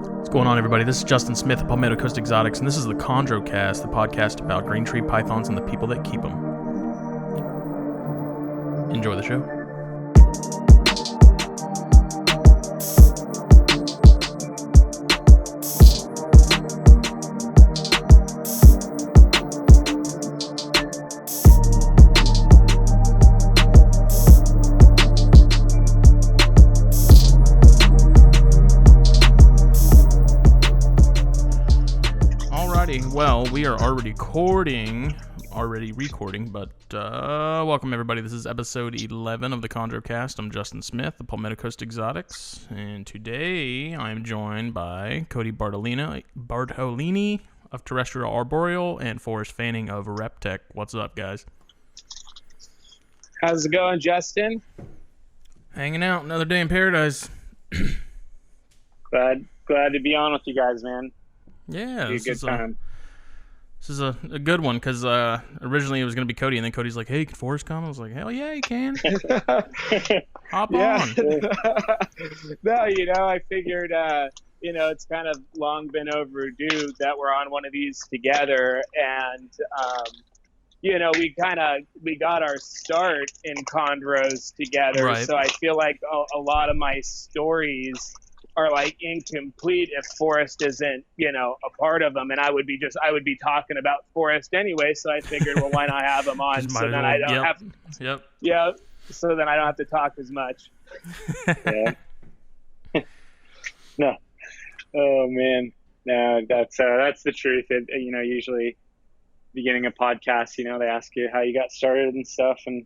What's going on, everybody? This is Justin Smith of Palmetto Coast Exotics, and this is the ChondroCast, the podcast about green tree pythons and the people that keep them. Enjoy the show. Well, we are already recording, but welcome everybody. This is episode 11 of the ChondroCast. I'm Justin Smith of Palmetto Coast Exotics, and today I'm joined by Cody Bartolini of Terrestrial, Arboreal, and Forrest Fanning of Reptek. What's up, guys? How's it going, Justin? Hanging out, another day in paradise. Glad to be on with you guys, man. Yeah, Be a good time. This is a good one because originally it was going to be Cody, and then Cody's like, hey, can Forrest come? I was like, hell yeah, he can. Hop on. No, I figured, it's kind of long been overdue that we're on one of these together. And, we got our start in Condors together. Right. So I feel like a lot of my stories are like incomplete if Forrest isn't, a part of them, and I would be talking about Forrest anyway. So I figured, well, why not have him on? So then I don't have. Yep. Yeah. So then I don't have to talk as much. Yeah. No. Oh man. No, that's the truth. Usually beginning a podcast, they ask you how you got started and stuff, and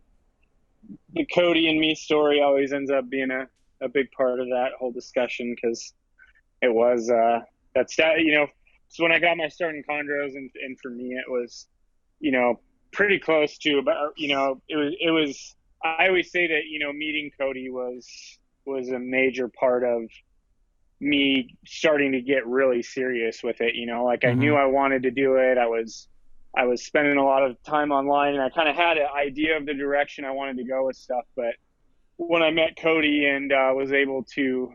the Cody and me story always ends up being a big part of that whole discussion, because it was so when I got my start in chondros, and for me it was pretty close to about it was I always say that meeting Cody was a major part of me starting to get really serious with it. I knew I wanted to do it. I was spending a lot of time online, and I kind of had an idea of the direction I wanted to go with stuff, but when I met Cody and was able to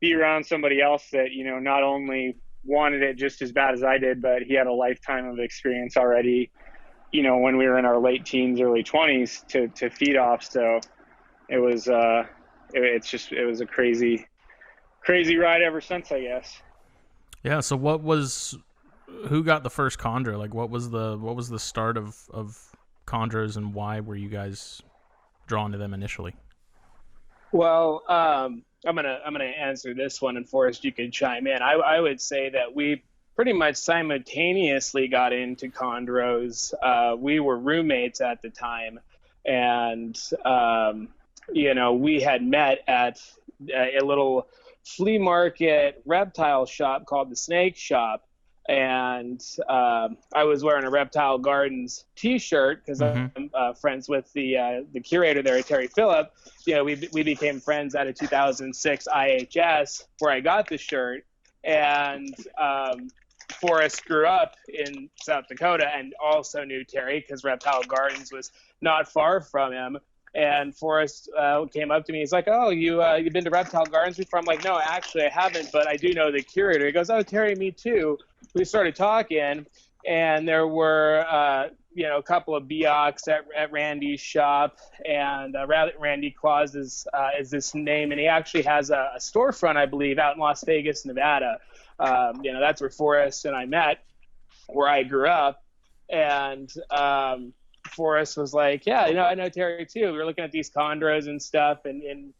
be around somebody else that, not only wanted it just as bad as I did, but he had a lifetime of experience already, when we were in our late teens, early 20s to feed off. So it was, it was a crazy ride ever since, I guess. Yeah. So who got the first chondro? Like what was the start of chondros, and why were you guys drawn to them initially? Well, I'm gonna answer this one, and Forrest, you can chime in. I would say that we pretty much simultaneously got into chondros. We were roommates at the time, and we had met at a little flea market reptile shop called the Snake Shop. And I was wearing a Reptile Gardens T-shirt because I'm friends with the curator there, Terry Phillip. We became friends at a 2006 IHS where I got the shirt. And Forrest grew up in South Dakota and also knew Terry because Reptile Gardens was not far from him. And Forrest came up to me. He's like, "Oh, you've been to Reptile Gardens before?" I'm like, "No, actually, I haven't, but I do know the curator." He goes, "Oh, Terry, me too." We started talking, and there were a couple of Beox at Randy's shop, and Randy Claus is this name, and he actually has a storefront, I believe, out in Las Vegas, Nevada. That's where Forrest and I met, where I grew up, and Forrest was like, yeah, I know Terry too. We were looking at these chondros and stuff, and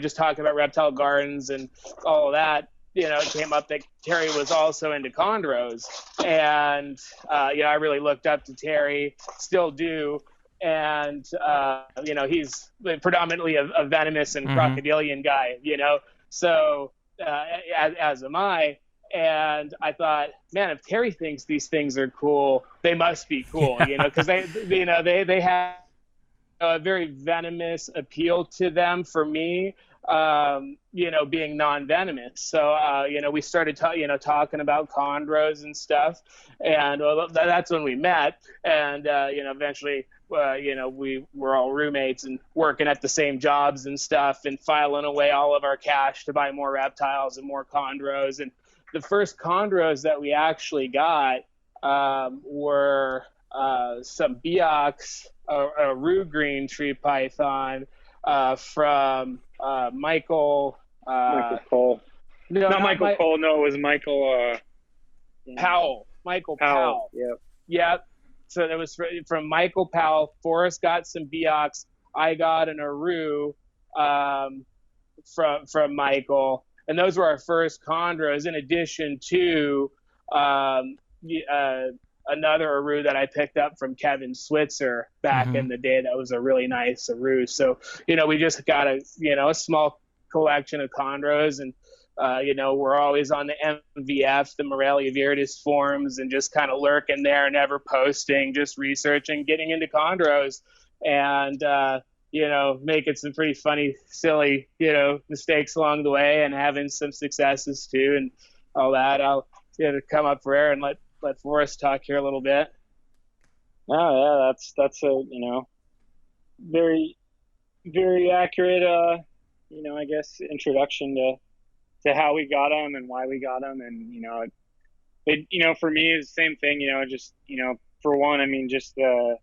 just talking about Reptile Gardens and all of that. It came up that Terry was also into chondros, and I really looked up to Terry, still do, and he's predominantly a venomous and crocodilian guy, so as am I. And I thought, man, if Terry thinks these things are cool, they must be cool, because they have a very venomous appeal to them for me. being non-venomous. So, we started talking about chondros and stuff, and that's when we met. And eventually, we were all roommates and working at the same jobs and stuff, and filing away all of our cash to buy more reptiles and more chondros. And the first chondros that we actually got were some Beox, a rue green tree python from Michael Cole. No, not Michael Cole. No, it was Michael Powell. Michael Powell. Yep. So that was from Michael Powell. Forrest got some Beox. I got an Aru from Michael, and those were our first chondros. In addition to another Aru that I picked up from Kevin Switzer back in the day. That was a really nice Aru. So, we just got a small collection of chondros, and, we're always on the MVF, the Morelia viridis forums, and just kind of lurking there, never posting, just researching, getting into chondros, and, making some pretty funny, silly, mistakes along the way, and having some successes too, and all that. I'll come up for air and let Forrest talk here a little bit. Oh yeah, that's a very, very accurate I guess introduction to how we got them and why we got them. And for me it's the same thing. Just for one, I mean, just the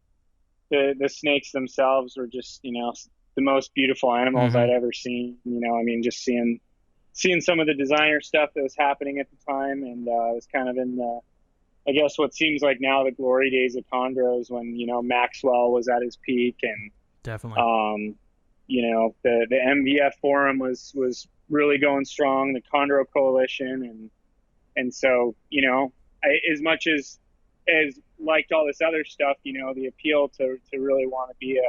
snakes themselves were just the most beautiful animals I'd ever seen. I mean, just seeing some of the designer stuff that was happening at the time, and I was kind of in the, I guess what seems like now the glory days of chondros, when Maxwell was at his peak, and definitely the MVF forum was really going strong, the Chondro Coalition, and so as much as liked all this other stuff, the appeal to really want to be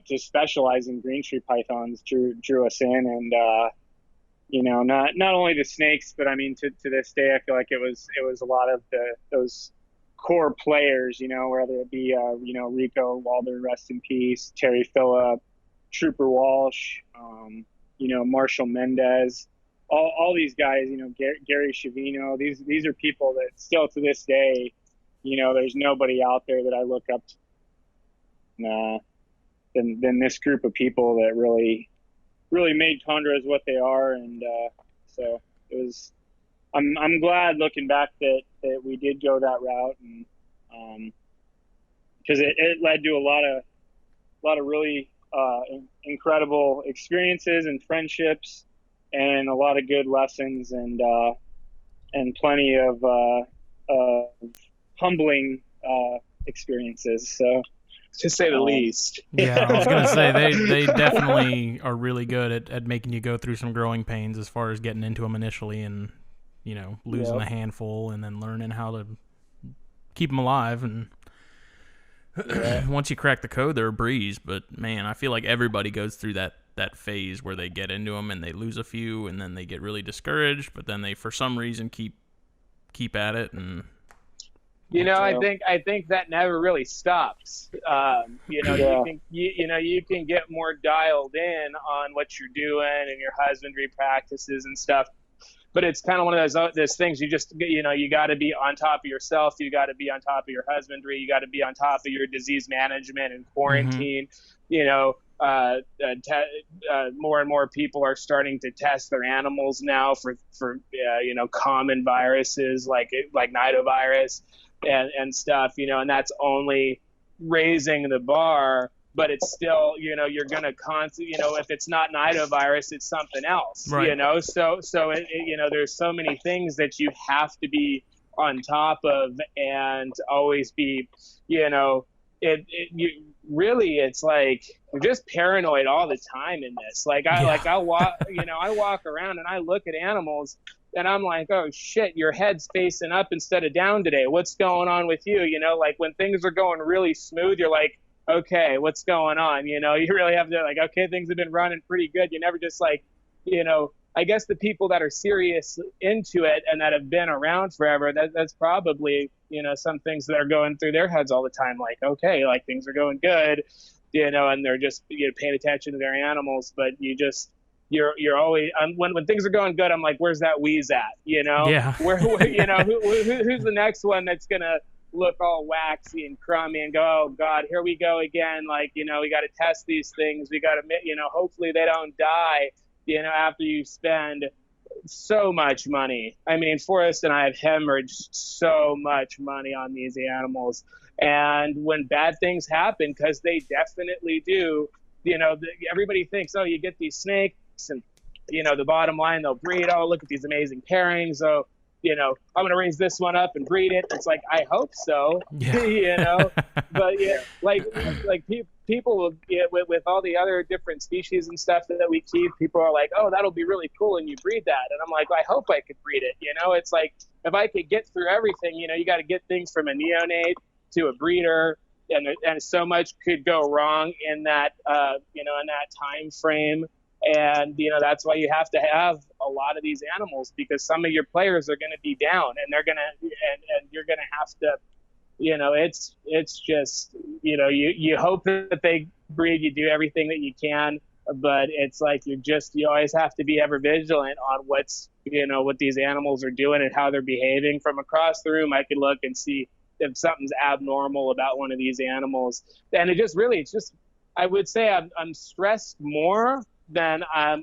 to specialize in green tree pythons drew us in, and not only the snakes, but I mean, to this day, I feel like it was a lot of those core players, whether it be, Rico Walder, rest in peace, Terry Phillip, Trooper Walsh, Marshall Mendez, all these guys, Gary Chavino, these are people that still to this day, there's nobody out there that I look up to than this group of people that really made chondros what they are. And so it was, I'm glad looking back that we did go that route, and because it led to a lot of really incredible experiences and friendships, and a lot of good lessons, and plenty of humbling experiences. So, to say the least. Yeah, I was going to say, they definitely are really good at making you go through some growing pains as far as getting into them initially, and, losing a handful, and then learning how to keep them alive. And once you crack the code, they're a breeze. But, man, I feel like everybody goes through that phase where they get into them and they lose a few, and then they get really discouraged, but then they, for some reason, keep at it. And I think that never really stops. You can get more dialed in on what you're doing and your husbandry practices and stuff, but it's kind of one of those things. You just you got to be on top of yourself. You got to be on top of your husbandry. You got to be on top of your disease management and quarantine. More and more people are starting to test their animals now for common viruses like nidovirus and stuff, and that's only raising the bar, but it's still, you're going to if it's not nidovirus, it's something else, right. So there's so many things that you have to be on top of and always be, it's like we're just paranoid all the time in this. I walk around and I look at animals and I'm like, oh shit, your head's facing up instead of down today. What's going on with you? When things are going really smooth, you're like, okay, what's going on? You really have to okay, things have been running pretty good. You never just I guess the people that are serious into it and that have been around forever, that's probably, some things that are going through their heads all the time. Okay, things are going good. and they're just paying attention to their animals. But you're always when things are going good, I'm like, where's that wheeze at? Yeah. Who's the next one that's gonna look all waxy and crummy and go, oh God, here we go again. Like, we got to test these things. We got to, hopefully they don't die, after you spend so much money. I mean, Forrest and I have hemorrhaged so much money on these animals. And when bad things happen, because they definitely do, everybody thinks, oh, you get these snakes and, the bottom line, they'll breed. Oh, look at these amazing pairings. Oh, I'm going to raise this one up and breed it. It's like, I hope so, but people with all the other different species and stuff that we keep, people are like, oh, that'll be really cool. And you breed that. And I'm like, I hope I could breed it. It's like, if I could get through everything, you got to get things from a neonate to a breeder. And so much could go wrong in that, in that time frame. And, that's why you have to have a lot of these animals, because some of your players are going to be down and they're going to, and you're going to have to, it's just, you hope that they breed, you do everything that you can, but it's like, you always have to be ever vigilant on what these animals are doing and how they're behaving. From across the room, I could look and see if something's abnormal about one of these animals. And it's just, I would say I'm stressed more than I'm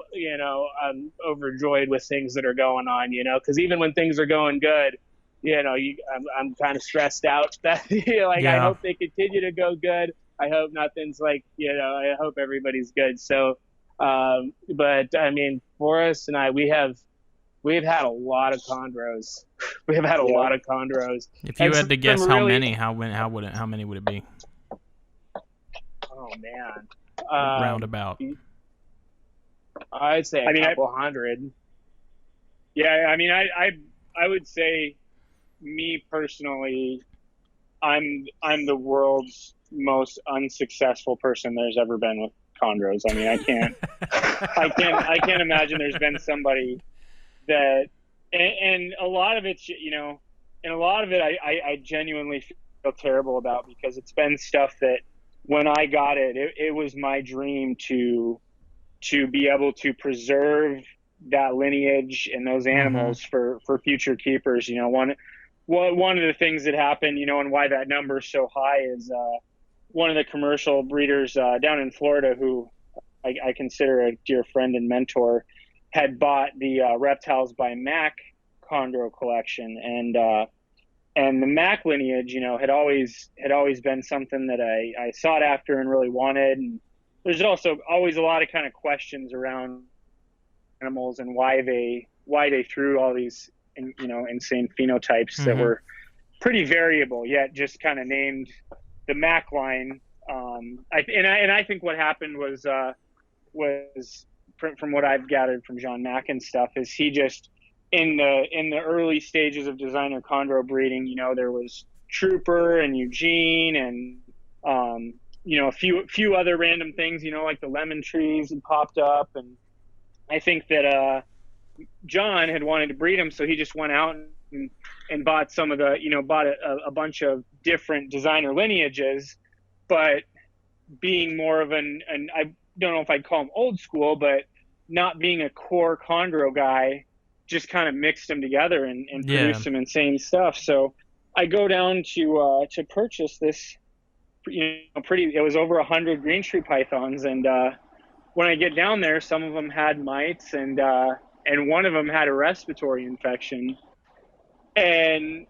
overjoyed with things that are going on, because even when things are going good, I'm kind of stressed out that, I hope they continue to go good. I hope nothing's I hope everybody's good. So, but I mean, Forrest and I, we've had a lot of chondros. We have had a lot of chondros. If you had to guess how many, how many would it be? Oh man. Roundabout. I'd say a couple hundred. Yeah, I mean, I would say, me personally, I'm the world's most unsuccessful person there's ever been with chondros. I mean, I can't imagine there's been somebody that, and a lot of it's, and a lot of it I genuinely feel terrible about, because it's been stuff that when I got it was my dream to be able to preserve that lineage and those animals for future keepers. One of the things that happened, and why that number is so high is one of the commercial breeders down in Florida, who I consider a dear friend and mentor, had bought the Reptiles by Mac chondro collection, and the Mac lineage, had always been something that I sought after and really wanted. And there's also always a lot of kind of questions around animals and why they threw all these, insane phenotypes that were pretty variable, yet just kind of named the Mac line. I think what happened was from what I've gathered from John Mack and stuff, is he just, in the early stages of designer chondro breeding, there was Trooper and Eugene and a few other random things, like the lemon trees had popped up. And I think that John had wanted to breed them, so he just went out and bought some of the, bought a bunch of different designer lineages, but being more of I don't know if I'd call him old school, but not being a core chondro guy, just kind of mixed them together and produced some insane stuff. So I go down to purchase this, it was over 100 green street pythons. And when I get down there, some of them had mites, and one of them had a respiratory infection. And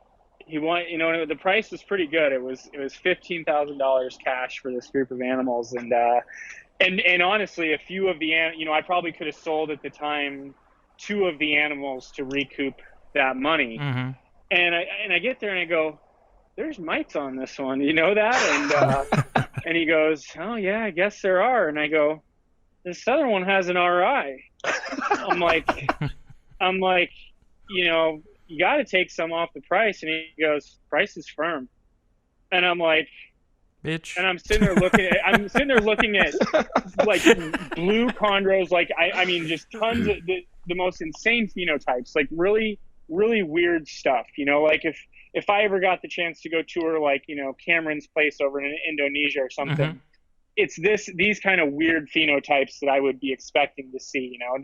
the price was pretty good. It was $15,000 cash for this group of animals. And honestly, a few of the, I probably could have sold at the time 2 of the animals to recoup that money. And I get there and I go, there's mites on this one, you know that? And and he goes, oh yeah, I guess there are. And I go, this other one has an RI. I'm like, you got to take some off the price. And he goes, price is firm. And I'm like, bitch. And I'm sitting there looking at like blue chondros, like I mean just tons of the most insane phenotypes, like really, really weird stuff. Like if I ever got the chance to go tour, like, Cameron's place over in Indonesia or something, it's these kind of weird phenotypes that I would be expecting to see, you know,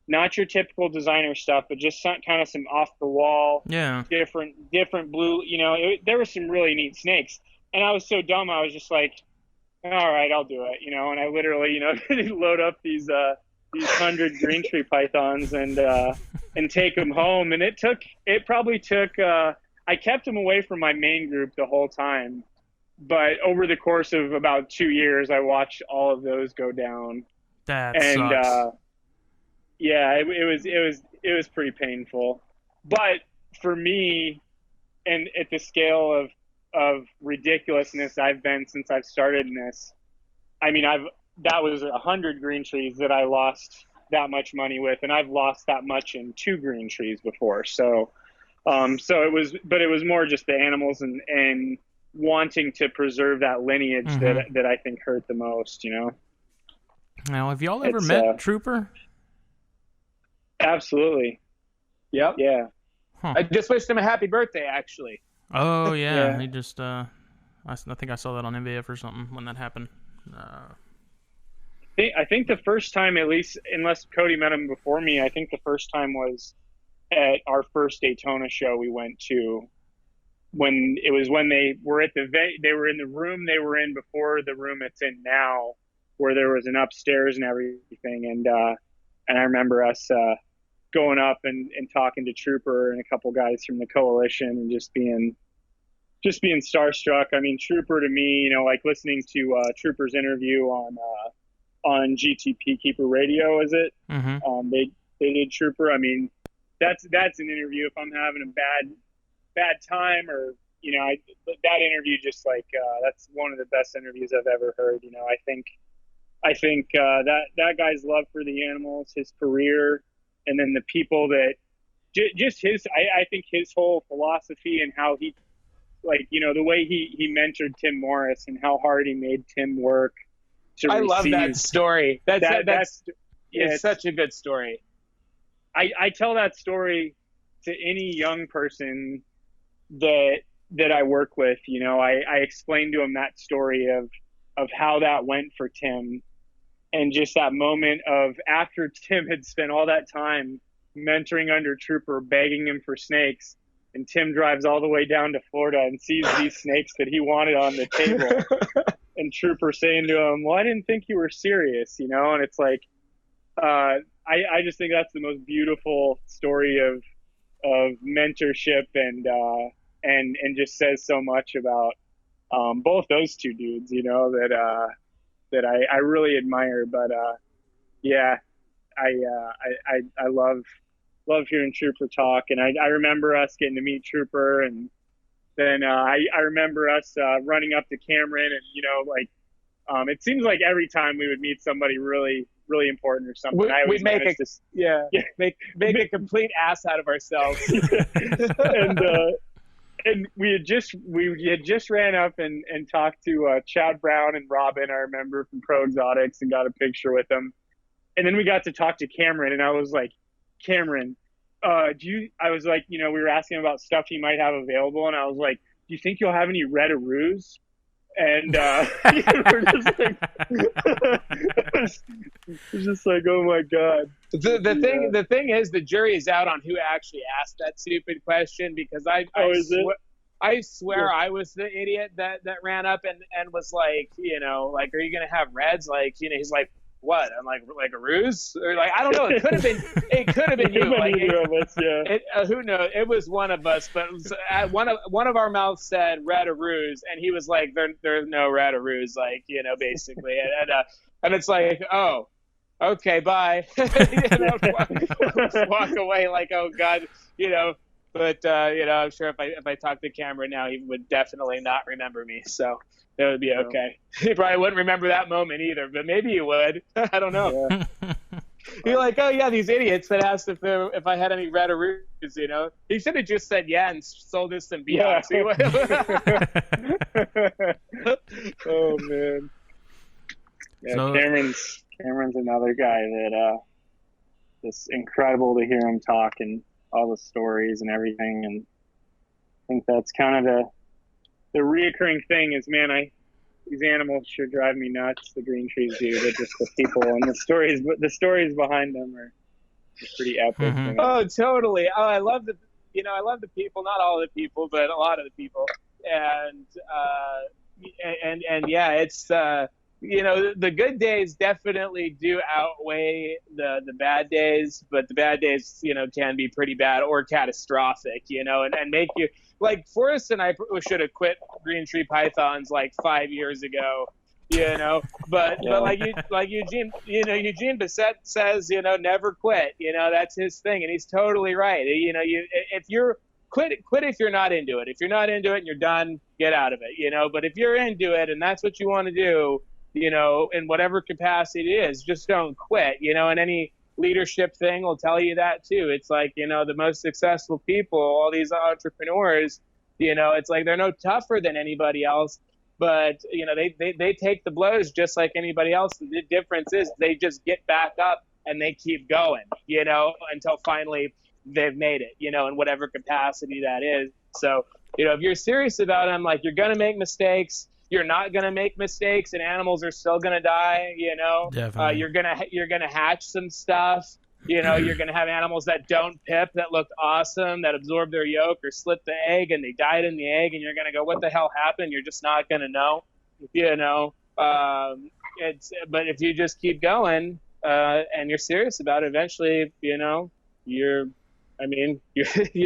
not your typical designer stuff, but just kind of some off the wall, different blue, you know, there were some really neat snakes. And I was so dumb. I was just like, all right, I'll do it, you know, and I literally, you know, load up these 100 green tree pythons and take them home. And it probably took, I kept them away from my main group the whole time. But over the course of about 2 years, I watched all of those go down. That sucks. Yeah, it was pretty painful. But for me, and at the scale of ridiculousness I've been since I've started in this, I mean, that was 100 green trees that I lost that much money with, and I've lost that much in 2 green trees before. So it was more just the animals and wanting to preserve that lineage that I think hurt the most, you know. Now, have y'all ever met Trooper? Absolutely. Yep. Yeah. Huh. I just wished him a happy birthday, actually. Oh yeah, Yeah. he just I think I saw that on MVF or something when that happened. I think the first time, at least, unless Cody met him before me, I think the first time was at our first Daytona show we went to. When they were at they were in the room they were in before the room it's in now, where there was an upstairs and everything, and I remember us going up and talking to Trooper and a couple guys from the coalition and just being starstruck. I mean, Trooper to me, you know, like listening to Trooper's interview on GTP Keeper Radio, is it? Mm-hmm. They did Trooper. I mean, that's an interview. If I'm having a bad time, or you know, that interview just like that's one of the best interviews I've ever heard. You know, I think that guy's love for the animals, his career, and then the people that just his I think his whole philosophy and how he, like, you know, the way he mentored Tim Morris and how hard he made Tim work to I love that story. That's it's such a good story. I tell that story to any young person that I work with. You know, I explained to him that story of how that went for Tim, and just that moment of after Tim had spent all that time mentoring under Trooper, begging him for snakes, and Tim drives all the way down to Florida and sees these snakes that he wanted on the table, and Trooper saying to him, "Well, I didn't think you were serious," you know. And it's like, I just think that's the most beautiful story of mentorship and just says so much about both those two dudes, you know, that I really admire. But yeah, I love hearing Trooper talk, and I remember us getting to meet Trooper, and then I remember us running up to Cameron, and you know, like it seems like every time we would meet somebody really important or something, we'd make a complete ass out of ourselves. And we had just ran up and talked to Chad Brown and Robin, I remember, from Pro Exotics, and got a picture with them. And then we got to talk to Cameron, and I was like, Cameron, I was like, you know, we were asking about stuff he might have available, and I was like, do you think you'll have any red aroos? And we're just like, it was just like, oh my god. The thing is, the jury is out on who actually asked that stupid question, because I swear I was the idiot that ran up and was like, you know, like, are you gonna have reds? Like, you know, he's like, what? I'm like a ruse, or like, I don't know. It could have been you. Like, who knows? It was one of us, but one of our mouths said red a ruse, and he was like, there's no red a ruse, like, you know, basically, and it's like, oh, okay, bye. You know, walk away like, oh god, you know. But you know, I'm sure if I talked to Cameron now, he would definitely not remember me. So that would be okay. He probably wouldn't remember that moment either, but maybe he would. I don't know. Yeah. You're like, oh yeah, these idiots that asked if I had any red aroos, you know. He should have just said yeah and sold us some Beyonce. Yeah. Oh man. Yeah, so, Cameron's another guy that it's incredible to hear him talk and all the stories and everything, and I think that's kind of the reoccurring thing is, man, these animals sure drive me nuts. The green trees do, but just the people and the stories behind them are pretty epic. Mm-hmm. Oh, totally. Oh, I love the people, not all the people, but a lot of the people. And yeah, it's, the good days definitely do outweigh the bad days, but the bad days, can be pretty bad or catastrophic, and make you, like Forrest and I should have quit green tree pythons like 5 years ago, but Eugene Bissett says, never quit, that's his thing. And he's totally right. If you're quit if you're not into it. If you're not into it and you're done, get out of it, but if you're into it and that's what you want to do, in whatever capacity it is, just don't quit, and any leadership thing will tell you that too. It's like, the most successful people, all these entrepreneurs, it's like they're no tougher than anybody else, but, they take the blows just like anybody else. The difference is they just get back up and they keep going, until finally they've made it, in whatever capacity that is. So, if you're serious about them, like, you're going to make mistakes. You're not going to make mistakes and animals are still going to die, Definitely. You're going to hatch some stuff, you're going to have animals that don't pip, that looked awesome, that absorbed their yolk or slit the egg and they died in the egg, and you're going to go, what the hell happened? You're just not going to know, but if you just keep going, and you're serious about it, eventually, you're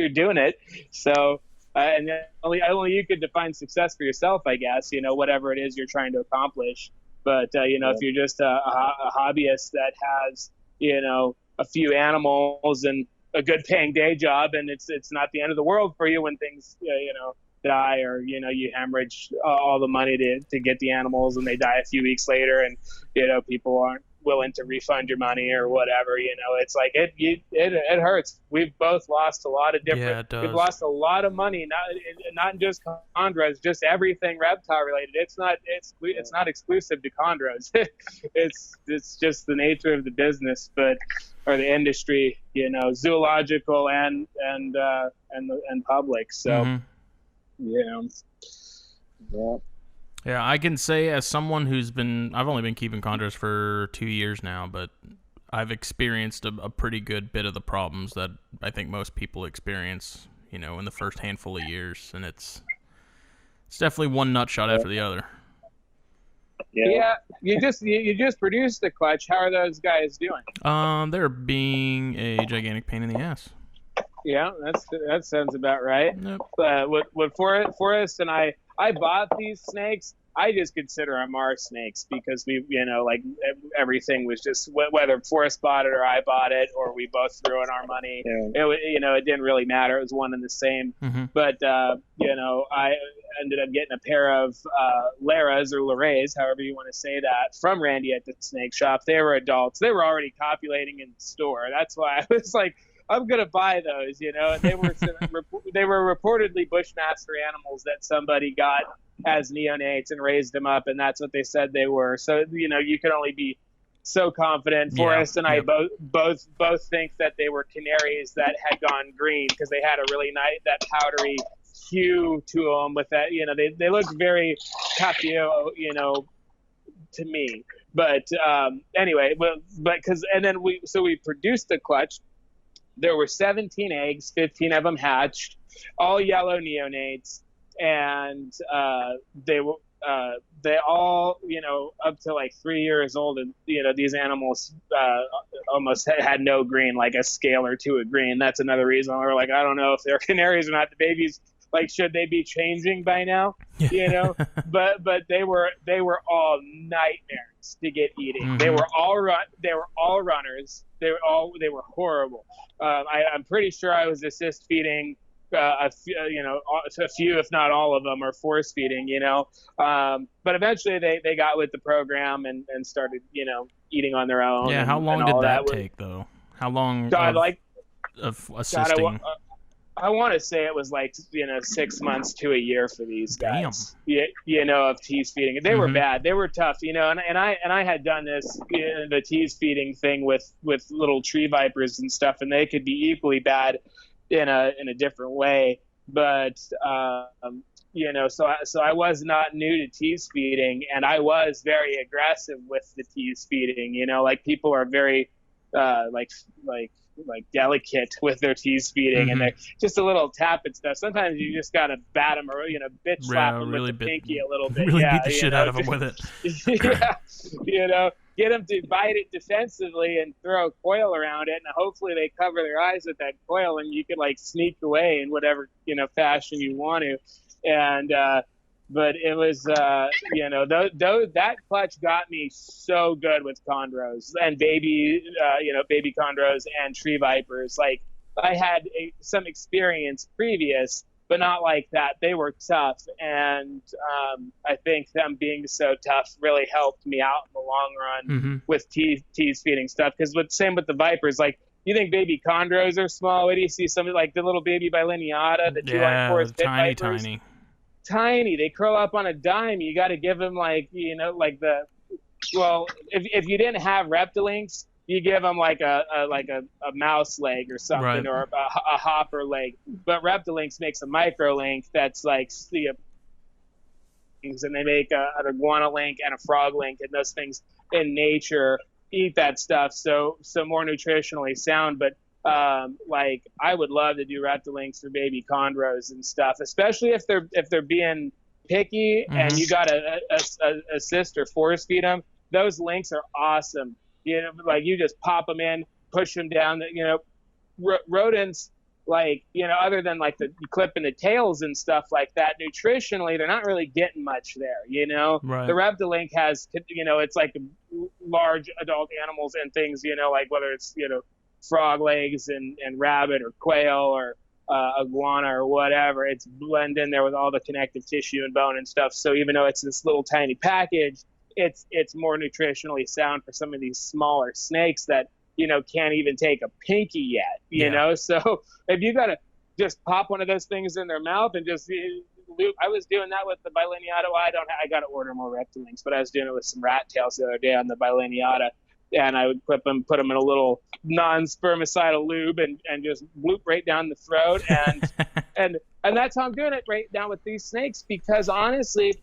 doing it. So, and only you could define success for yourself, I guess, whatever it is you're trying to accomplish. But, if you're just a hobbyist that has, a few animals and a good paying day job, and it's not the end of the world for you when things, die, or, you hemorrhage all the money to get the animals and they die a few weeks later, and, people aren't willing to refund your money or whatever, it's like it hurts. We've both lost a lot of different. Yeah, it does. We've lost a lot of money, not just chondros, just everything reptile related. It's not exclusive to chondros. it's just the nature of the business, or the industry, zoological and public. So, Mm-hmm. Yeah. Yeah, I can say as someone I've only been keeping chondros for 2 years now, but I've experienced a pretty good bit of the problems that I think most people experience, in the first handful of years, and it's definitely one nut shot after the other. Yeah, you just produced the clutch. How are those guys doing? They're being a gigantic pain in the ass. Yeah, that sounds about right. Nope. With Forrest and I bought these snakes. I just consider them our snakes because we, like everything was just, whether Forrest bought it or I bought it or we both threw in our money, it didn't really matter. It was one and the same. Mm-hmm. But, I ended up getting a pair of Laras or Larays, however you want to say that, from Randy at the snake shop. They were adults. They were already copulating in the store. That's why I was like, I'm gonna buy those, and they were reportedly bushmaster animals that somebody got as neonates and raised them up, and that's what they said they were. So you can only be so confident. Forrest and I both think that they were canaries that had gone green because they had a really nice, that powdery hue to them. With that, they looked very Capio, to me. But anyway, we produced the clutch. There were 17 eggs, 15 of them hatched, all yellow neonates, and they all, up to like 3 years old, and these animals almost had no green, like a scale or two of green. That's another reason we're like, I don't know if they're canaries or not. The babies, like, should they be changing by now? But they were all nightmares to get eating. Mm-hmm. They were all runners. They were horrible. I'm pretty sure I was assist feeding a few, if not all of them, or force feeding. But eventually they got with the program and started eating on their own. Yeah. How long did that take though? How long? Of assisting? I want to say it was like 6 months to a year for these guys. Damn. Of tease feeding. They were bad. They were tough. And I had done this the tease feeding thing with little tree vipers and stuff, and they could be equally bad in a different way. But so I was not new to tease feeding, and I was very aggressive with the tease feeding. Like people are very like delicate with their tease feeding, and they're just a little tap and stuff. Sometimes you just gotta bat them or bitch slap them with the pinky a little bit. Really beat the shit out of them with it. Yeah, get them to bite it defensively and throw a coil around it, and hopefully they cover their eyes with that coil, and you can like sneak away in whatever fashion you want to. And but it was that clutch got me so good with chondros and baby chondros and tree vipers. Like I had some experience previous, but not like that. They were tough, and I think them being so tough really helped me out in the long run with tease feeding stuff. Because same with the vipers, like you think baby chondros are small. What do you see? Something like the little baby bilineata, the two-line Forrest pit vipers. Tiny. They curl up on a dime. You got to give them if you didn't have Reptelinks, you give them like a mouse leg or something, right, or a hopper leg. But Reptelinks makes a micro link that's like and they make an iguana link and a frog link, and those things in nature eat that stuff. So more nutritionally sound, but like I would love to do Reptelinks for baby chondros and stuff, especially if they're being picky and you got to assist or force feed them. Those links are awesome. Like you just pop them in, push them down. Rodents, like other than like the clipping the tails and stuff like that, nutritionally they're not really getting much there. Right. The Reptelink has it's like large adult animals and things. Like whether it's frog legs and rabbit or quail or iguana or whatever, it's blended in there with all the connective tissue and bone and stuff. So even though it's this little tiny package, it's more nutritionally sound for some of these smaller snakes that can't even take a pinky yet. So if you gotta just pop one of those things in their mouth and just I was doing that with the bilineata. Well, I gotta order more Reptelinks, but I was doing it with some rat tails the other day on the bilineata. And I would put them in a little non-spermicidal lube and just bloop right down the throat. And that's how I'm doing it right now with these snakes, because honestly,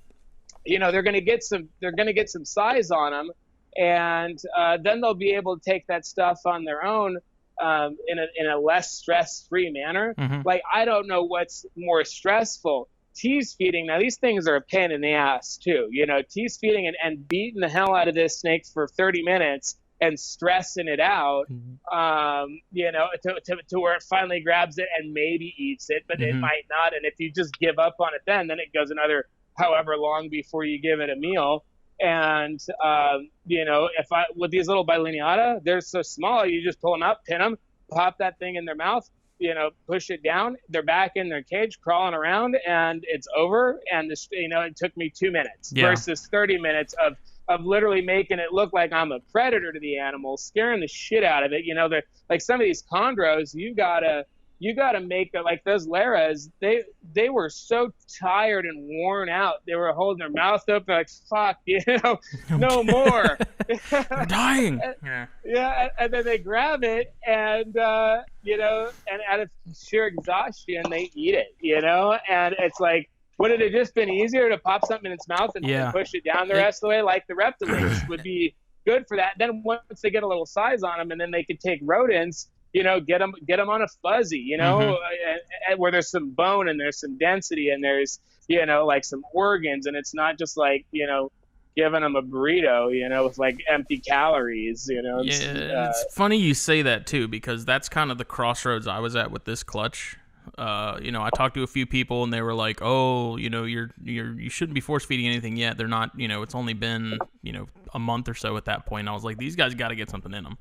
they're going to get some size on them, and then they'll be able to take that stuff on their own in a less stress-free manner. Like I don't know what's more stressful. Tease feeding, now these things are a pain in the ass too. Tease feeding and beating the hell out of this snake for 30 minutes and stressing it out, to where it finally grabs it and maybe eats it, but it might not. And if you just give up on it, then it goes another however long before you give it a meal. And with these little bilineata, they're so small, you just pull them up, pin them, pop that thing in their mouth, push it down, they're back in their cage crawling around, and it's over. And it took me 2 minutes versus 30 minutes of literally making it look like I'm a predator to the animal, scaring the shit out of it. They're like some of these chondros, you gotta make it like those Laras. They were so tired and worn out. They were holding their mouth open like, fuck, no more. I'm dying. Yeah, and then they grab it, and and out of sheer exhaustion, they eat it. And it's like, would it have just been easier to pop something in its mouth and push it down the rest of the way? Like the Reptelinks would be good for that. Then once they get a little size on them, and then they could take rodents, get them on a fuzzy, and where there's some bone and there's some density and there's, like some organs, and it's not just like, giving them a burrito, with like empty calories, It's funny you say that too, because that's kind of the crossroads I was at with this clutch. I talked to a few people and they were like, oh, you shouldn't be force feeding anything yet. They're not, it's only been, a month or so at that point. And I was like, these guys got to get something in them.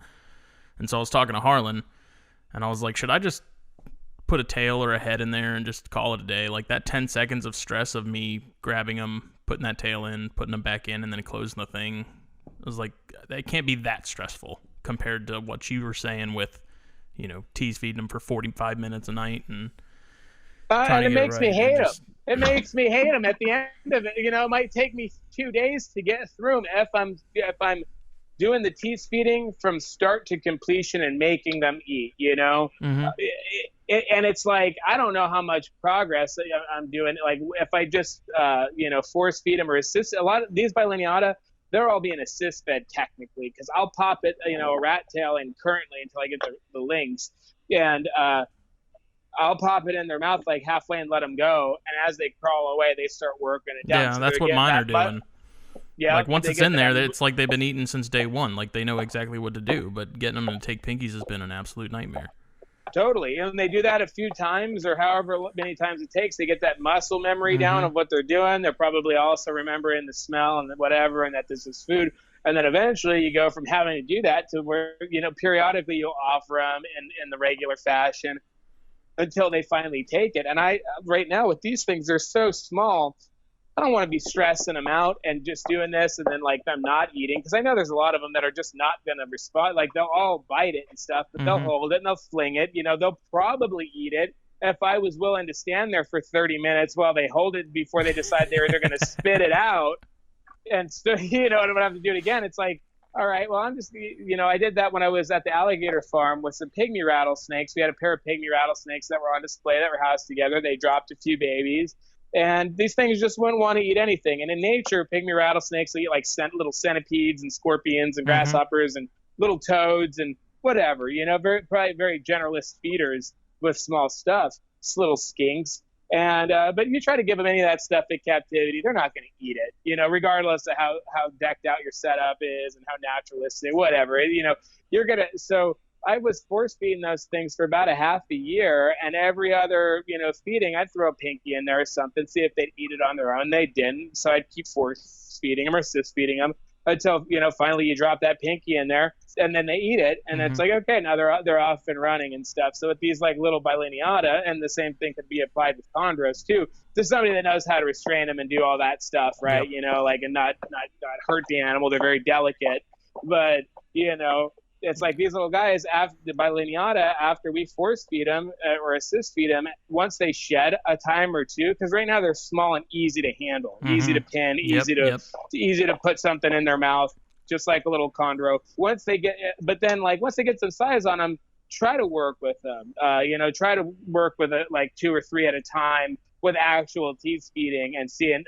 And so I was talking to Harlan and I was like, should I just put a tail or a head in there and just call it a day? Like that 10 seconds of stress of me grabbing them, putting that tail in, putting them back in, and then closing the thing. I was like, that can't be that stressful compared to what you were saying with, tease feeding them for 45 minutes a night and it makes me hate them. It makes me hate them at the end of it. It might take me 2 days to get through them if I'm doing the teeth feeding from start to completion and making them eat, you know? Mm-hmm. And it's like, I don't know how much progress I'm doing. Like if I just, force feed them or assist, a lot of these bilineata, they're all being assist fed technically, because I'll pop it, a rat tail in currently until I get the links. And I'll pop it in their mouth like halfway and let them go. And as they crawl away, they start working it down. Yeah, So that's what mine are doing. Yeah, like once it's in there, it's like they've been eating since day one. Like they know exactly what to do. But getting them to take pinkies has been an absolute nightmare. Totally. And they do that a few times or however many times it takes. They get that muscle memory down of what they're doing. They're probably also remembering the smell and whatever, and that this is food. And then eventually you go from having to do that to where, periodically you'll offer them in the regular fashion until they finally take it. And right now with these things, they're so small. I don't want to be stressing them out and just doing this and then like them not eating, because I know there's a lot of them that are just not going to respond. Like they'll all bite it and stuff, but they'll hold it and they'll fling it. They'll probably eat it. If I was willing to stand there for 30 minutes while they hold it before they decide they're going to spit it out, and so and I'm gonna have to do it again. It's like, all right, well, I'm just I did that when I was at the alligator farm with some pygmy rattlesnakes. We had a pair of pygmy rattlesnakes that were on display that were housed together. They dropped a few babies. And these things just wouldn't want to eat anything. And in nature, pygmy rattlesnakes will eat like little centipedes and scorpions and grasshoppers and little toads and whatever, probably very generalist feeders with small stuff, little skinks. And but you try to give them any of that stuff in captivity, they're not going to eat it, regardless of how decked out your setup is and how naturalistic, whatever. You're going to – so – I was force feeding those things for about a half a year, and every other, feeding, I'd throw a pinky in there or something, see if they'd eat it on their own. They didn't, so I'd keep force feeding them or assist feeding them until, finally you drop that pinky in there, and then they eat it, and it's like, okay, now they're off and running and stuff. So with these like little bilineata, and the same thing could be applied with chondros too, to somebody that knows how to restrain them and do all that stuff, right? Yep. And not hurt the animal. They're very delicate, but it's like these little guys, after the bilineata, after we force feed them or assist feed them, once they shed a time or two, because right now they're small and easy to handle, easy to pin, easy to put something in their mouth, just like a little chondro. Once they get some size on them, try to work with them. Try to work with it like 2 or 3 at a time with actual teeth feeding and seeing,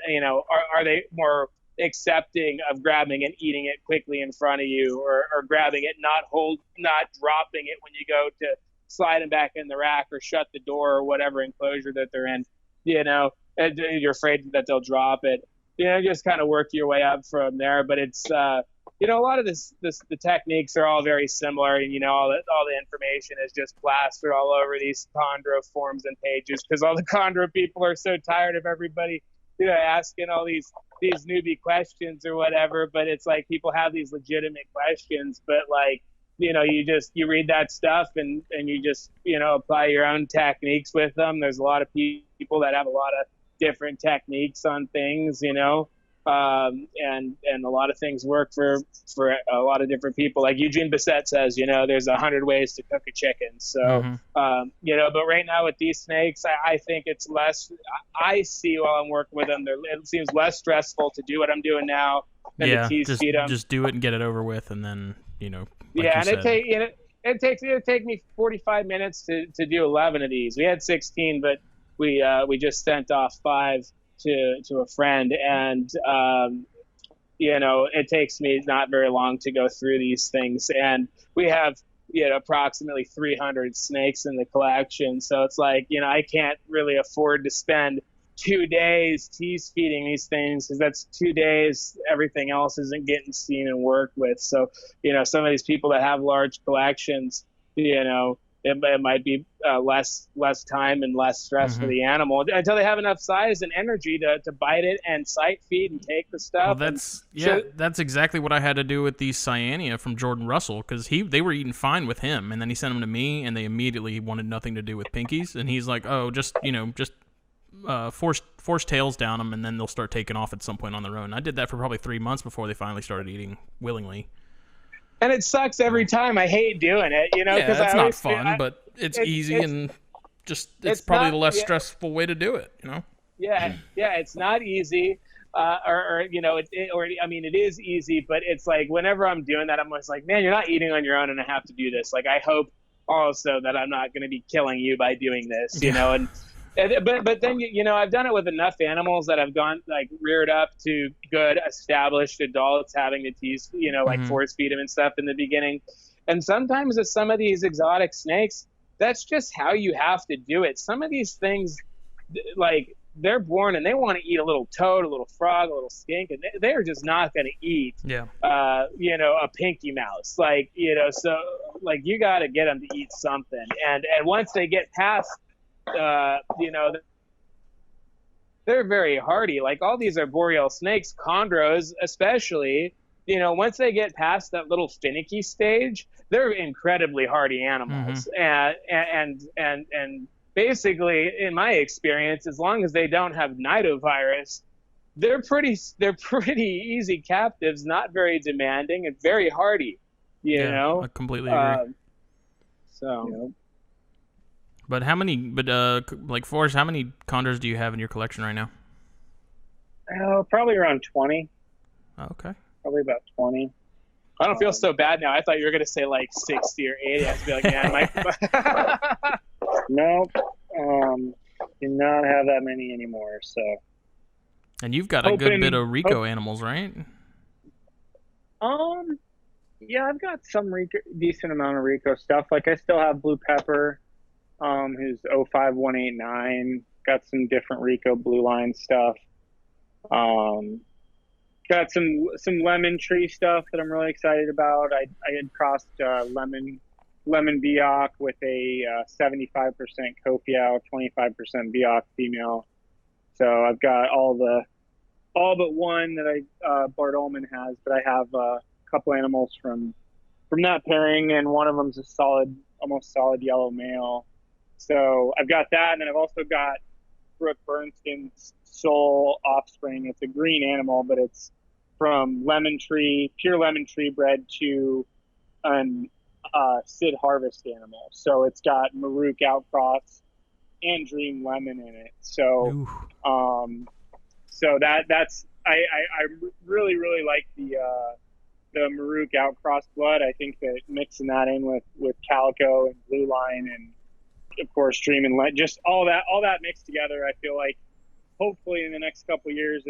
are they more accepting of grabbing and eating it quickly in front of you, or grabbing it, not dropping it when you go to slide them back in the rack or shut the door or whatever enclosure that they're in, and you're afraid that they'll drop it, just kind of work your way up from there. But it's, a lot of the techniques are all very similar, and, all the information is just plastered all over these chondro forums and pages, because all the chondro people are so tired of everybody, asking all these newbie questions or whatever. But it's like people have these legitimate questions, but like, you read that stuff and you just, apply your own techniques with them. There's a lot of people that have a lot of different techniques on things, and a lot of things work for a lot of different people. Like Eugene Bissett says, there's 100 ways to cook a chicken. So, but right now with these snakes, I think it's less, I see while I'm working with them, it seems less stressful to do what I'm doing now than to tease feed them. Just do it and get it over with. And then, it'd take me 45 minutes to do 11 of these. We had 16, but we just sent off 5 to a friend, and it takes me not very long to go through these things, and we have approximately 300 snakes in the collection, so it's like I can't really afford to spend 2 days tease feeding these things, because that's 2 days everything else isn't getting seen and worked with. So some of these people that have large collections, it might be less time and less stress for the animal until they have enough size and energy to bite it and sight feed and take the stuff. Well, that's exactly what I had to do with the Cyania from Jordan Russell, because they were eating fine with him, and then he sent them to me, and they immediately wanted nothing to do with pinkies, and he's like, oh, just force tails down them, and then they'll start taking off at some point on their own. I did that for probably 3 months before they finally started eating willingly. And it sucks every time. I hate doing it, because it's not fun, but it's easy, and just it's probably the less stressful way to do it, Yeah, it's not easy, or I mean, it is easy, but it's like whenever I'm doing that, I'm always like, man, you're not eating on your own, and I have to do this. Like, I hope also that I'm not going to be killing you by doing this, but then I've done it with enough animals that have gone like reared up to good established adults, having to tease, like force feed them and stuff in the beginning. And sometimes with some of these exotic snakes, that's just how you have to do it. Some of these things, like, they're born and they want to eat a little toad, a little frog, a little skink, and they're just not going to eat, a pinky mouse. Like, so like you got to get them to eat something. And once they get past, they're very hardy. Like all these arboreal snakes, chondros especially, once they get past that little finicky stage, they're incredibly hardy animals. And basically, in my experience, as long as they don't have nidovirus, they're pretty easy captives, not very demanding, and very hardy. I completely agree. But how many? Like Forrest, how many condors do you have in your collection right now? Probably around 20. Oh, okay. Probably about 20. I don't feel so bad now. I thought you were going to say like 60 or 80. I have to be like, man, Nope. Do not have that many anymore. So. And you've got a good bit of Rico animals, right? Yeah, I've got some decent amount of Rico stuff. Like I still have Blue Pepper, who's 05189. Got some different Rico Blue Line stuff. Got some lemon tree stuff that I'm really excited about. I had crossed lemon Biak with a 75% Kofiau, 25% Biak female. So I've got all but one that Bartolman has, but I have a couple animals from that pairing, and one of them's a almost solid yellow male. So I've got that, and then I've also got Brooke Bernstein's sole offspring. It's a green animal, but it's from pure lemon tree bred to an Sid Harvest animal. So it's got Maruk outcross and Dream Lemon in it. So, so that's I really like the Maruk outcross blood. I think that mixing that in with Calico and Blue Line and of course Dream and just all that mixed together, I feel like hopefully in the next couple of years,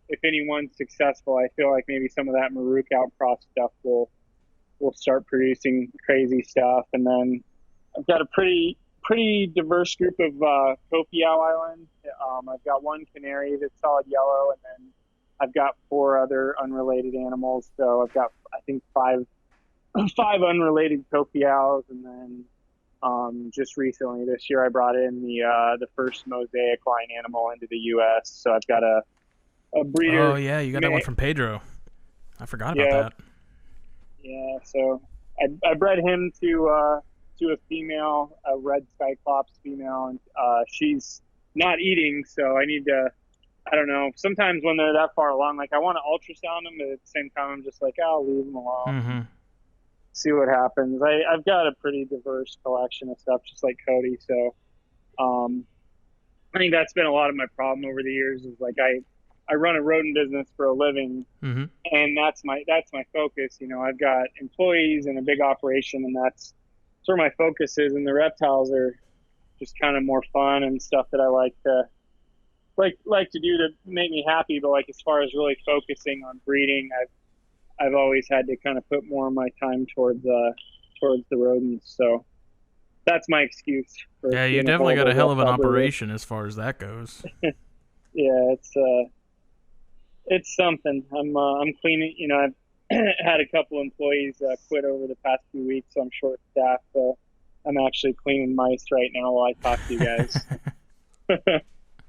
if anyone's successful, I feel like maybe some of that Maruk outcross stuff will start producing crazy stuff. And then I've got a pretty diverse group of Kofiau Islands. I've got one canary that's solid yellow, and then I've got 4 other unrelated animals. So I've got, I think, 5 unrelated Kofiaus, and then just recently this year I brought in the first mosaic line animal into the U.S. So I've got a breeder. Oh yeah, you got that one from Pedro. I forgot about that. Yeah, so I bred him to a female, a red Cyclops female, and she's not eating, so I need to, I don't know, sometimes when they're that far along, like I want to ultrasound them, but at the same time I'm just like, I'll leave them alone, see what happens. I've got a pretty diverse collection of stuff, just like Cody, so I think that's been a lot of my problem over the years is like I run a rodent business for a living, and that's my focus. I've got employees and a big operation, and that's where my focus is. And the reptiles are just kind of more fun and stuff that I like to do to make me happy. But like as far as really focusing on breeding, I've always had to kind of put more of my time towards the rodents. So that's my excuse. Yeah, you definitely got a hell of an operation as far as that goes. Yeah, it's something. I'm cleaning. I've had a couple employees quit over the past few weeks, so I'm short staffed. So I'm actually cleaning mice right now while I talk to you guys.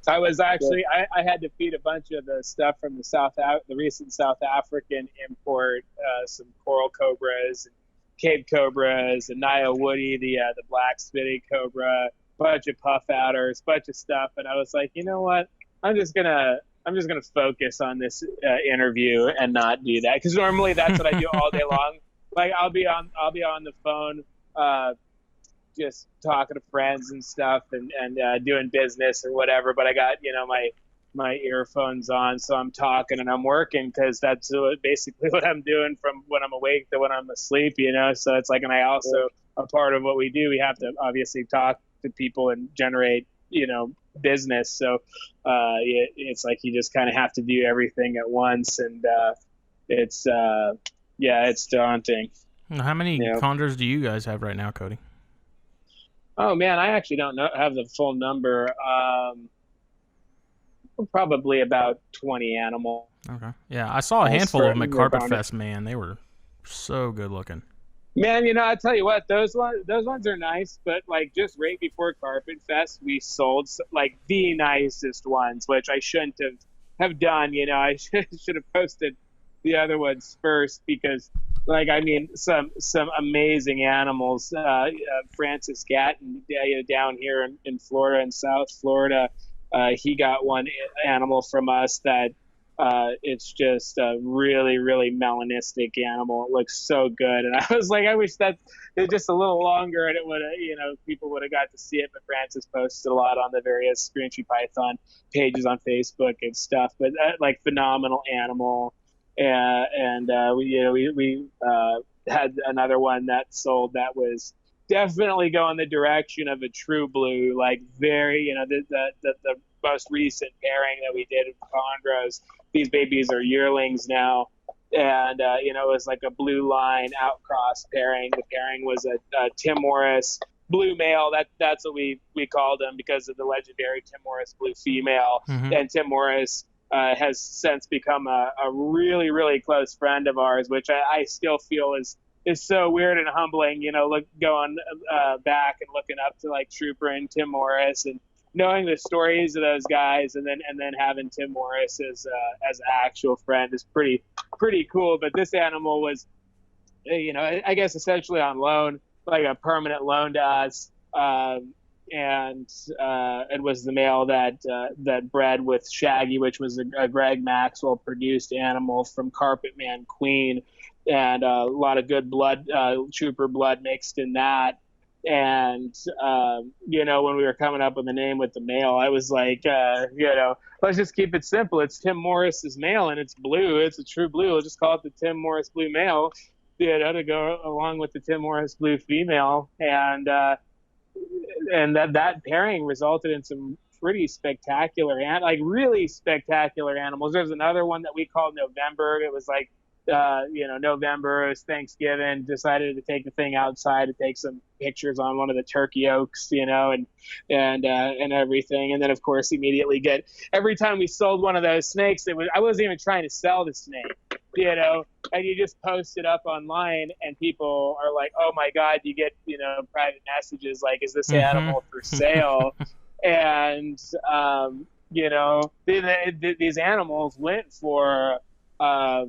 I was actually I had to feed a bunch of the stuff from the recent South African import, some coral cobras, and Cape cobras, and Nile Woody, the black spitted cobra, bunch of puff adders, bunch of stuff, and I was like, you know what? I'm just gonna focus on this interview and not do that, because normally that's what I do all day long. Like I'll be on the phone, just talking to friends and stuff, and doing business or whatever. But I got my my earphones on, so I'm talking and I'm working, because that's basically what I'm doing from when I'm awake to when I'm asleep, So it's like, and I also, a part of what we do, we have to obviously talk to people and generate, business. So it's like you just kind of have to do everything at once, and it's it's daunting. How many Condors do you guys have right now, Cody? Oh man, I actually don't have the full number. Probably about 20 animals. Okay. Yeah, I saw a handful of them at Carpet Fest, man. They were so good looking. Man, I tell you what, those ones are nice, but like just right before Carpet Fest, we sold like the nicest ones, which I shouldn't have done. I should have posted the other ones first, because some amazing animals. Francis Gatton down here in Florida, in South Florida, he got one animal from us that it's just a really, really melanistic animal. It looks so good, and I was like, I wish that it's just a little longer, and it would have, people would have got to see it. But Francis posted a lot on the various Screen Tree Python pages on Facebook and stuff. But like, phenomenal animal. And we had another one that sold that was definitely going the direction of a true blue, like very, the most recent pairing that we did with Condors. These babies are yearlings now, and it was like a blue line outcross pairing. The pairing was a Tim Morris blue male. That's what we called him, because of the legendary Tim Morris blue female. Mm-hmm. And Tim Morris has since become a really, really close friend of ours, which I still feel is so weird and humbling, going back and looking up to like Trooper and Tim Morris, and knowing the stories of those guys, and then having Tim Morris as an actual friend is pretty cool. But this animal was, I guess essentially on loan, like a permanent loan to us. And it was the male that bred with Shaggy, which was a Greg Maxwell produced animal from Carpetman Queen, and a lot of good blood, Trooper blood mixed in that. And when we were coming up with a name with the male, I was like, let's just keep it simple. It's Tim Morris's male, and it's blue. It's a true blue. We'll just call it the Tim Morris blue male, to go along with the Tim Morris blue female. And that pairing resulted in some pretty spectacular, really spectacular animals. There's another one that we called November. It was like, November, it was Thanksgiving, decided to take the thing outside to take some pictures on one of the turkey oaks, and everything. And then, of course, immediately every time we sold one of those snakes, I wasn't even trying to sell the snake, and you just post it up online, and people are like, oh my God, you get, private messages like, is this animal for sale? And, these animals went for, a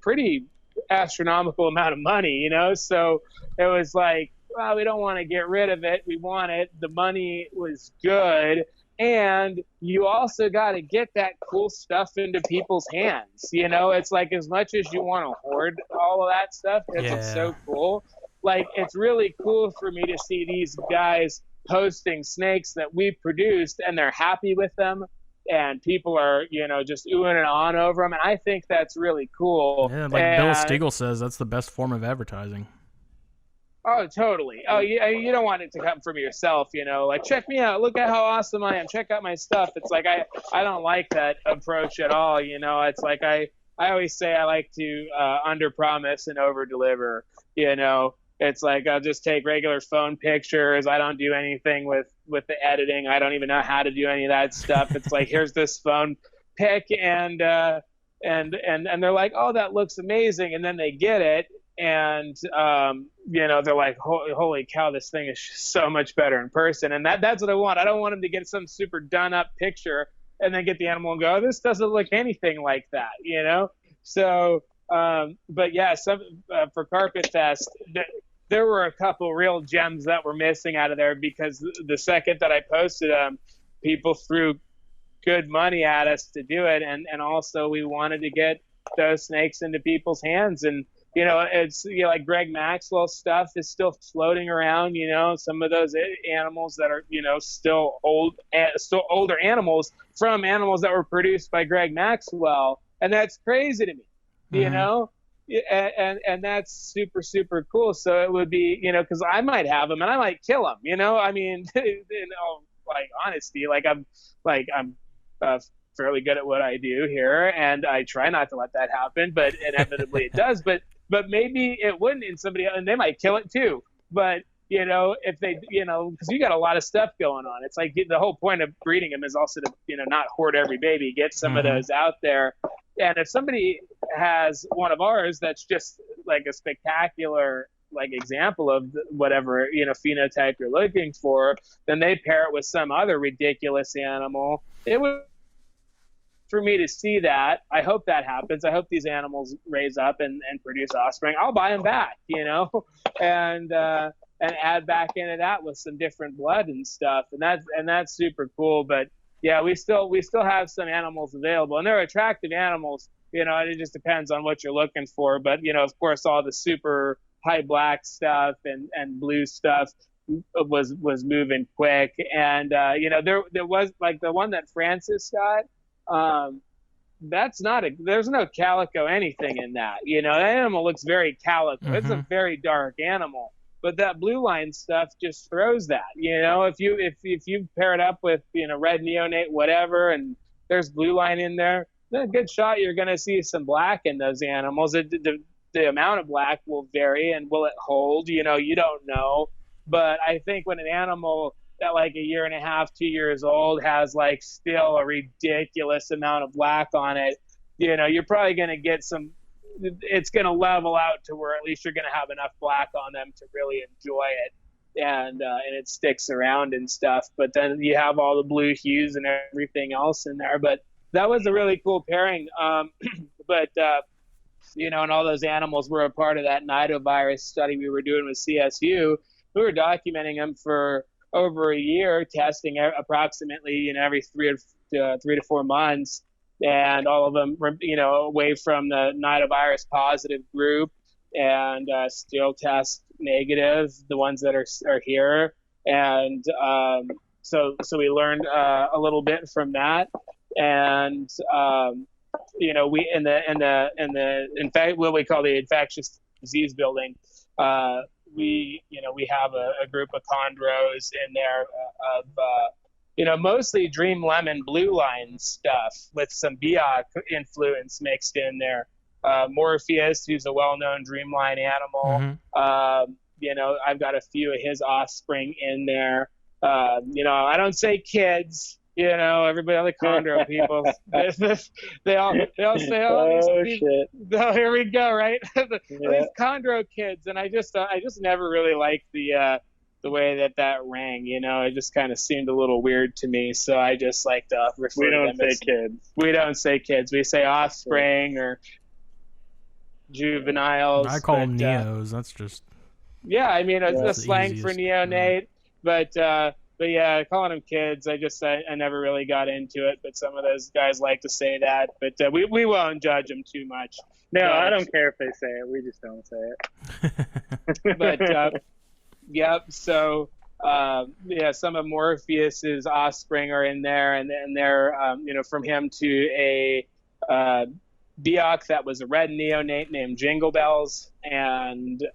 pretty astronomical amount of money, so it was like, well, we don't want to get rid of it. We want it. The money was good. And you also got to get that cool stuff into people's hands. It's like, as much as you want to hoard all of that stuff, because it's so cool, like, it's really cool for me to see these guys posting snakes that we produced, and they're happy with them, and people are, just oohing and on over them. And I think that's really cool. Yeah, like Bill Stiegel says, that's the best form of advertising. Oh, totally. Oh, you don't want it to come from yourself, like, check me out. Look at how awesome I am. Check out my stuff. It's like, I don't like that approach at all. It's like, I always say I like to under promise and over deliver. It's like, I'll just take regular phone pictures. I don't do anything with the editing. I don't even know how to do any of that stuff. It's like, here's this phone pic, and they're like, oh, that looks amazing. And then they get it, and they're like, holy cow, this thing is so much better in person. And that's what I want. I don't want them to get some super done up picture and then get the animal and go, oh, this doesn't look anything like that, So, but yeah, for Carpet Fest, there were a couple real gems that were missing out of there, because the second that I posted them, people threw good money at us to do it. And also we wanted to get those snakes into people's hands. And, it's like Greg Maxwell stuff is still floating around. Some of those animals that are still older animals from animals that were produced by Greg Maxwell, and that's crazy to me. And that's super, super cool. So it would be, because I might have them and I might kill them. I mean, like honesty, I'm fairly good at what I do here, and I try not to let that happen, but inevitably it does. But maybe it wouldn't in somebody else, and they might kill it too. But if they, because you got a lot of stuff going on. It's like the whole point of breeding them is also to, not hoard every baby, get some of those out there. And if somebody has one of ours that's just like a spectacular example of whatever phenotype you're looking for, then they pair it with some other ridiculous animal. It would, for me to see that, I hope that happens. I hope these animals raise up and produce offspring. I'll buy them back, and add back into that with some different blood and stuff, and that's super cool. But yeah, we still have some animals available, and they're attractive animals. It just depends on what you're looking for. But of course, all the super high black stuff and blue stuff was moving quick. And there was like the one that Francis got. That's not there's no calico anything in that. That animal looks very calico. It's a very dark animal. But that blue line stuff just throws that. If you pair it up with red neonate whatever, and there's blue line in there, then a good shot you're going to see some black in those animals. The amount of black will vary, and will it hold? You don't know. But I think when an animal that like a year and a half, 2 years old has still a ridiculous amount of black on it, you're probably going to get some. It's going to level out to where at least you're going to have enough black on them to really enjoy it, and it sticks around and stuff. But then you have all the blue hues and everything else in there. But that was a really cool pairing. And all those animals were a part of that nidovirus study we were doing with CSU. We were documenting them for over a year, testing approximately every 3 to 4 months. And all of them were, away from the nidovirus positive group, and still test negative, the ones that are here. And so we learned a little bit from that. And we in fact what we call the infectious disease building, we have a group of chondros in there of mostly dream lemon blue line stuff with some Biak influence mixed in there. Morpheus, who's a well-known dreamline animal. I've got a few of his offspring in there. I don't say kids. Everybody, all the chondro people, they all say, "Oh, shit!" Oh, here we go, right? These chondro kids, and I just never really liked the way that rang. It just kind of seemed a little weird to me. So I just like to refer to them as kids. We don't say kids. We say offspring or juveniles. I call them neos. That's just it's the slang for neonate, but yeah, calling them kids, I never really got into it, but some of those guys like to say that, but we won't judge them too much. No, I don't care if they say it. We just don't say it. But yep. So some of Morpheus's offspring are in there, and they're from him to a Biak that was a red neonate named Jingle Bells, and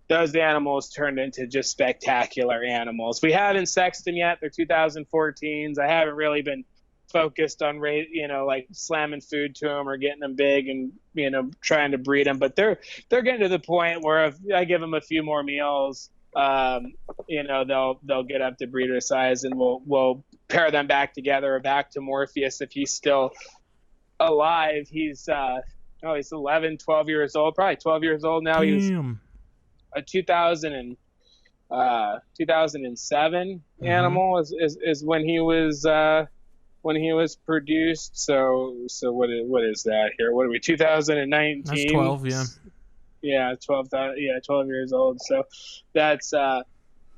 those animals turned into just spectacular animals. We haven't sexed them yet. They're 2014s. I haven't really been focused on slamming food to them or getting them big and trying to breed them. But they're getting to the point where if I give them a few more meals, they'll get up to breeder size, and we'll pair them back together or back to Morpheus if he's still alive. He's 11, 12 years old, probably 12 years old now. Damn. He was a 2007 animal is when he was produced. So what is that here? What are we? 2019. That's 12. Yeah. Yeah, 12. 12 years old. So that's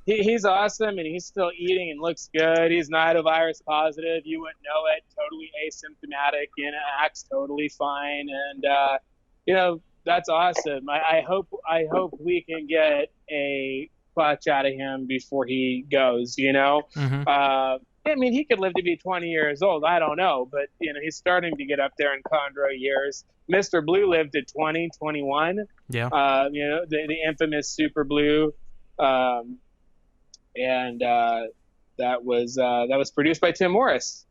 he's awesome, and he's still eating and looks good. He's nidovirus positive. You wouldn't know it. Totally asymptomatic and acts totally fine. And That's awesome. I hope we can get a clutch out of him before he goes. I mean, he could live to be 20 years old. I don't know, but he's starting to get up there in chondro years. Mr. Blue lived to 20, 21. Yeah. The infamous Super Blue, and that was produced by Tim Morris,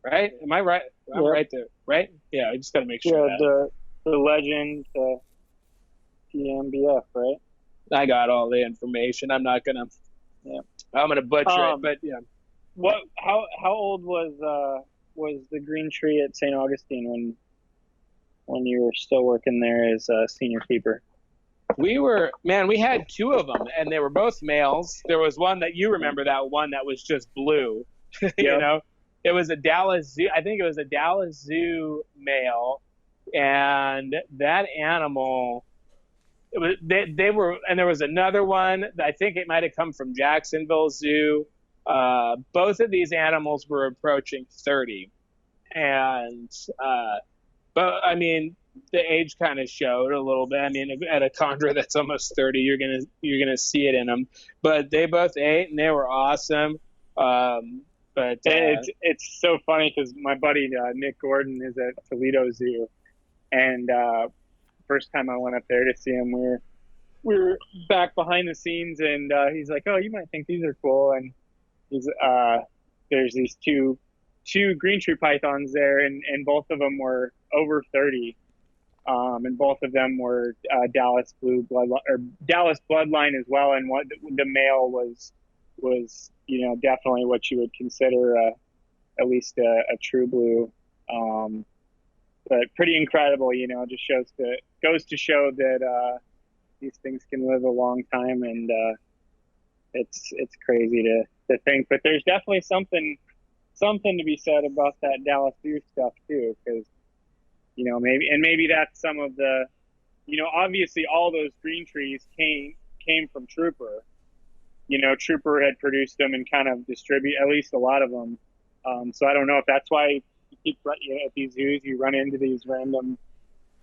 right? Am I right? I'm right there, right? Yeah, I just got to make sure. Yeah, the legend, PMBF, right? I got all the information. I'm gonna butcher it, but yeah. How old was the green tree at St. Augustine when you were still working there as a senior keeper? We had two of them, and they were both males. There was one that you remember, that one that was just blue. Yep. It was a Dallas Zoo. I think it was a Dallas Zoo male, and that animal. They were, and there was another one. I think it might have come from Jacksonville Zoo. Both of these animals were approaching 30, and but I mean, the age kind of showed a little bit. I mean, at a chondro that's almost 30, you're gonna see it in them. But they both ate, and they were awesome. But it's so funny because my buddy Nick Gordon is at Toledo Zoo, and first time I went up there to see him, we were back behind the scenes, and he's like, "Oh, you might think these are cool," and there's these two green tree pythons there, and both of them were over 30, and both of them were Dallas blue bloodline or Dallas bloodline as well, and what the male was definitely what you would consider at least a true blue, but pretty incredible. Just goes to show that these things can live a long time, and it's crazy to think, but there's definitely something to be said about that Dallas Zoo stuff too, because maybe that's some of the, obviously all those green trees came from Trooper. Trooper had produced them and kind of distribute at least a lot of them. So I don't know if that's why you keep at these zoos you run into these random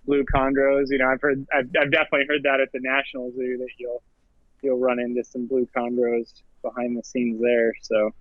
blue chondros. I've definitely heard that at the National Zoo that you'll run into some blue chondros behind the scenes there. So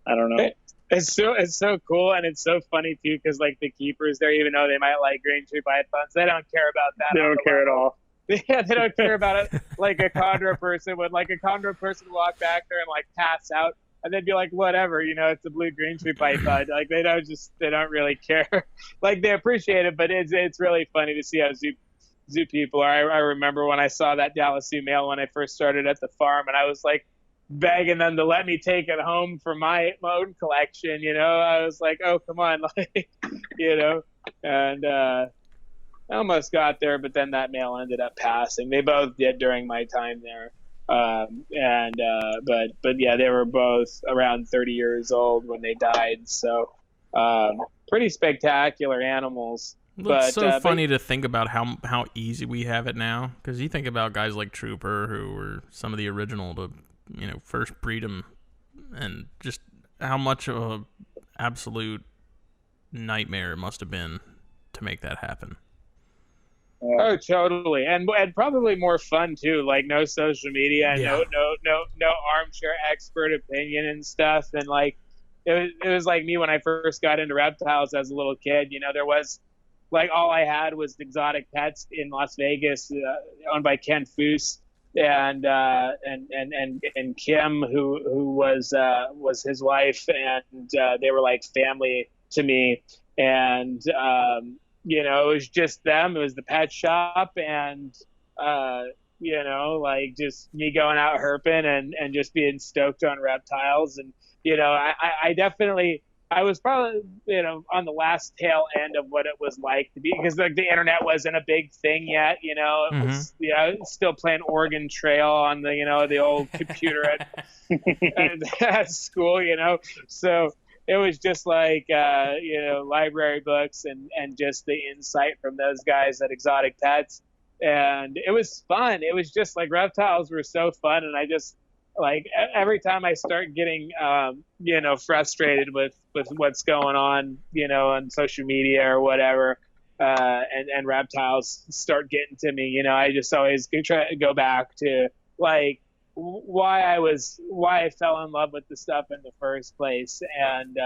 I don't know. It's so cool, and it's so funny too, because like the keepers there, even though they might like green tree pythons, they don't care about that. They don't care at all. Yeah, they don't care about it like a chondro person would. Like a chondro person would walk back there and like pass out, and they'd be like, whatever, it's a blue green tree python. Like they don't really care. Like they appreciate it, but it's really funny to see how zoo people are. I remember when I saw that Dallas Zoo male when I first started at the farm, and I was like begging them to let me take it home for my own collection. I was like, oh, come on, and I almost got there, but then that male ended up passing. They both did during my time there. But yeah, they were both around 30 years old when they died. So, pretty spectacular animals. It's so funny to think about how easy we have it now. Because you think about guys like Trooper, who were some of the original to, first breed them, and just how much of a absolute nightmare it must have been to make that happen. Oh, totally, and probably more fun too. Like no social media, yeah. no armchair expert opinion and stuff. And like it was like me when I first got into reptiles as a little kid. There was like all I had was exotic pets in Las Vegas, owned by Ken Foose and Kim, who was his wife, and they were like family to me, and. It was just them. It was the pet shop, and like just me going out herping and just being stoked on reptiles. And I definitely was probably on the last tail end of what it was like to be, because like the internet wasn't a big thing yet. It was still playing Oregon Trail on the old computer at school. So. It was just like, library books and just the insight from those guys at Exotic Pets. And it was fun. It was just like reptiles were so fun. And I just like every time I start getting, frustrated with what's going on, on social media or whatever, and reptiles start getting to me. I just always try to go back to like why I fell in love with the stuff in the first place, and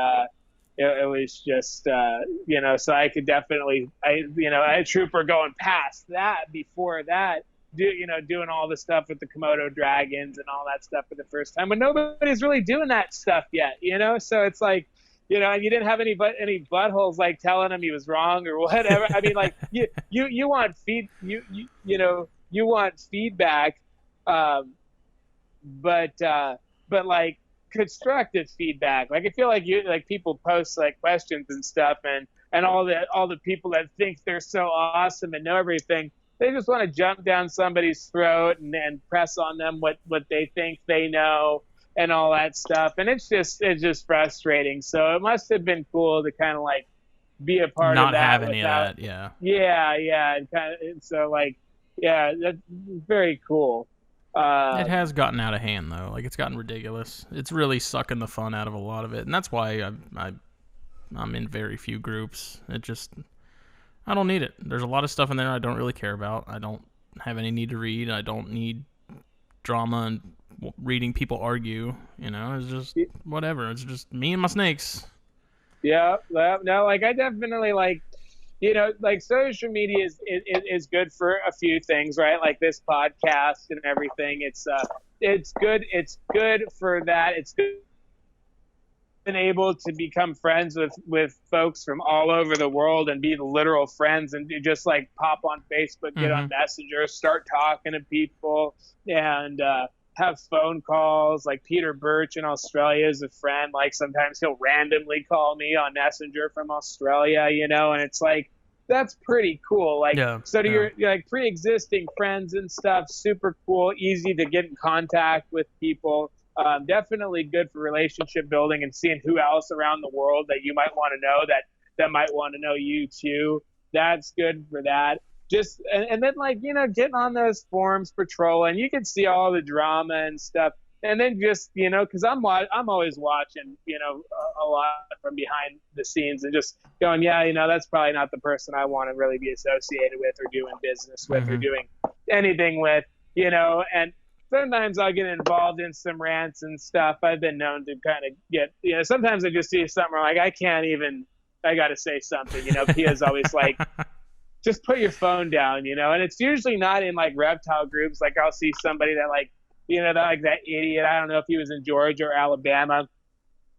it was just so I could definitely a trooper going past that before that. Doing all the stuff with the Komodo dragons and all that stuff for the first time when nobody's really doing that stuff yet, so it's like, and you didn't have any buttholes like telling him he was wrong or whatever. I mean, like you want you want feedback, but like constructive feedback. Like I feel like people post like questions and stuff, and all the people that think they're so awesome and know everything. They just want to jump down somebody's throat and press on them what they think they know and all that stuff. And it's just frustrating. So it must have been cool to kind of like be a part of that. Not have any of that, yeah. Yeah. And so like, yeah, that's very cool. It has gotten out of hand though. Like it's gotten ridiculous. It's really sucking the fun out of a lot of it. And that's why I'm in very few groups. I don't need it. There's a lot of stuff in there I don't really care about. I don't have any need to read. I don't need drama and reading people argue. It's just whatever. It's just me and my snakes. Yeah. No, like I definitely like, like social media is good for a few things, right? Like this podcast and everything. It's good. It's good for that. It's good. Been able to become friends with folks from all over the world and be the literal friends and just like pop on Facebook, get on Messenger, start talking to people and have phone calls. Like Peter Birch in Australia is a friend. Like sometimes he'll randomly call me on Messenger from Australia, and it's like, that's pretty cool. Like, so to your like pre-existing friends and stuff, super cool, easy to get in contact with people. Definitely good for relationship building and seeing who else around the world that you might want to know that might want to know you too. That's good for that. Just and then like getting on those forums, patrolling, you can see all the drama and stuff. And then just because I'm always watching a lot from behind the scenes and just going that's probably not the person I want to really be associated with or doing business with or doing anything with and sometimes I'll get involved in some rants and stuff. I've been known to kind of get, sometimes I just see something where like, I got to say something, Pia's always like, just put your phone down, and it's usually not in like reptile groups. Like I'll see somebody that like, that idiot, I don't know if he was in Georgia or Alabama,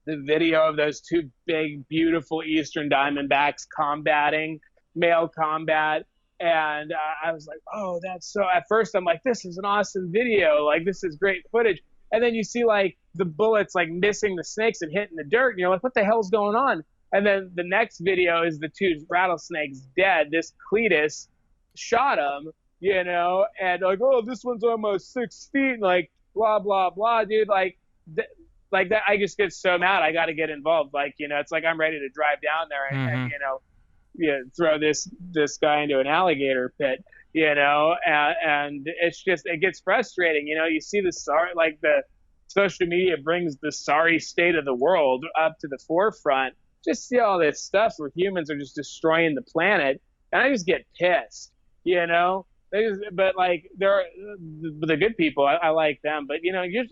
the video of those two big, beautiful Eastern Diamondbacks combating, male combat. And I was like, oh, that's so. At first, I'm like, this is an awesome video. Like, this is great footage. And then you see, like, the bullets, like, missing the snakes and hitting the dirt. And you're like, what the hell's going on? And then the next video is the two rattlesnsnakes dead. This Cletus shot him, and like, oh, this one's almost 6 feet. Like, blah, blah, blah, dude. Like that, I just get so mad. I got to get involved. Like, it's like I'm ready to drive down there and throw this guy into an alligator pit, and it's just, it gets frustrating. You see the social media brings the sorry state of the world up to the forefront. Just see all this stuff where humans are just destroying the planet, and I just get pissed, but like they're the good people. I like them, but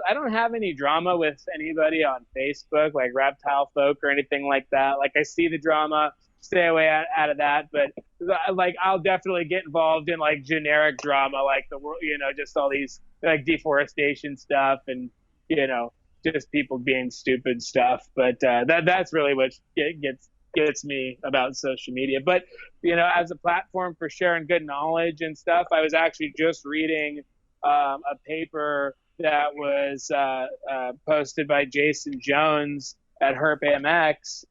I don't have any drama with anybody on Facebook, like reptile folk or anything like that. Like I see the drama, stay away out of that, but like I'll definitely get involved in like generic drama, like the world, just all these like deforestation stuff and just people being stupid stuff. But that's really what gets me about social media. But as a platform for sharing good knowledge and stuff, I was actually just reading a paper that was posted by Jason Jones at HerpAMX.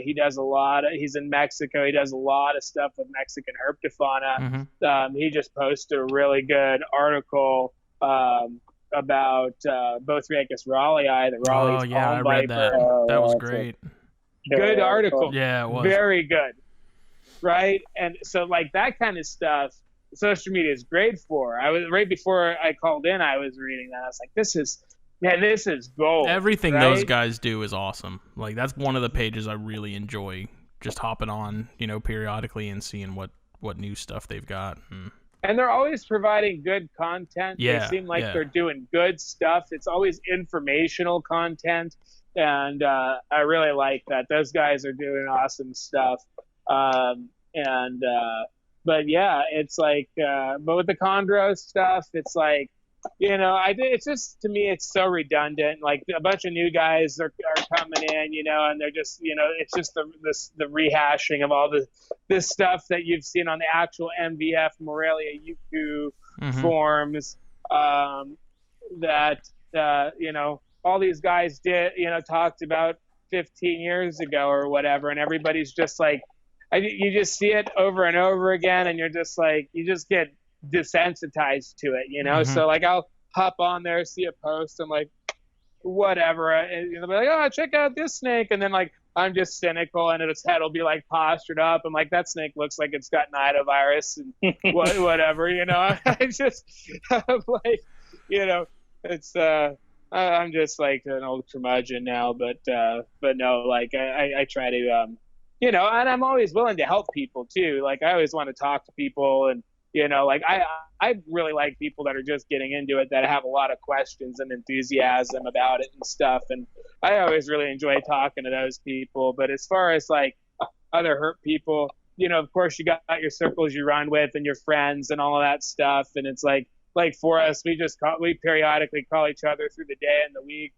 He's in Mexico. He does a lot of stuff with Mexican herpetofauna. He just posted a really good article about Bothriochus raleigh, the Raleigh's I read that. That was great. Good article. Yeah, it was. Very good. Right? And so like that kind of stuff, social media is great for. I was right before I called in, I was reading that. I was like, this is gold. Everything those guys do is awesome. Like that's one of the pages I really enjoy just hopping on, periodically and seeing what new stuff they've got. And they're always providing good content. Yeah, they seem like yeah. they're doing good stuff. It's always informational content, and I really like that. Those guys are doing awesome stuff. But yeah, it's like, but with the Condors stuff, it's like, it's just, to me, it's so redundant. Like, a bunch of new guys are coming in, and they're just, it's just the rehashing of all this stuff that you've seen on the actual MVF Morelia UQ forums, that all these guys did, talked about 15 years ago or whatever, and everybody's just like, you just see it over and over again, and you're just like, you just get desensitized to it, So like, I'll hop on there, see a post, I'm like, whatever, and they'll be like, oh, check out this snake, and then like, I'm just cynical, and its head will be like postured up. I'm like, that snake looks like it's got nidovirus and whatever, I just, I'm like, it's I'm just like an old curmudgeon now, but no, like I try to and I'm always willing to help people too. Like, I always want to talk to people, and like I really like people that are just getting into it, that have a lot of questions and enthusiasm about it and stuff, and I always really enjoy talking to those people. But as far as like other hurt people, of course you got your circles you run with and your friends and all of that stuff, and it's like for us, we periodically call each other through the day and the week.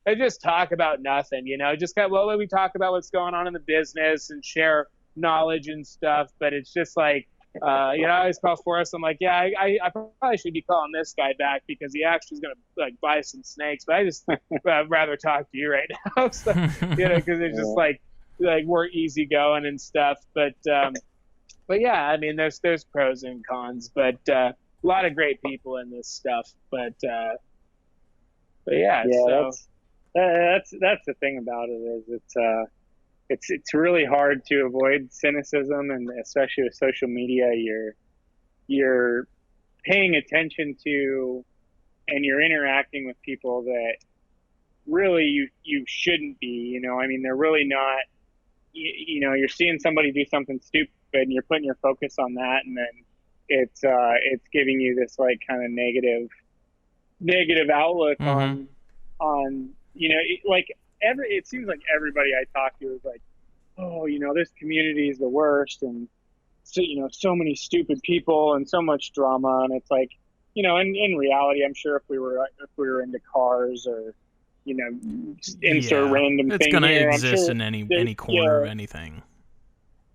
I just talk about nothing, just we talk about what's going on in the business and share knowledge and stuff. But it's just like, I always call Forrest. I'm like, yeah, I probably should be calling this guy back, because he actually is going to like buy some snakes. But I just rather talk to you right now, so, because it's just like we're easygoing and stuff. But yeah, I mean, there's pros and cons, but a lot of great people in this stuff. But yeah, so. That's the thing about it, is it's really hard to avoid cynicism, and especially with social media, you're paying attention to, and you're interacting with people that really you shouldn't be. I mean, they're really not. You're seeing somebody do something stupid, and you're putting your focus on that, and then it's giving you this like kind of negative outlook on. It seems like everybody I talk to is like, oh, this community is the worst, and so many stupid people and so much drama. And it's like, in reality, I'm sure if we were into cars or, insert random thing, it's going to exist sure in any corner of anything.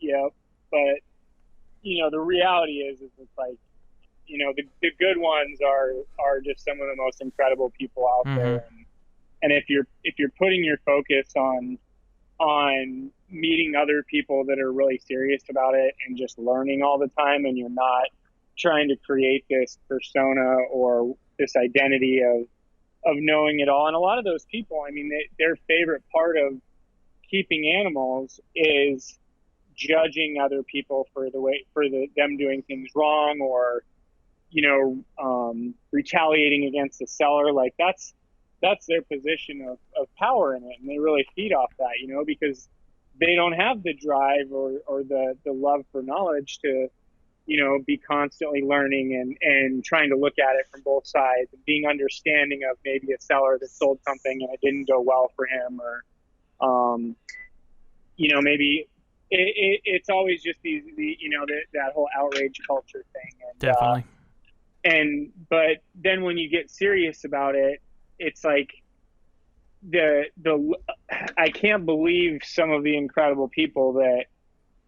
Yeah, but the reality is it's like, the good ones are just some of the most incredible people out there. And if you're putting your focus on meeting other people that are really serious about it and just learning all the time, and you're not trying to create this persona or this identity of knowing it all. And a lot of those people, I mean, their favorite part of keeping animals is judging other people for them doing things wrong, or retaliating against the seller. Like, that's their position of power in it, and they really feed off that, because they don't have the drive or the love for knowledge to, be constantly learning and trying to look at it from both sides, and being understanding of maybe a seller that sold something and it didn't go well for him, or, maybe it's always just that whole outrage culture thing. And, definitely. But then when you get serious about it, it's like I can't believe some of the incredible people that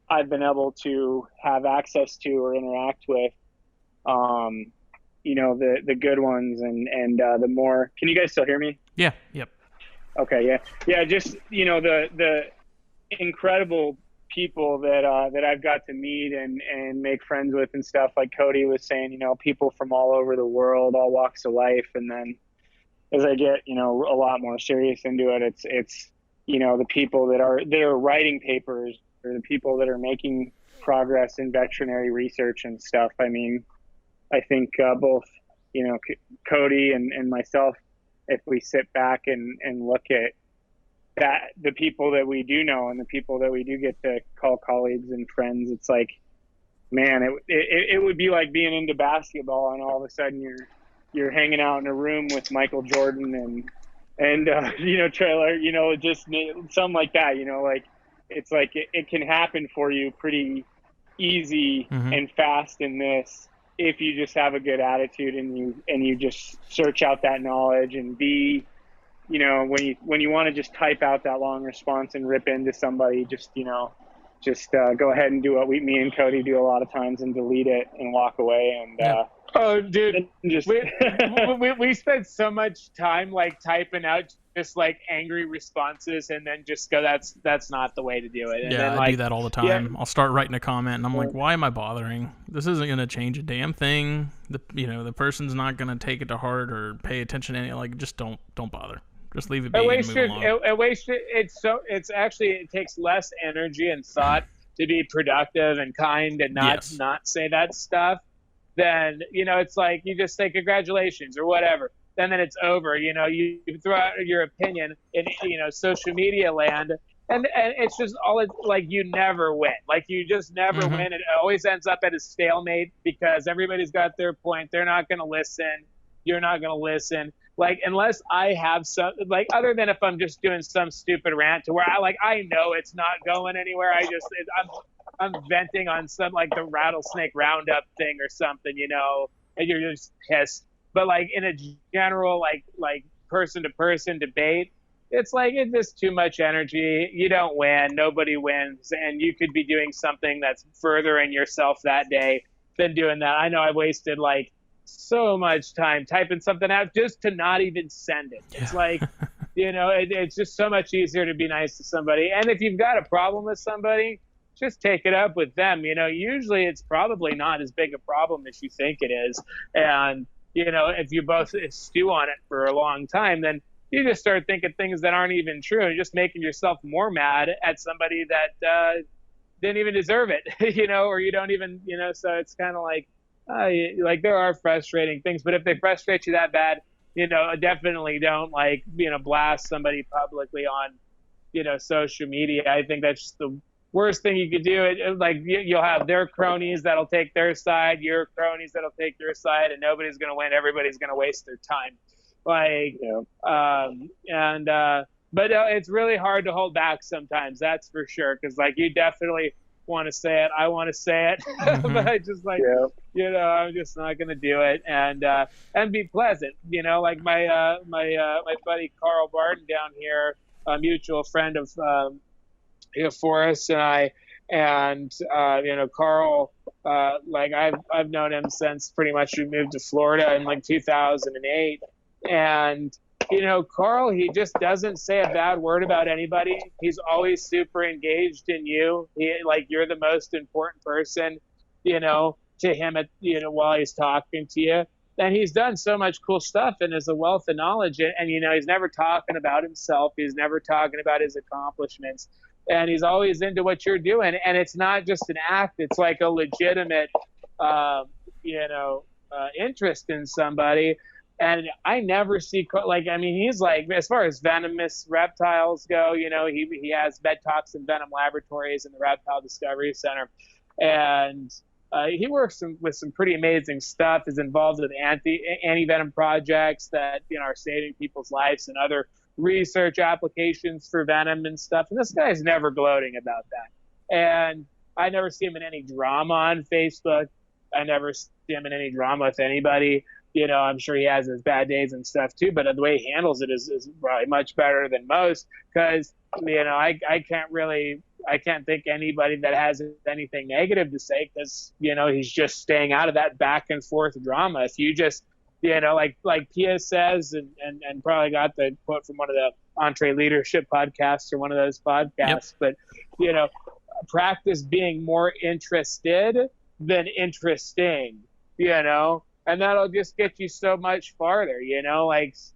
I've been able to have access to or interact with, the good ones and the more. Can you guys still hear me? Yeah. Yep. Okay. Yeah. Just the incredible people that I've got to meet and make friends with and stuff. Like Cody was saying, people from all over the world, all walks of life, and then as I get, a lot more serious into it, it's the people that are writing papers, or the people that are making progress in veterinary research and stuff. I mean, I think both, Cody and myself, if we sit back and look at that the people that we do know and the people that we do get to call colleagues and friends, it's like, man, it would be like being into basketball and all of a sudden you're hanging out in a room with Michael Jordan and Trailer, just something like that, like it's like it can happen for you pretty easy and fast in this if you just have a good attitude and you just search out that knowledge and be, when you want to just type out that long response and rip into somebody, just go ahead and do what me and Cody do a lot of times and delete it and walk away. And oh, dude, we spent so much time like typing out just like angry responses and then just go, that's not the way to do it. And then, I do that all the time. I'll start writing a comment and I'm like, why am I bothering? This isn't going to change a damn thing. The person's not going to take it to heart or pay attention to any. Like, just don't bother. Just leave it be and move along. It takes less energy and thought to be productive and kind and not say that stuff. Then, it's like you just say congratulations or whatever. Then it's over. You throw out your opinion in, social media land. And it's just like you never win. Like you just never win. It always ends up at a stalemate because everybody's got their point. They're not going to listen. You're not going to listen. Like, unless I have some, like, other than if I'm just doing some stupid rant to where I know it's not going anywhere. I'm venting on some, like, the rattlesnake roundup thing or something, and you're just pissed. But, like, in a general, like person-to-person debate, it's like, it's just too much energy. You don't win. Nobody wins. And you could be doing something that's furthering yourself that day than doing that. I know I wasted, like, so much time typing something out just to not even send it. It's like, it's just so much easier to be nice to somebody. And if you've got a problem with somebody, just take it up with them. Usually it's probably not as big a problem as you think it is. And, if you both stew on it for a long time, then you just start thinking things that aren't even true and just making yourself more mad at somebody that didn't even deserve it, or you don't even, so it's kind of like, like there are frustrating things, but if they frustrate you that bad, definitely don't blast somebody publicly on, social media. I think that's just the worst thing you could do. You'll have their cronies that'll take their side, your cronies that'll take your side, and nobody's going to win. Everybody's going to waste their time. But it's really hard to hold back sometimes. That's for sure. Cause you definitely want to say it. I want to say it, but I just I'm just not going to do it and be pleasant, like my buddy Carl Barton down here, a mutual friend of, Forrest and I, and, Carl, I've known him since pretty much we moved to Florida in 2008. And, Carl, he just doesn't say a bad word about anybody. He's always super engaged in you. You're the most important person, to him while he's talking to you. And he's done so much cool stuff and is a wealth of knowledge. And he's never talking about himself. He's never talking about his accomplishments. And he's always into what you're doing. And it's not just an act. It's like a legitimate, interest in somebody. And I never see, he's as far as venomous reptiles go, he has med toxin venom laboratories in the Reptile Discovery Center. And he works with some pretty amazing stuff, is involved with anti-venom projects that, are saving people's lives and other research applications for venom and stuff. And this guy's never gloating about that. And I never see him in any drama on Facebook. I never see him in any drama with anybody. I'm sure he has his bad days and stuff too, but the way he handles it is probably much better than most because, I can't think anybody that has anything negative to say because, he's just staying out of that back and forth drama. If you just, like Pia says, and probably got the quote from one of the Entre Leadership podcasts or one of those podcasts, but, practice being more interested than interesting, and that'll just get you so much farther,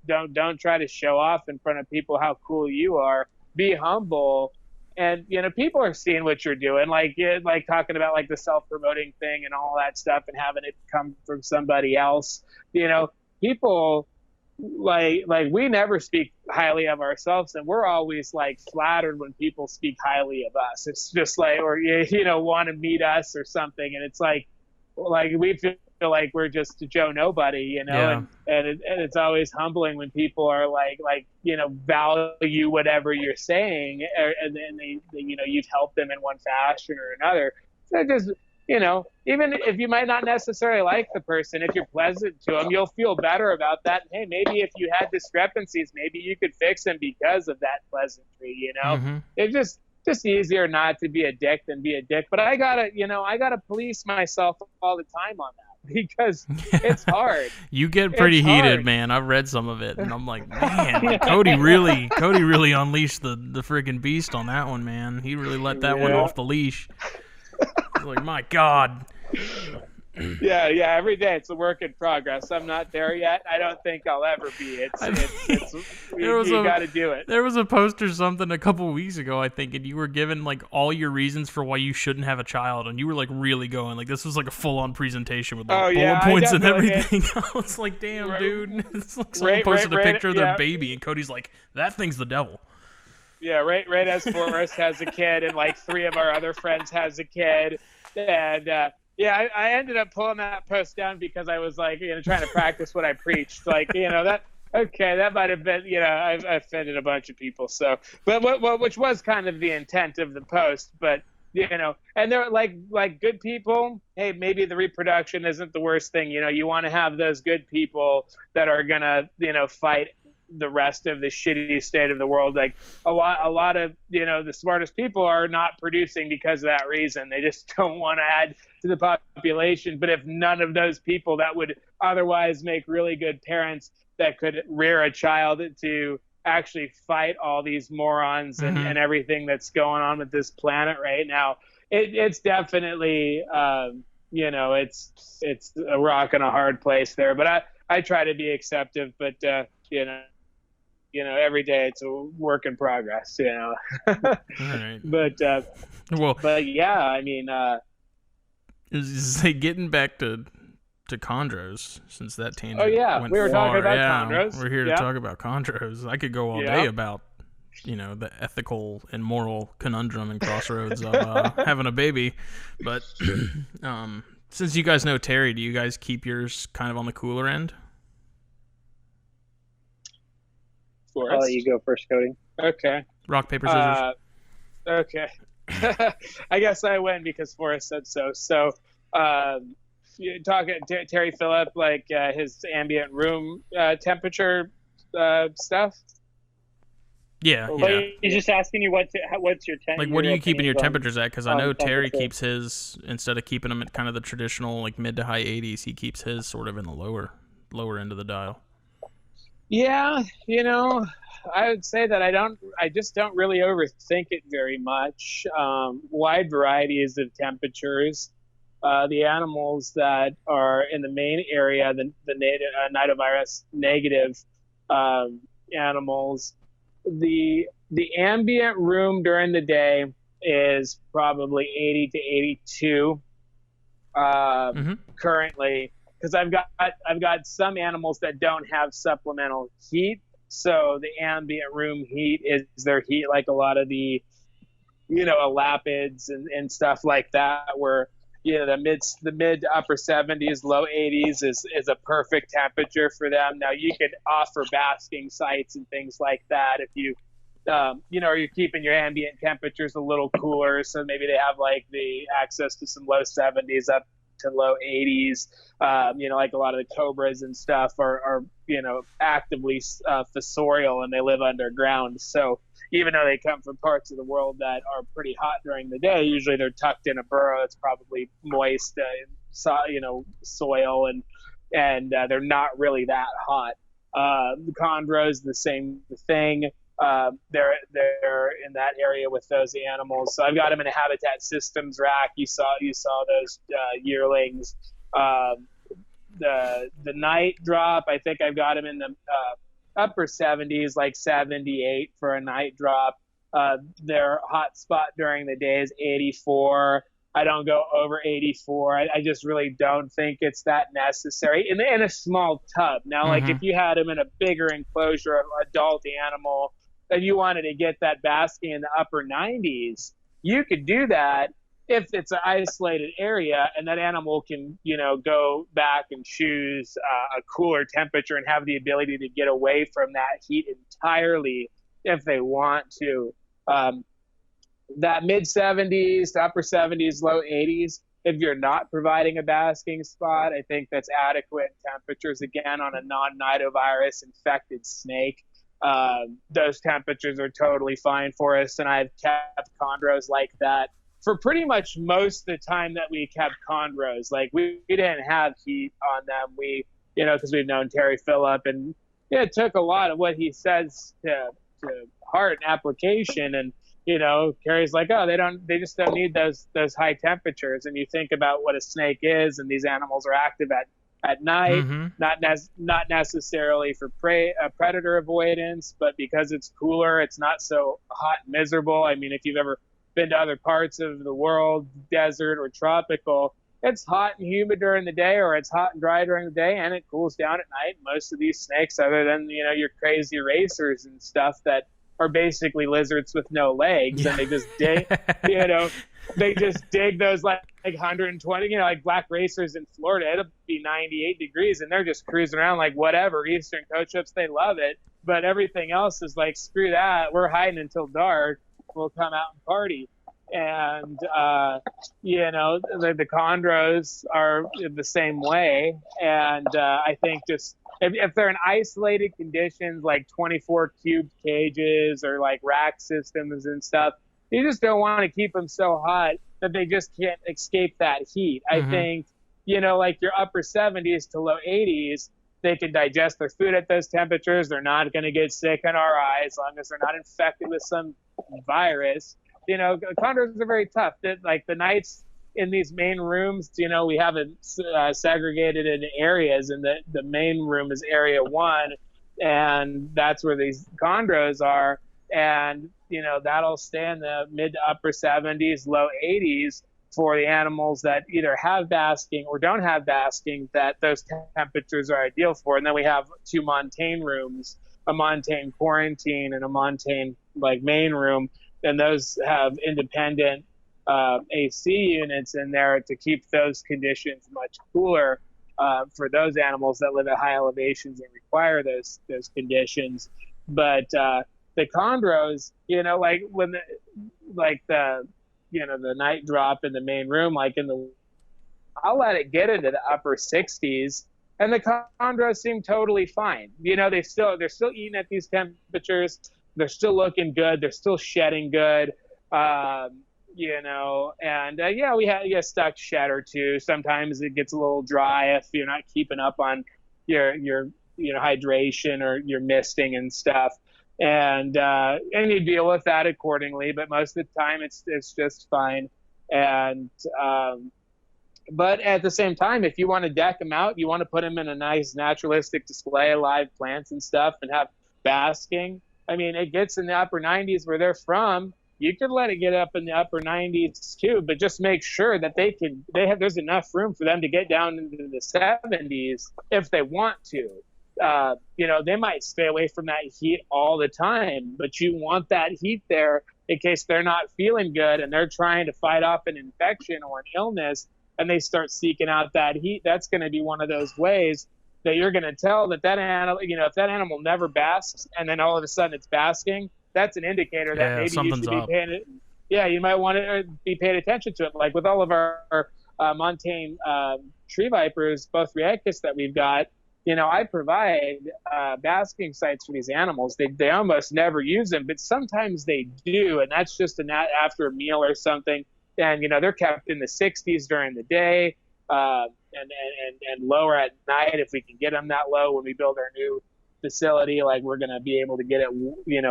don't try to show off in front of people how cool you are. Be humble. And, people are seeing what you're doing, like talking about the self-promoting thing and all that stuff and having it come from somebody else. People like we never speak highly of ourselves, and we're always like flattered when people speak highly of us. It's just like, or want to meet us or something, and it's like we feel like we're just Joe Nobody, Yeah. and it's always humbling when people are like value whatever you're saying, and then they you've helped them in one fashion or another. So it just even if you might not necessarily like the person, if you're pleasant to them, you'll feel better about that. And, hey, maybe if you had discrepancies, maybe you could fix them because of that pleasantry. Mm-hmm. It's just easier not to be a dick than be a dick. But I gotta police myself all the time on that because it's hard. You get pretty It's heated, hard. man. I've read some of it, and I'm like, man, like, Cody really unleashed the friggin' beast on that one, man. He really let that one off the leash. Like, my God. Yeah. Every day it's a work in progress. I'm not there yet. I don't think I'll ever be. You got to do it. There was a post or something a couple weeks ago, I think, and you were given like all your reasons for why you shouldn't have a child, and you were like really going like this was like a full-on presentation with like bullet points and everything. I was like, damn, dude. It's like someone posted a picture of their baby, and Cody's like, that thing's the devil. Yeah, right as Forrest has a kid, and like 3 of our other friends has a kid, and I ended up pulling that post down because I was like, trying to practice what I preached. Like, that might have been, I've offended a bunch of people. So, but which was kind of the intent of the post. But, and they're like good people. Hey, maybe the reproduction isn't the worst thing. You want to have those good people that are gonna, fight the rest of the shitty state of the world. Like a lot of the smartest people are not producing because of that reason. They just don't want to add to the population. But if none of those people that would otherwise make really good parents that could rear a child to actually fight all these morons and everything that's going on with this planet right now, it's definitely it's a rock and a hard place there. But I try to be acceptive, but every day it's a work in progress, All right. But yeah, I mean, is getting back to chondros, since that tangent. Oh yeah, went we were far. talking about chondros. We're here to talk about chondros. I could go all day about the ethical and moral conundrum and crossroads of having a baby, but since you guys know Terry, do you guys keep yours kind of on the cooler end? I'll let you go first, Cody. Okay. Rock, paper, scissors. Okay. I guess I win because Forrest said so. So, talking Terry Phillip, like his ambient room temperature stuff. Yeah. He's just asking you what's your temperature. Like, what are you keeping your temperatures at? Because I know Terry keeps his, instead of keeping them at kind of the traditional like mid to high 80s, he keeps his sort of in the lower end of the dial. Yeah, I would say that I just don't really overthink it very much. Wide varieties of temperatures. The animals that are in the main area, the nidovirus negative animals, the ambient room during the day is probably 80 to 82 currently. Because I've got some animals that don't have supplemental heat, so the ambient room heat is their heat, like a lot of the elapids and stuff like that, where the mid to upper 70s, low 80s is a perfect temperature for them. Now you could offer basking sites and things like that if you you're keeping your ambient temperatures a little cooler, so maybe they have like the access to some low 70s up to low 80s. Like a lot of the cobras and stuff are actively fossorial, and they live underground. So even though they come from parts of the world that are pretty hot during the day, usually they're tucked in a burrow that's probably moist, soil, and they're not really that hot. The chondros, the same thing. They're in that area with those animals. So I've got them in a habitat systems rack. You saw those yearlings. The night drop, I think I've got them in the upper 70s, like 78 for a night drop. Their hot spot during the day is 84. I don't go over 84. I just really don't think it's that necessary in a small tub. Now, like if you had them in a bigger enclosure of adult animal and you wanted to get that basking in the upper 90s, you could do that if it's an isolated area and that animal can, go back and choose a cooler temperature and have the ability to get away from that heat entirely if they want to. That mid 70s to upper 70s, low 80s, if you're not providing a basking spot, I think that's adequate temperatures, again, on a non-nidovirus infected snake. Those temperatures are totally fine for us, and I've kept chondros like that for pretty much most of the time that we kept chondros. Like we didn't have heat on them. We, because we've known Terry Phillip, and it took a lot of what he says to heart and application. And Carrie's like, oh, they just don't need those high temperatures. And you think about what a snake is, and these animals are active at night, not necessarily for predator avoidance, but because it's cooler, it's not so hot and miserable. I mean, if you've ever been to other parts of the world, desert or tropical, it's hot and humid during the day, or it's hot and dry during the day, and it cools down at night. Most of these snakes, other than your crazy racers and stuff that are basically lizards with no legs, and they just dig, they just dig those like 120, like black racers in Florida, it'll be 98 degrees, and they're just cruising around like whatever. Eastern coat trips, they love it, but everything else is like, screw that, we're hiding until dark, we'll come out and party. And the chondros are the same way, and I think just if they're in isolated conditions like 24 cubed cages or like rack systems and stuff, you just don't want to keep them so hot that they just can't escape that heat. I think like your upper 70s to low 80s, they can digest their food at those temperatures. They're not going to get sick in our eyes as long as they're not infected with some virus. Condors are very tough. Like the nights in these main rooms, we have it segregated in areas, and the main room is area 1, and that's where these chondros are. And, that'll stay in the mid to upper 70s, low 80s for the animals that either have basking or don't have basking, that those temperatures are ideal for. And then we have 2 montane rooms, a montane quarantine and a montane main room. And those have independent AC units in there to keep those conditions much cooler for those animals that live at high elevations and require those conditions. But the chondros, when the night drop in the main room, I'll let it get into the upper 60s, and the chondros seem totally fine. They're still eating at these temperatures. They're still looking good. They're still shedding good. And we have a stuck shed or two. Sometimes it gets a little dry if you're not keeping up on your hydration or your misting and stuff. And you deal with that accordingly. But most of the time, it's just fine. And but at the same time, if you want to deck them out, you want to put them in a nice naturalistic display of live plants and stuff, and have basking. I mean, it gets in the upper 90s where they're from. You could let it get up in the upper 90s too, but just make sure that there's enough room for them to get down into the 70s if they want to. They might stay away from that heat all the time, but you want that heat there in case they're not feeling good and they're trying to fight off an infection or an illness, and they start seeking out that heat. That's going to be one of those ways that you're going to tell that animal, if that animal never basks and then all of a sudden it's basking, that's an indicator that maybe you should be paying it. Yeah, you might want to be paying attention to it. Like with all of our montane tree vipers, both Rheticus that we've got, I provide basking sites for these animals. They almost never use them, but sometimes they do, and that's just after a meal or something. And they're kept in the 60s during the day. And lower at night if we can get them that low. When we build our new facility, we're going to be able to get it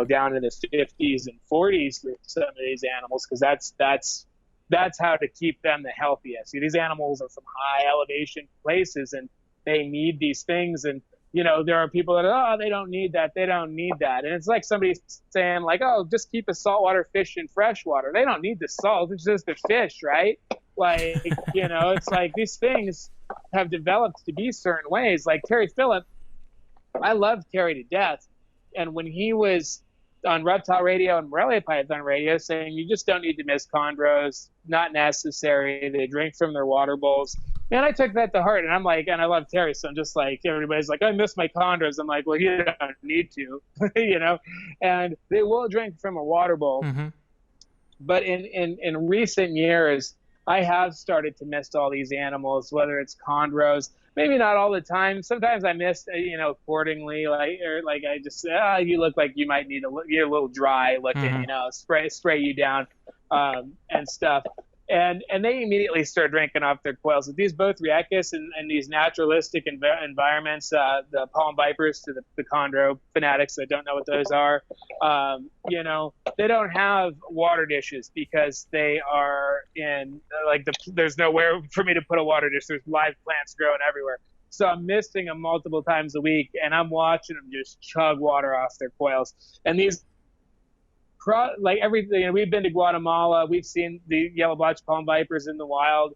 down to the 50s and 40s with some of these animals, because that's how to keep them the healthiest. These animals are from high elevation places and they need these things, and there are people that they don't need that, and it's like somebody saying oh, just keep a saltwater fish in freshwater. They don't need the salt, it's just the fish, right? Like, it's like these things have developed to be certain ways. Like Terry Phillip, I love Terry to death. And when he was on Reptile Radio and Morelia Python Radio saying you just don't need to miss chondros, not necessary, they drink from their water bowls. And I took that to heart, and I'm like, and I love Terry, so I'm just like, everybody's like, I miss my chondros. I'm like, well, you don't need to, and they will drink from a water bowl. Mm-hmm. But in recent years, I have started to miss all these animals, whether it's chondros, maybe not all the time. Sometimes I miss, accordingly, like I just, you look like you might need you're a little dry looking, Mm-hmm. spray you down, and stuff. And they immediately start drinking off their coils. But these both Riekus and these naturalistic environments, the palm vipers to the chondro fanatics that don't know what those are, they don't have water dishes because they are in there's nowhere for me to put a water dish. There's live plants growing everywhere. So I'm missing them multiple times a week, and I'm watching them just chug water off their coils. And these, like everything, we've been to Guatemala, we've seen the yellow blotch palm vipers in the wild,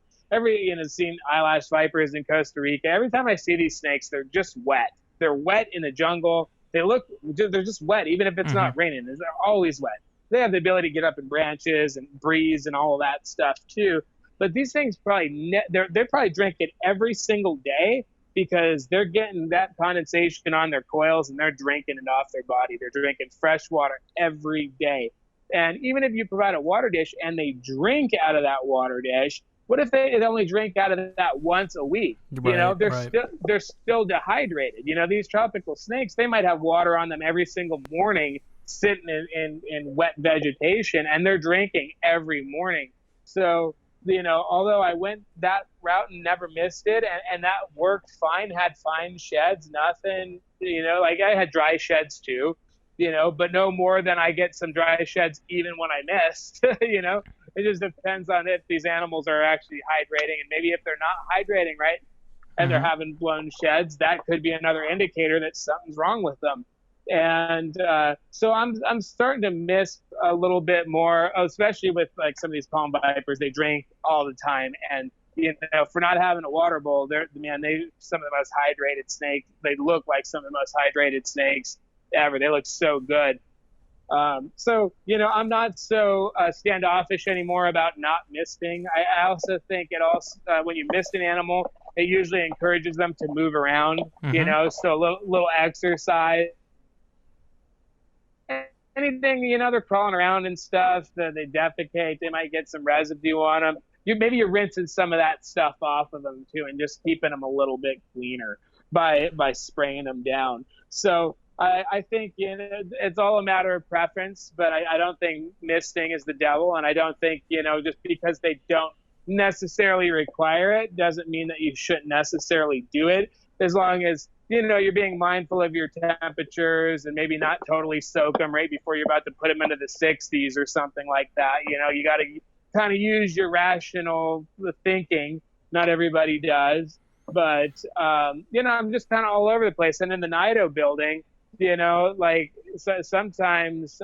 seen eyelash vipers in Costa Rica. Every time I see these snakes, they're just wet. They're wet in the jungle. They're just wet, even if it's not raining. They're always wet. They have the ability to get up in branches and breeze and all of that stuff too. But these things they probably drink it every single day, because they're getting that condensation on their coils and they're drinking it off their body. They're drinking fresh water every day. And even if you provide a water dish and they drink out of that water dish, what if they only drink out of that once a week? Right, they're still dehydrated. These tropical snakes, they might have water on them every single morning, sitting in wet vegetation, and they're drinking every morning. So, although I went that route and never missed it, and that worked fine, had fine sheds, nothing, like I had dry sheds too, but no more than I get some dry sheds even when I missed. It just depends on if these animals are actually hydrating, and maybe if they're not hydrating right and they're having blown sheds, that could be another indicator that something's wrong with them. And so I'm starting to miss a little bit more, especially with like some of these palm vipers. They drink all the time, and for not having a water bowl, they some of the most hydrated snakes. They look like some of the most hydrated snakes ever. They look so good. So I'm not so standoffish anymore about not misting. I also think when you mist an animal, it usually encourages them to move around. So a little exercise. Anything, they're crawling around and stuff, they defecate, they might get some residue on them. Maybe you're rinsing some of that stuff off of them too, and just keeping them a little bit cleaner by spraying them down. So I think it's all a matter of preference, but I don't think misting is the devil, and I don't think just because they don't necessarily require it doesn't mean that you shouldn't necessarily do it, as long as you're being mindful of your temperatures and maybe not totally soak them right before you're about to put them into the 60s or something like that. You got to kind of use your rational thinking. Not everybody does, but I'm just kind of all over the place. And in the Nido building, sometimes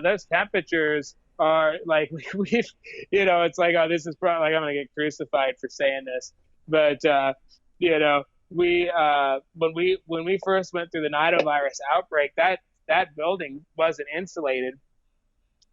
those temperatures are like it's like, oh, this is probably like I'm gonna get crucified for saying this, but when we first went through the nidovirus outbreak, that building wasn't insulated,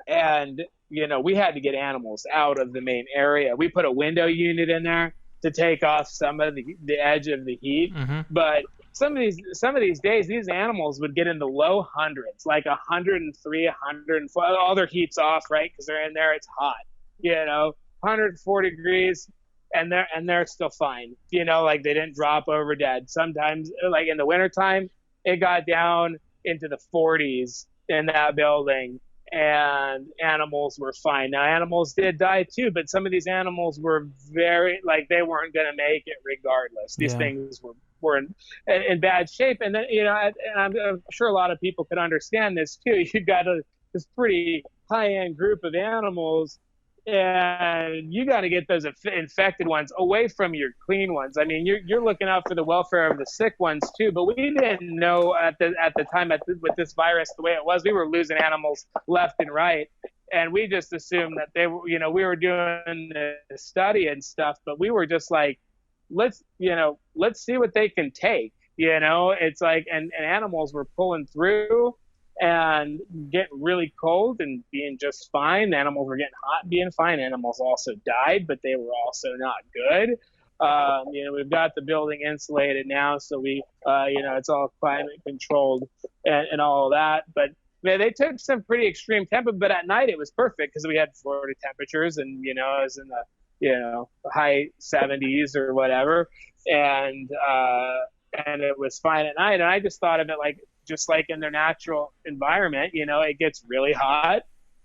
and we had to get animals out of the main area. We put a window unit in there to take off some of the edge of the heat, but some of these days these animals would get in the low hundreds, like 103, 104. All their heat's off, right? Because they're in there, it's hot, 140 degrees. And they're still fine, like they didn't drop over dead. Sometimes, like in the wintertime, it got down into the 40s in that building, and animals were fine. Now, animals did die too, but some of these animals were very, like, they weren't going to make it regardless. These things were in bad shape. And then, and I'm sure a lot of people could understand this too. You've got this pretty high-end group of animals, and you got to get those infected ones away from your clean ones. I mean, you're looking out for the welfare of the sick ones too. But we didn't know at the time with this virus the way it was. We were losing animals left and right, and we just assumed that they were, we were doing the study and stuff, but we were just like, let's see what they can take. It's like, and animals were pulling through and getting really cold and being just fine. Animals were getting hot and being fine. Animals also died, but they were also not good. We've got the building insulated now, so we, it's all climate controlled and all of that. But man, they took some pretty extreme temperature, but at night it was perfect because we had Florida temperatures, and it was in the high 70s or whatever, and it was fine at night. And I just thought of it like just like in their natural environment, it gets really hot,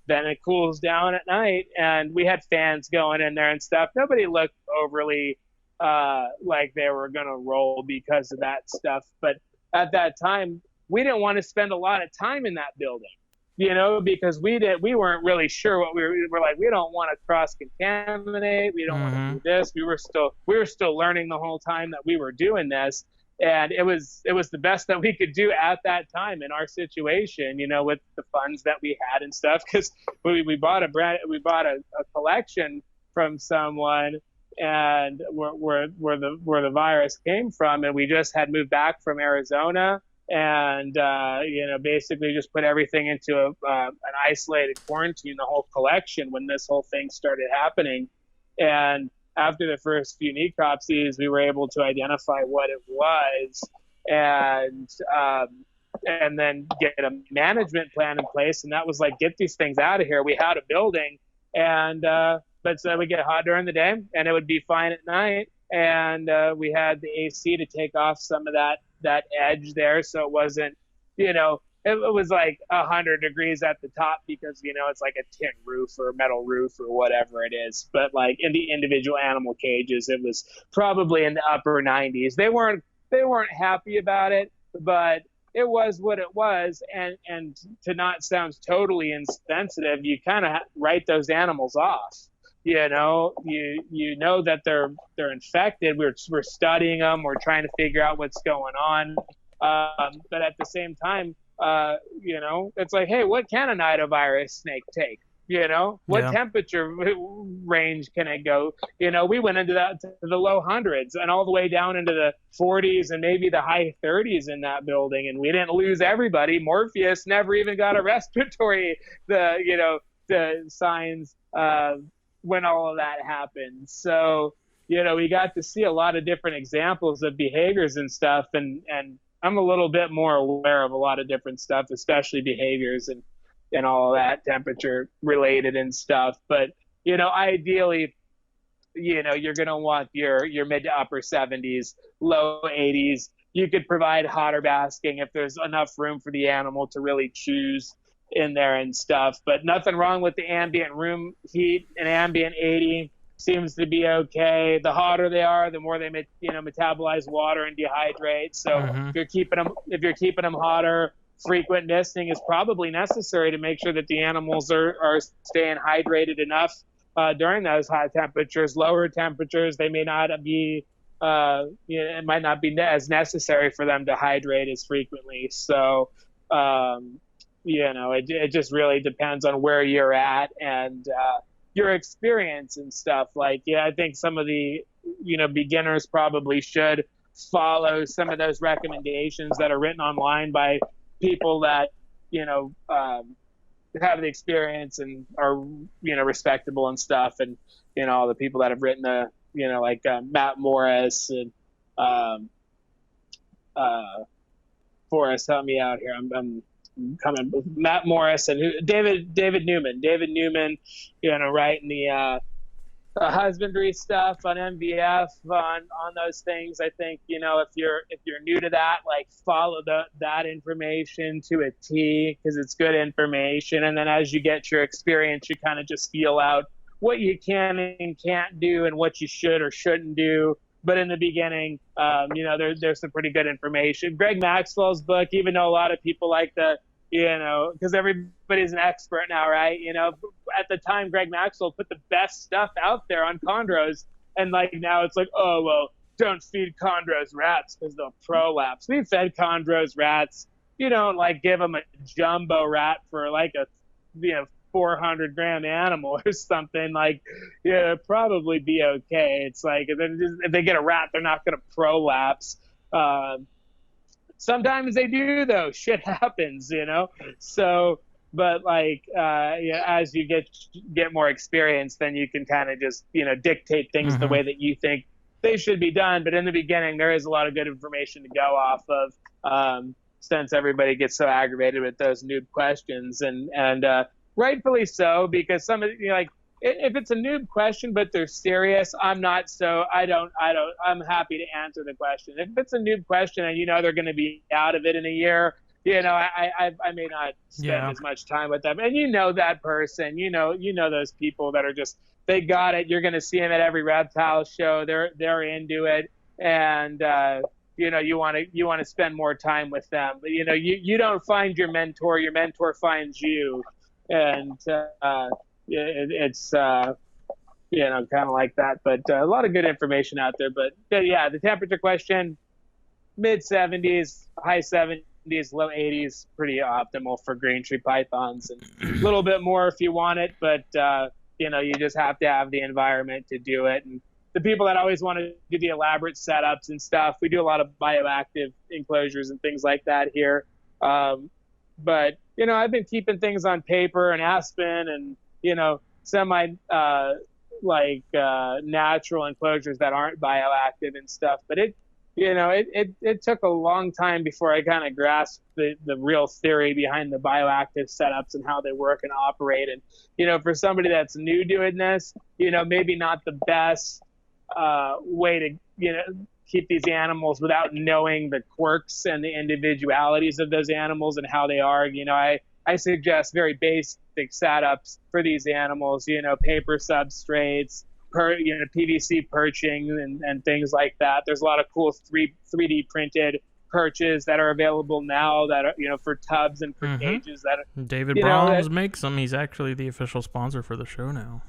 then it cools down at night, and we had fans going in there and stuff. Nobody looked overly like they were gonna roll because of that stuff, but at that time we didn't want to spend a lot of time in that building, because we weren't really sure what we were like. We don't want to cross contaminate. We don't want to do this. We were still learning the whole time that we were doing this, and it was the best that we could do at that time in our situation, with the funds that we had and stuff. Because we bought a collection from someone, and where the virus came from, and we just had moved back from Arizona. And basically just put everything into an isolated quarantine, the whole collection, when this whole thing started happening. And after the first few necropsies, we were able to identify what it was, and then get a management plan in place. And that was like, get these things out of here. We had a building, and but so we get hot during the day, and it would be fine at night. And we had the AC to take off some of that edge there, so it wasn't, it was like 100 degrees at the top because it's like a tin roof or a metal roof or whatever it is. But like in the individual animal cages, it was probably in the upper 90s. They weren't happy about it, but it was what it was. And to not sound totally insensitive, you kind of write those animals off. You know that they're infected. We're studying them. We're trying to figure out what's going on. But at the same time, it's like, hey, what can a nidovirus snake take? What temperature range can it go? We went into that to the low hundreds and all the way down into the 40s and maybe the high 30s in that building, and we didn't lose everybody. Morpheus never even got a respiratory the signs when all of that happened. So we got to see a lot of different examples of behaviors and stuff, and I'm a little bit more aware of a lot of different stuff, especially behaviors and all of that, temperature related and stuff. But ideally, you're gonna want your mid to upper 70s, low 80s. You could provide hotter basking if there's enough room for the animal to really choose in there and stuff. But nothing wrong with the ambient room heat. An ambient 80 seems to be okay. The hotter they are, the more they metabolize water and dehydrate. So if you're keeping them hotter, frequent misting is probably necessary to make sure that the animals are staying hydrated enough during those high temperatures. Lower temperatures, they may not be it might not be as necessary for them to hydrate as frequently. So it just really depends on where you're at and your experience and stuff. Like, I think some of the, beginners probably should follow some of those recommendations that are written online by people that, have the experience and are, respectable and stuff. And, all the people that have written like Matt Morris and Forrest, help me out here. I'm coming with Matt Morris and David Newman, writing the husbandry stuff on MVF on those things. I think if you're new to that, like, follow that information to a T, because it's good information. And then as you get your experience, you kind of just feel out what you can and can't do and what you should or shouldn't do. But in the beginning, there's some pretty good information. Greg Maxwell's book, even though a lot of people like because everybody's an expert now, right? At the time, Greg Maxwell put the best stuff out there on chondros, and like now it's like, oh, well, don't feed chondros rats because they'll prolapse. We fed chondros rats. You don't like give them a jumbo rat for like a 400-gram animal or something, like, yeah, it'd probably be okay. It's like if they get a rat, they're not going to prolapse. Sometimes they do, though. Shit happens, So, but like, as you get more experience, then you can kind of just dictate things the way that you think they should be done. But in the beginning, there is a lot of good information to go off of, since everybody gets so aggravated with those noob questions, and rightfully so, because some of like, if it's a noob question but they're serious, I'm happy to answer the question. If it's a noob question and they're going to be out of it in a year, I may not spend as much time with them. And that person, those people that are just, they got it. You're going to see them at every reptile show. They're into it, and you want to spend more time with them. But you don't find your mentor finds you, and it's kind of like that. But a lot of good information out there. But yeah, the temperature question, mid 70s, high 70s, low 80s, pretty optimal for green tree pythons, and a little bit more if you want it, but you just have to have the environment to do it. And the people that always want to do the elaborate setups and stuff, we do a lot of bioactive enclosures and things like that here. But I've been keeping things on paper and Aspen and semi natural enclosures that aren't bioactive and stuff. But it took a long time before I kind of grasped the real theory behind the bioactive setups and how they work and operate. And, for somebody that's new doing this, maybe not the best way to, keep these animals without knowing the quirks and the individualities of those animals and how they are. I suggest very basic setups for these animals, paper substrates, PVC perching and things like that. There's a lot of cool 3D printed perches that are available now that are, for tubs and for cages that are, David Brahms makes them. He's actually the official sponsor for the show now.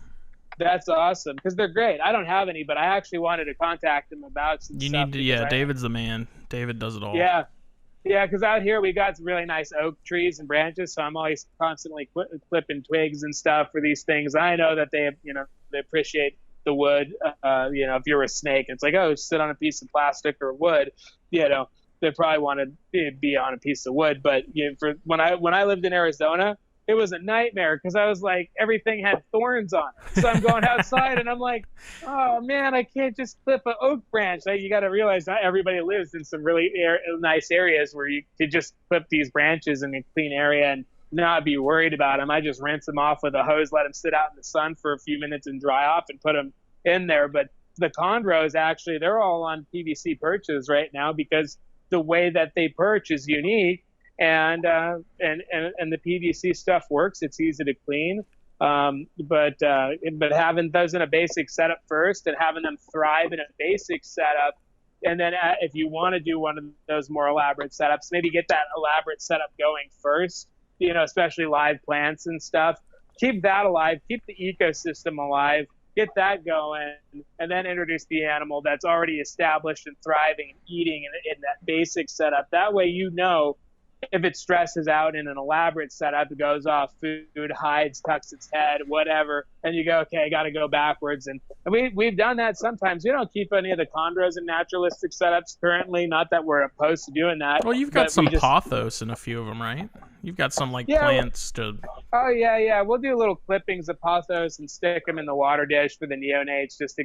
That's awesome, because they're great. I don't have any, but I actually wanted to contact him about some stuff. David's the man. David does it all. Yeah, because out here we got some really nice oak trees and branches, so I'm always constantly clipping twigs and stuff for these things. I know that they appreciate the wood. If you're a snake, it's like, oh, sit on a piece of plastic or wood. They probably want to be on a piece of wood. But for when I lived in Arizona, it was a nightmare, because I was like, everything had thorns on it. So I'm going outside and I'm like, oh man, I can't just clip an oak branch. You got to realize not everybody lives in some really nice areas where you could just clip these branches in a clean area and not be worried about them. I just rinse them off with a hose, let them sit out in the sun for a few minutes and dry off, and put them in there. But the chondros, actually, they're all on PVC perches right now, because the way that they perch is unique. And the PVC stuff works. It's easy to clean. But having those in a basic setup first, and having them thrive in a basic setup, and then if you want to do one of those more elaborate setups, maybe get that elaborate setup going first. Especially live plants and stuff. Keep that alive. Keep the ecosystem alive. Get that going, and then introduce the animal that's already established and thriving and eating in that basic setup. That way, if it stresses out in an elaborate setup, it goes off food, hides, tucks its head, whatever, and you go, okay, I got to go backwards. And we've done that sometimes. We don't keep any of the chondros in naturalistic setups currently. Not that we're opposed to doing that. Well, you've got some pothos in a few of them, right? You've got some plants to. Oh yeah. We'll do little clippings of pothos and stick them in the water dish for the neonates, just to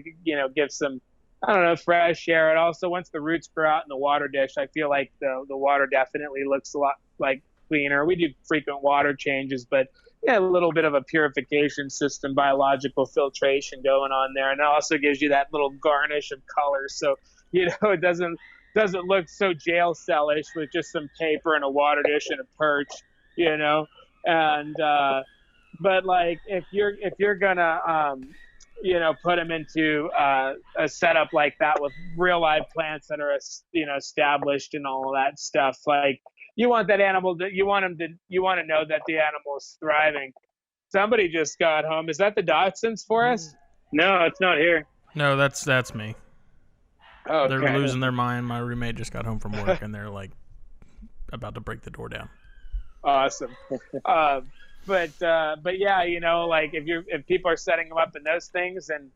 give some, I don't know, fresh air. And also, once the roots grow out in the water dish, I feel like the water definitely looks a lot cleaner. We do frequent water changes, but a little bit of a purification system, biological filtration going on there, and it also gives you that little garnish of color, so it doesn't look so jail cellish with just some paper and a water dish and a perch, and but if you're gonna put them into a setup like that with real live plants that are, established and all of that stuff. You want that animal you want to know that the animal is thriving. Somebody just got home. Is that the Dotsons, Forrest? No, it's not here. No, that's me. Oh, okay. They're losing their mind. My roommate just got home from work, and they're about to break the door down. Awesome. but yeah, like if people are setting them up in those things and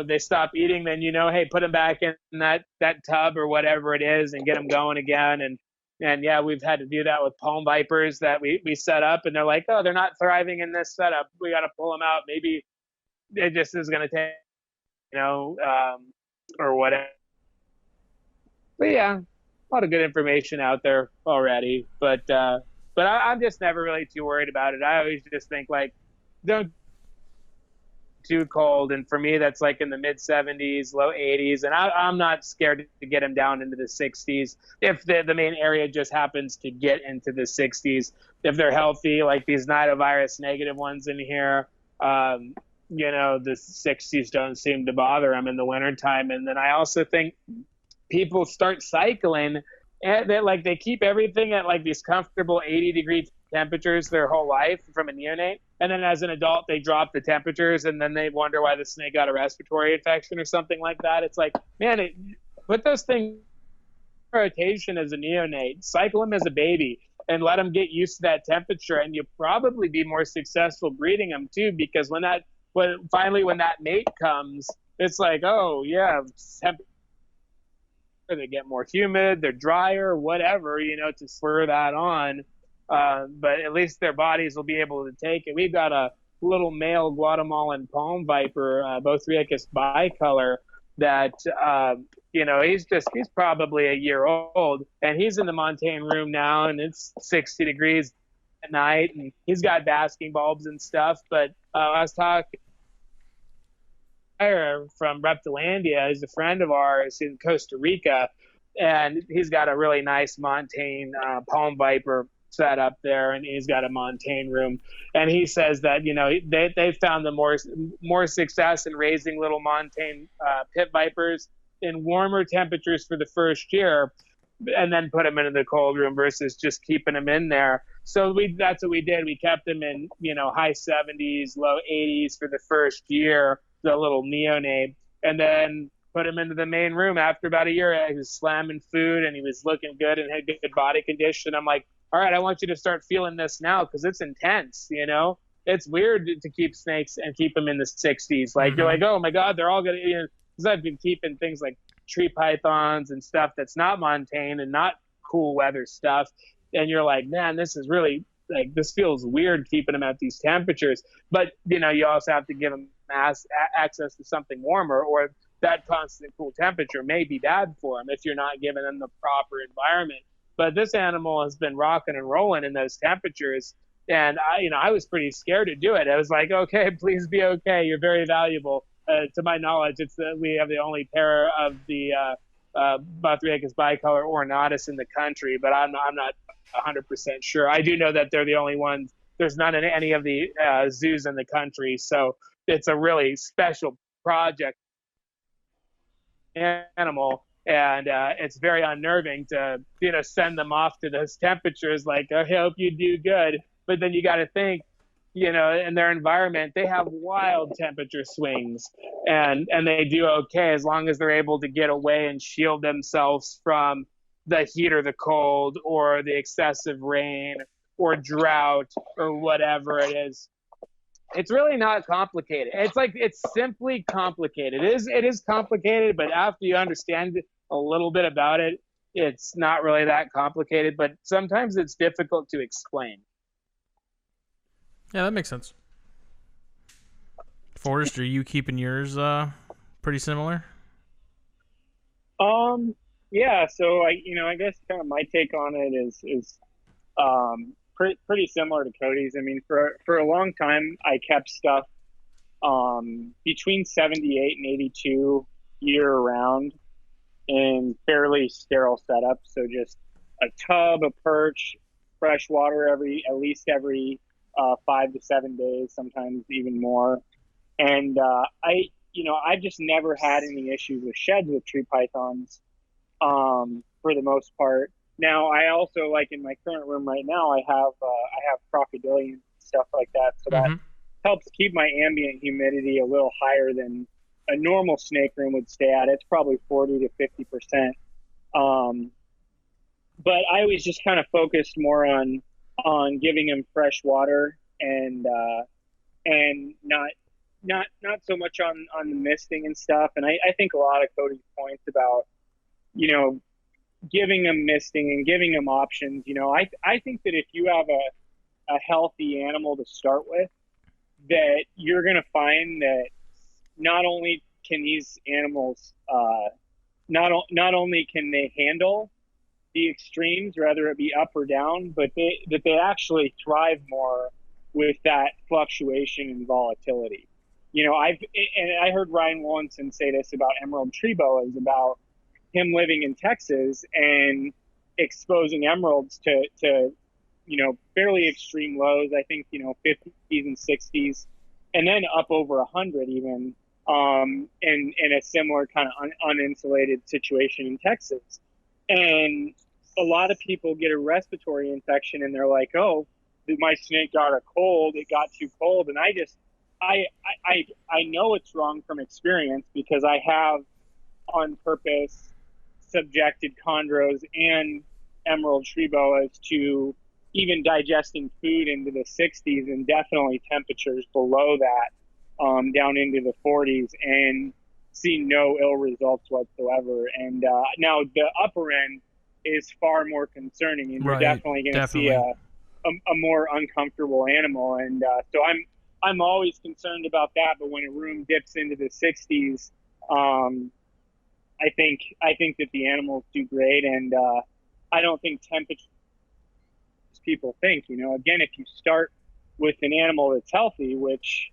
they stop eating, then hey, put them back in that tub or whatever it is and get them going again. And yeah, we've had to do that with palm vipers that we set up, and they're like, oh, they're not thriving in this setup. We got to pull them out. Maybe it just is going to take, or whatever. But yeah, a lot of good information out there already. But I'm just never really too worried about it. I always just think like, don't too cold, and for me that's like in the mid 70s, low 80s, and I'm not scared to get them down into the 60s if the main area just happens to get into the 60s. If they're healthy, like these nidovirus negative ones in here, the 60s don't seem to bother them in the wintertime. And then I also think people start cycling, and they keep everything at like these comfortable 80-degree temperatures their whole life from a neonate, and then as an adult they drop the temperatures, and then they wonder why the snake got a respiratory infection or something like that. It's like, man, put those things in rotation as a neonate, cycle them as a baby, and let them get used to that temperature, and you'll probably be more successful breeding them too, because when that mate comes, it's like, oh yeah, they get more humid, they're drier, whatever, to spur that on. But at least their bodies will be able to take it. We've got a little male Guatemalan palm viper, Bothriechis bicolor, that, he's probably a year old, and he's in the montane room now, and it's 60 degrees at night, and he's got basking bulbs and stuff. But I was talking from Reptilandia, he's a friend of ours in Costa Rica, and he's got a really nice montane palm viper set up there, and he's got a montane room, and he says that they found the more success in raising little montane pit vipers in warmer temperatures for the first year, and then put them into the cold room versus just keeping them in there. So that's what we did. We kept them in high 70s, low 80s for the first year, the little neonate, and then put him into the main room after about a year. He was slamming food and he was looking good and had good body condition. I'm like, all right, I want you to start feeling this now, because it's intense. It's weird to keep snakes and keep them in the 60s. Like, you're like, oh my God, they're all gonna, because I've been keeping things like tree pythons and stuff that's not montane and not cool weather stuff, and you're like, man, this is really, like, this feels weird keeping them at these temperatures. But you also have to give them access to something warmer, or that constant cool temperature may be bad for them if you're not giving them the proper environment. But this animal has been rocking and rolling in those temperatures, and I was pretty scared to do it. I was like, okay, please be okay. You're very valuable. To my knowledge, we have the only pair of the Bothriechis bicolor ornatus in the country, but I'm not 100% sure. I do know that they're the only ones. There's none in any of the zoos in the country, so it's a really special project animal. And it's very unnerving to send them off to those temperatures, like, I hope you do good. But then you got to think, in their environment, they have wild temperature swings, and they do okay as long as they're able to get away and shield themselves from the heat or the cold or the excessive rain or drought or whatever it is. It's really not complicated. It's simply complicated. It is complicated, but after you understand a little bit about it, it's not really that complicated, but sometimes it's difficult to explain. Yeah, that makes sense. Forrest, are you keeping yours pretty similar? Yeah, so I guess kind of my take on it is pretty similar to Cody's. I mean, for a long time, I kept stuff between 78 and 82 year round in fairly sterile setups. So just a tub, a perch, fresh water at least every 5 to 7 days, sometimes even more. And I just never had any issues with sheds with tree pythons for the most part. Now, I also, like in my current room right now, I have crocodilians and stuff like that, so that helps keep my ambient humidity a little higher than a normal snake room would stay at. It's probably 40 to 50%. But I was just kind of focused more on giving him fresh water and not so much on the misting and stuff. And I think a lot of Cody's points about, giving them misting and giving them options. I think that if you have a healthy animal to start with, that you're going to find that not only can these animals, not only can they handle the extremes, whether it be up or down, but they actually thrive more with that fluctuation and volatility. I heard Ryan Wallinson say this about emerald tree boas, about him living in Texas and exposing emeralds to fairly extreme lows. I think 50s and 60s, and then up over 100 even, in a similar kind of uninsulated situation in Texas. And a lot of people get a respiratory infection and they're like, oh, my snake got a cold, it got too cold. And I know it's wrong from experience, because I have on purpose subjected chondros and emerald tree boas to even digesting food into the 60s, and definitely temperatures below that, down into the 40s, and see no ill results whatsoever. And now the upper end is far more concerning, and you're definitely going to see a more uncomfortable animal. And so I'm always concerned about that. But when a room dips into the 60s, I think that the animals do great. And I don't think temperature, people think, again, if you start with an animal that's healthy, which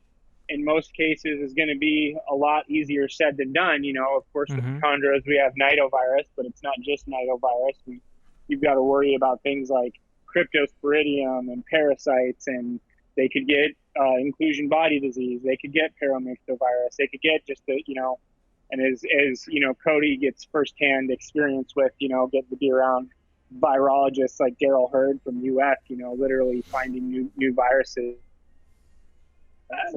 in most cases is going to be a lot easier said than done. Of course, with chondros, we have nidovirus, but it's not just nidovirus. You've got to worry about things like cryptosporidium and parasites, and they could get inclusion body disease. They could get paramyxovirus. They could get just and as Cody gets firsthand experience with, getting to be around virologists like Daryl Hurd from UF, literally finding new viruses.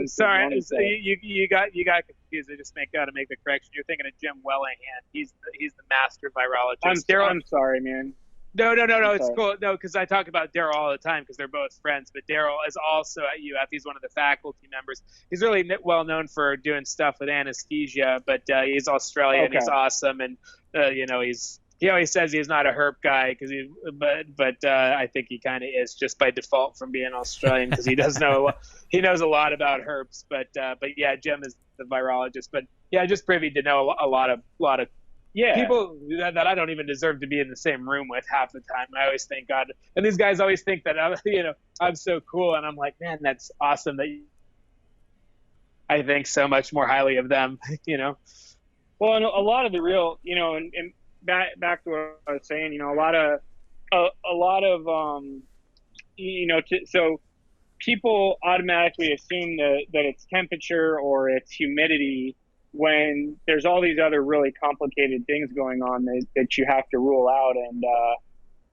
Sorry, you got confused. I just got to make the correction. You're thinking of Jim Wellingham. He's the master virologist. I'm sorry, man. No, it's cool. No, because I talk about Daryl all the time because they're both friends. But Daryl is also at UF. He's one of the faculty members. He's really well known for doing stuff with anesthesia. But he's Australian. Okay. He's awesome, and he always says he's not a herp guy but I think he kind of is, just by default from being Australian, because he knows a lot about herps. But yeah, Jim is the virologist. But yeah, just privy to know a lot of people that I don't even deserve to be in the same room with half the time. I always thank God, and these guys always think that I'm so cool, and I'm like, man, that's awesome that I think so much more highly of them. Well, and a lot of the real, and back to what I was saying, a lot of so people automatically assume that it's temperature or it's humidity, when there's all these other really complicated things going on that you have to rule out.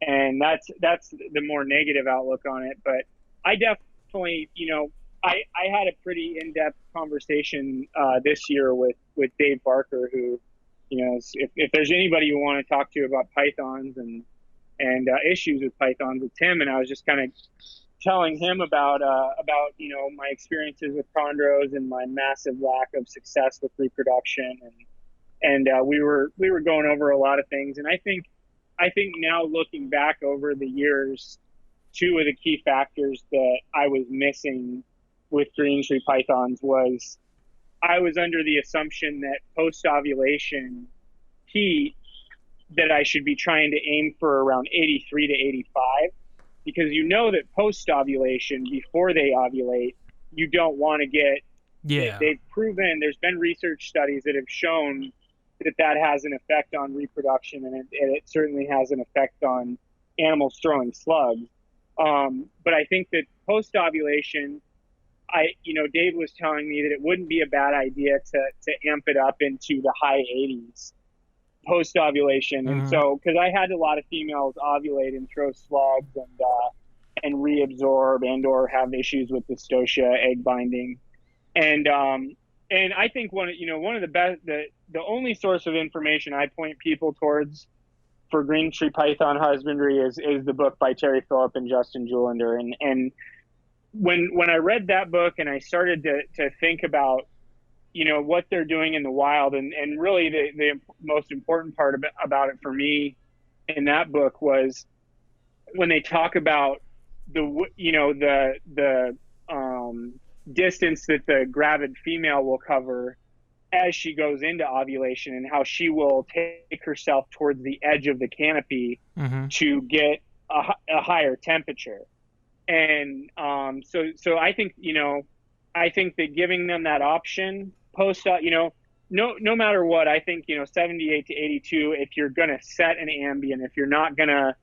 And that's the more negative outlook on it. But I definitely, I had a pretty in-depth conversation this year with Dave Barker, who, if there's anybody you want to talk to about pythons and issues with pythons, it's him. And I was just kind of telling him about my experiences with chondros and my massive lack of success with reproduction, and we were going over a lot of things. And I think now, looking back over the years, two of the key factors that I was missing with green tree pythons was I was under the assumption that post-ovulation heat, that I should be trying to aim for around 83 to 85, because that post-ovulation, before they ovulate, you don't want to get, they've proven, there's been research studies that have shown that has an effect on reproduction, and it certainly has an effect on animals throwing slugs. But I think that post-ovulation, Dave was telling me that it wouldn't be a bad idea to amp it up into the high 80s post-ovulation. And so, because I had a lot of females ovulate and throw slugs and reabsorb and or have issues with dystocia, egg binding. And I think one of the best, the only source of information I point people towards for green tree python husbandry is the book by Terry Phillip and Justin Julender. And when I read that book and I started to think about, what they're doing in the wild, and really the most important part about it for me in that book was when they talk about the distance that the gravid female will cover as she goes into ovulation, and how she will take herself towards the edge of the canopy to get a higher temperature. And so I think, I think that giving them that option no matter what, I think, 78 to 82, if you're going to set an ambient, if you're not going to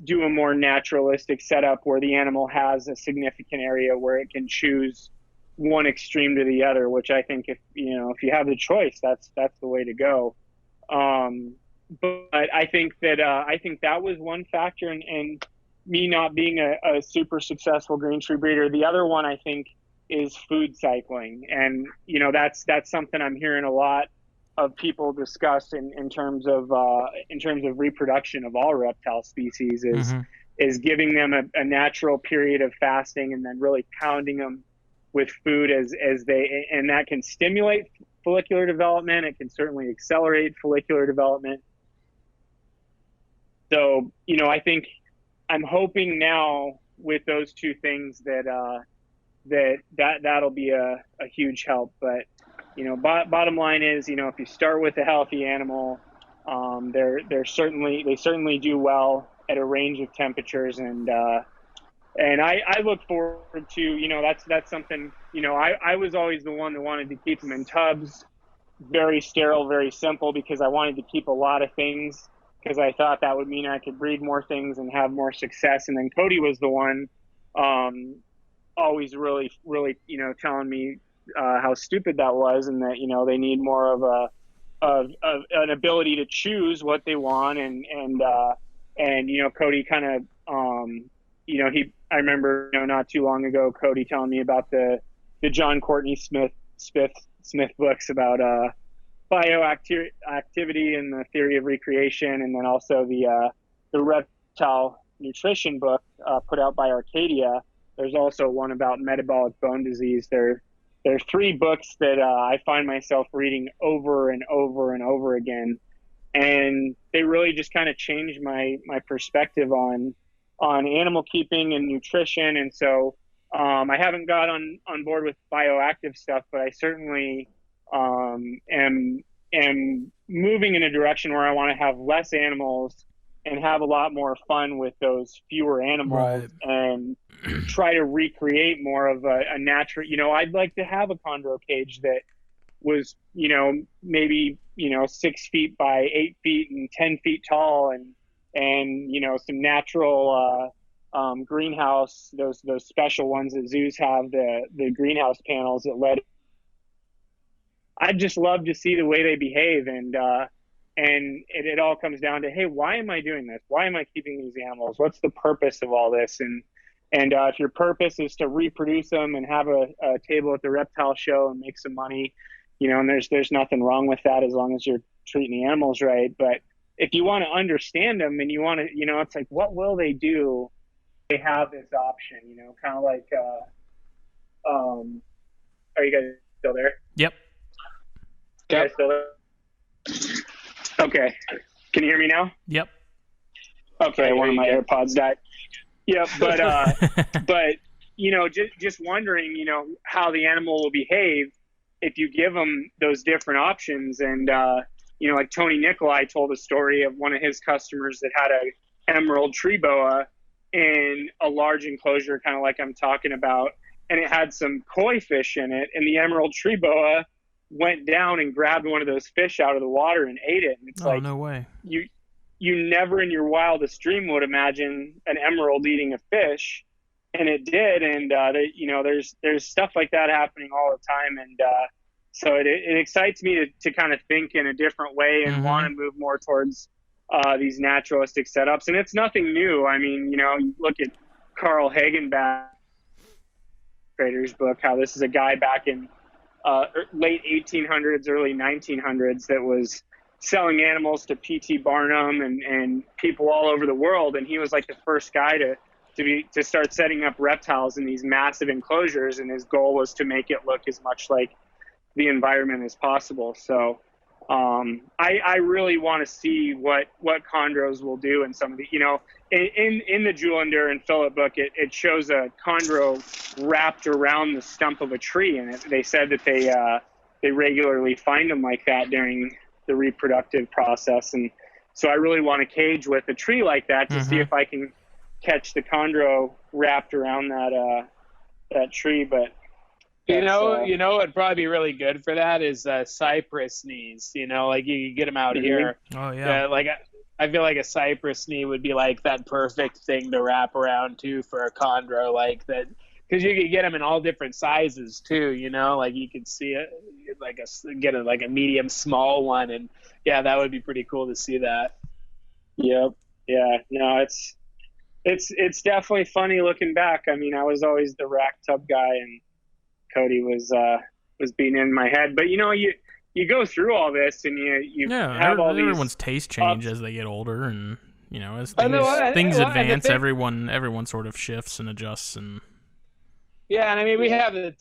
do a more naturalistic setup where the animal has a significant area where it can choose one extreme to the other, which I think if you have the choice, that's the way to go. But I think that was one factor in me not being a super successful green tree breeder. The other one, I think, is food cycling. And, that's something I'm hearing a lot of people discuss in terms of reproduction of all reptile species is giving them a natural period of fasting and then really pounding them with food and that can stimulate follicular development. It can certainly accelerate follicular development. So, I think I'm hoping now with those two things that'll be a huge help. But, bottom line is, if you start with a healthy animal, they certainly do well at a range of temperatures. And I look forward to, that's something, I was always the one that wanted to keep them in tubs, very sterile, very simple, because I wanted to keep a lot of things, because I thought that would mean I could breed more things and have more success. And then Cody was the one, always really, really, telling me, how stupid that was, and that, they need more of an ability to choose what they want. And Cody kind of, I remember, not too long ago, Cody telling me about the John Courtney Smith books about bioactivity and the theory of recreation, and then also the reptile nutrition book put out by Arcadia. There's also one about metabolic bone disease. There are three books that I find myself reading over and over and over again, and they really just kind of changed my perspective on animal keeping and nutrition. And so I haven't got on board with bioactive stuff, but I certainly am moving in a direction where I want to have less animals and have a lot more fun with those fewer animals, and try to recreate more of a natural, I'd like to have a chondro cage that was, maybe, 6 feet by 8 feet and 10 feet tall, and some natural, greenhouse, those special ones that zoos have, the greenhouse panels that let, I'd just love to see the way they behave. And it all comes down to, hey, why am I doing this? Why am I keeping these animals? What's the purpose of all this? And if your purpose is to reproduce them and have a table at the reptile show and make some money, and there's nothing wrong with that as long as you're treating the animals right. But if you want to understand them and you want to, it's like, what will they do? They have this option, kind of like, are you guys still there? Yep. You guys still there? Okay. Can you hear me now? Yep. Okay. One of my AirPods died. Yeah. But, just wondering, how the animal will behave if you give them those different options. And, like Tony Nicolai told a story of one of his customers that had a emerald tree boa in a large enclosure, kind of like I'm talking about, and it had some koi fish in it, and the emerald tree boa went down and grabbed one of those fish out of the water and ate it. And it's like, no way. You never in your wildest dream would imagine an emerald eating a fish, and it did. And there's stuff like that happening all the time. And so it excites me to kind of think in a different way and want to move more towards these naturalistic setups. And it's nothing new. I mean, you look at Carl Hagenbach Trader's book, how this is a guy back in late 1800s, early 1900s that was selling animals to P.T. Barnum and people all over the world. And he was like the first guy to to start setting up reptiles in these massive enclosures, and his goal was to make it look as much like the environment as possible. So I really want to see what chondros will do in some of the, in the Julender and Phillip book, it shows a chondro wrapped around the stump of a tree, and they said that they regularly find them like that during the reproductive process. And so I really want to cage with a tree like that to see if I can catch the chondro wrapped around that tree. But what'd probably be really good for that is cypress knees. Like you could get them out here. Oh yeah. Like I feel like a cypress knee would be like that perfect thing to wrap around too for a chondro, like that, because you could get them in all different sizes too. Like you could see it, like get a medium small one, and yeah, that would be pretty cool to see that. Yep. Yeah. No, it's definitely funny looking back. I mean, I was always the rack tub guy, and Cody was being in my head. But you go through all this, and you have all these. Everyone's taste change as they get older, and as things advance, everyone sort of shifts and adjusts. And yeah, and I mean, we have the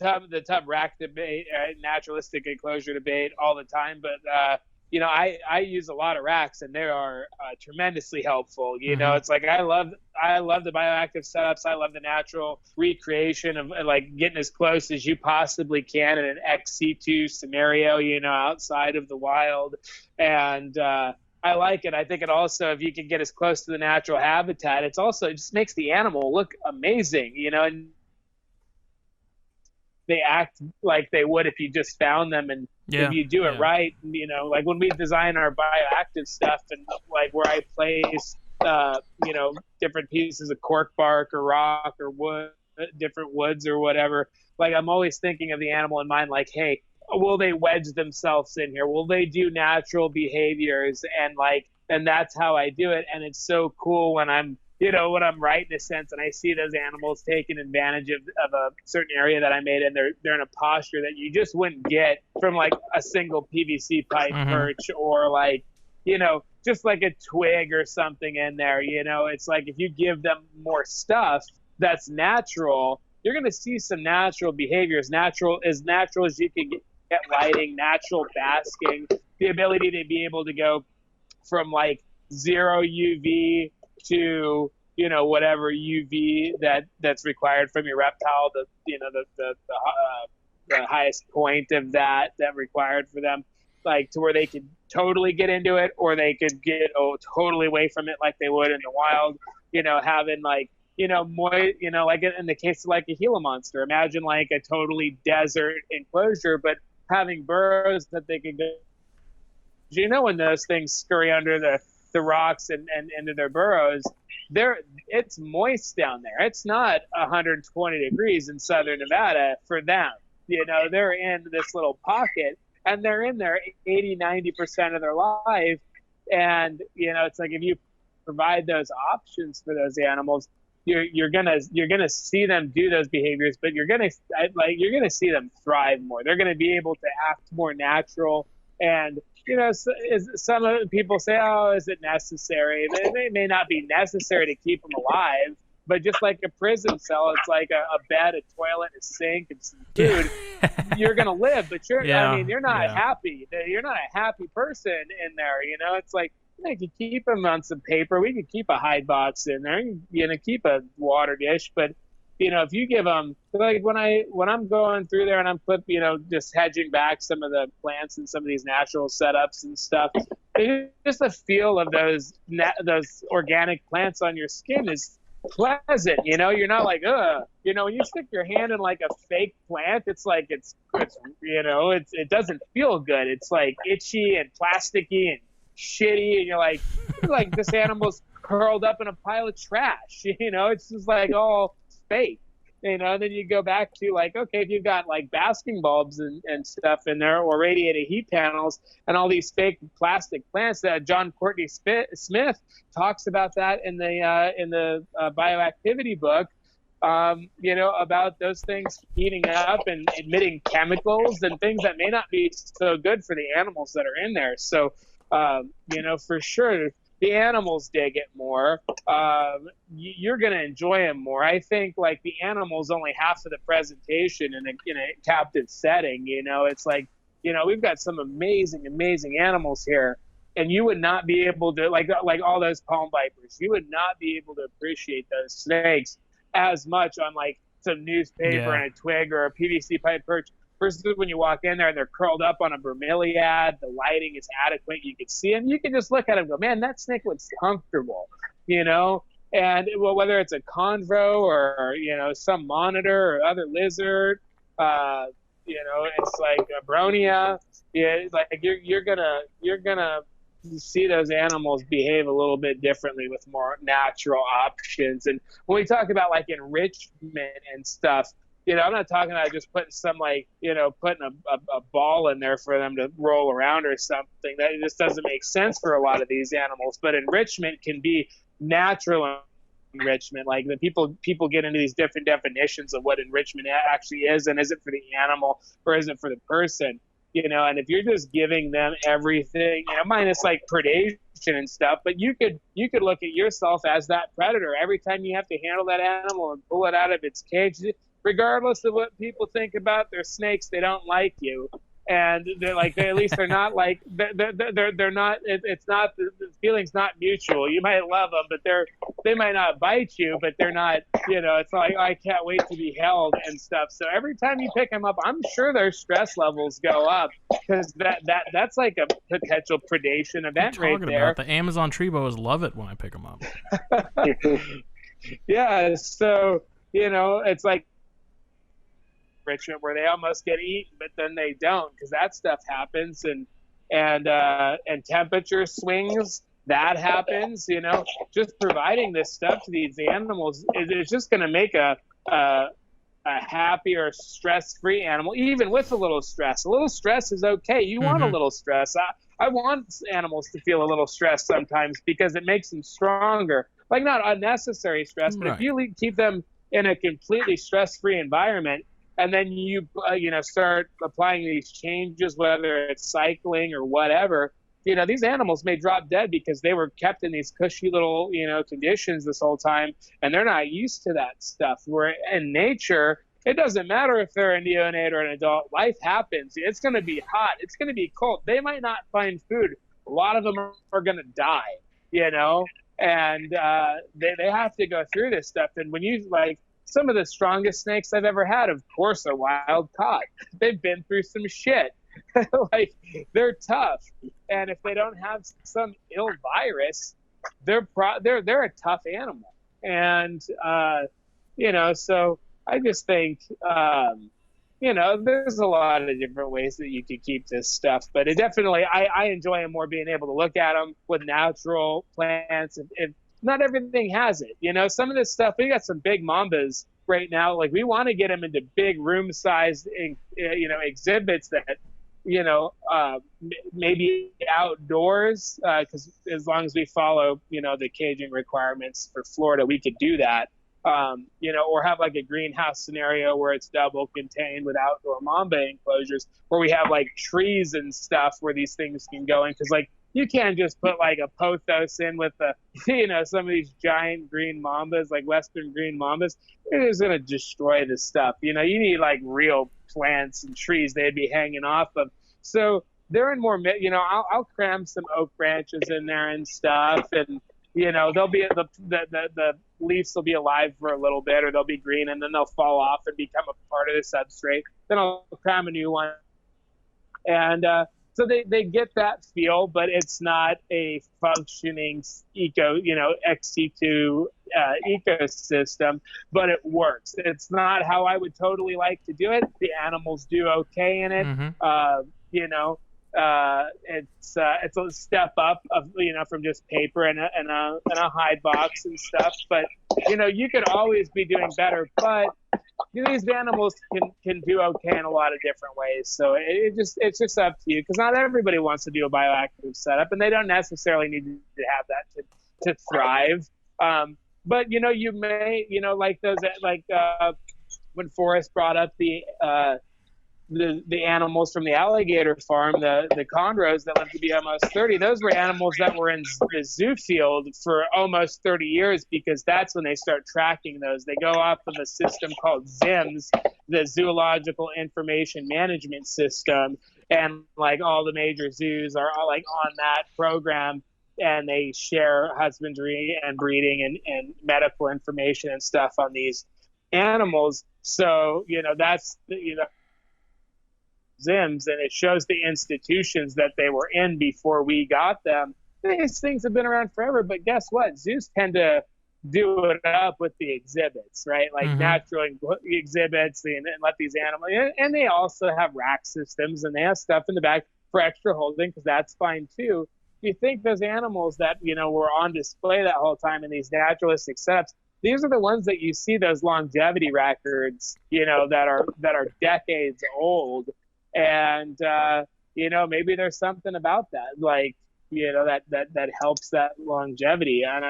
tub rack debate, naturalistic enclosure debate all the time, but I use a lot of racks, and they are tremendously helpful. It's like I love the bioactive setups. I love the natural recreation of like getting as close as you possibly can in an ex-situ scenario, outside of the wild. And I like it. I think it also, if you can get as close to the natural habitat, it just makes the animal look amazing, and they act like they would if you just found them. And if you do it right, like when we design our bioactive stuff, and like where I place, different pieces of cork bark or rock or wood, different woods or whatever, like I'm always thinking of the animal in mind, like, hey, will they wedge themselves in here? Will they do natural behaviors? And that's how I do it. And it's so cool when I'm right in a sense, and I see those animals taking advantage of a certain area that I made, and they're in a posture that you just wouldn't get from like a single PVC pipe perch, or like, just like a twig or something in there. It's like if you give them more stuff that's natural, you're going to see some natural behaviors, natural as you can get lighting, natural basking, the ability to be able to go from like 0 UV to whatever UV that's required from your reptile, the highest point of that required for them, like to where they could totally get into it, or they could get totally away from it like they would in the wild. Having like like in the case of like a Gila monster, imagine like a totally desert enclosure, but having burrows that they could go. When those things scurry under the rocks and into their burrows, it's moist down there. It's not 120 degrees in southern Nevada for them. They're in this little pocket, and they're in there 80-90% of their life. And it's like if you provide those options for those animals, you're gonna see them do those behaviors, but you're gonna see them thrive more. They're gonna be able to act more natural. And some people say, oh, is it necessary? It may not be necessary to keep them alive, but just like a prison cell, it's like a bed, a toilet, a sink, and some food. You're gonna live, but you're not happy. You're not a happy person in there. It's like, you could keep them on some paper. We could keep a hide box in there. Keep a water dish, but if you give them, like when I'm going through there and I'm just hedging back some of the plants and some of these natural setups and stuff, just the feel of those organic plants on your skin is pleasant. You're not like, ugh. When you stick your hand in like a fake plant, it's like it doesn't feel good. It's like itchy and plasticky and shitty, and you're like this animal's curled up in a pile of trash. It's just like all fake. Then you go back to like, okay, if you've got like basking bulbs and stuff in there, or radiated heat panels and all these fake plastic plants, that John Courtney Smith talks about that in the bioactivity book, about those things heating up and emitting chemicals and things that may not be so good for the animals that are in there. So for sure, the animals dig it more. You're going to enjoy them more. I think like the animals only half of the presentation in a captive setting. It's like, we've got some amazing animals here, and you would not be able to like all those palm vipers. You would not be able to appreciate those snakes as much on like some newspaper and a twig or a PVC pipe perch. Versus when you walk in there and they're curled up on a bromeliad, the lighting is adequate, you can see them, you can just look at them and go, man, that snake looks comfortable, And well, whether it's a chondro or some monitor or other lizard, it's like a bronia. Yeah, like you're gonna see those animals behave a little bit differently with more natural options. And when we talk about like enrichment and stuff, I'm not talking about just putting some putting a ball in there for them to roll around or something. That just doesn't make sense for a lot of these animals. But enrichment can be natural enrichment. Like the people get into these different definitions of what enrichment actually is, and is it for the animal or is it for the person? And if you're just giving them everything, minus like predation and stuff, but you could look at yourself as that predator. Every time you have to handle that animal and pull it out of its cage, regardless of what people think about their snakes, they don't like you. And they're like, at least they're not like, they're not, it's not, the feeling's not mutual. You might love them, but they might not bite you, but they're not, it's like, I can't wait to be held and stuff. So every time you pick them up, I'm sure their stress levels go up, because that's like a potential predation event right there. About? The Amazon tree boas love it when I pick them up. Yeah. So, it's like, enrichment where they almost get eaten, but then they don't, because that stuff happens, and temperature swings, that happens. Just providing this stuff to these animals is just going to make a happier, stress-free animal, even with a little stress. A little stress is okay. You want a little stress. I want animals to feel a little stress sometimes, because it makes them stronger. Like, not unnecessary stress, but if you keep them in a completely stress-free environment, and then you start applying these changes, whether it's cycling or whatever, these animals may drop dead because they were kept in these cushy little, conditions this whole time, and they're not used to that stuff. Where in nature, it doesn't matter if they're a neonate or an adult. Life happens. It's going to be hot. It's going to be cold. They might not find food. A lot of them are going to die, and they have to go through this stuff. And when you some of the strongest snakes I've ever had, of course, are wild caught. They've been through some shit. They're tough, and if they don't have some ill virus, they're a tough animal. And so I just think there's a lot of different ways that you could keep this stuff, but it definitely I enjoy them more being able to look at them with natural plants. And not everything has it. Some of this stuff, we got some big mambas right now. Like, we want to get them into big room-sized, exhibits that, maybe outdoors, because as long as we follow, the caging requirements for Florida, we could do that. Or have like a greenhouse scenario where it's double contained with outdoor mamba enclosures, where we have like trees and stuff where these things can go in. Because like, you can't just put like a pothos in with some of these giant green mambas, like Western green mambas. It is going to destroy the stuff. You need like real plants and trees they'd be hanging off of. So they're in more, I'll cram some oak branches in there and stuff. And, they'll be, the leaves will be alive for a little bit, or they'll be green, and then they'll fall off and become a part of the substrate. Then I'll cram a new one. And, so they get that feel, but it's not a functioning XC2 ecosystem, but it works. It's not how I would totally like to do it. The animals do okay in it. It's a step up of from just paper and a hide box and stuff. But you could always be doing better. But these animals can do okay in a lot of different ways. So it's just up to you, because not everybody wants to do a bioactive setup, and they don't necessarily need to have that to thrive. But you may like those when Forrest brought up the the animals from the alligator farm, the chondros that lived to be almost 30, those were animals that were in the zoo field for almost 30 years, because that's when they start tracking those. They go off of a system called ZIMS, the Zoological Information Management System, and like all the major zoos are all like on that program, and they share husbandry and breeding and medical information and stuff on these animals. So, that's, ZIMS, and it shows the institutions that they were in before we got them. These things have been around forever, but guess what? Zoos tend to do it up with the exhibits, right? Like natural exhibits, and let these animals, and they also have rack systems, and they have stuff in the back for extra holding, because that's fine too. You think those animals that, were on display that whole time in these naturalistic setups, these are the ones that you see those longevity records, that are decades old. And, maybe there's something about that, like, that helps that longevity. And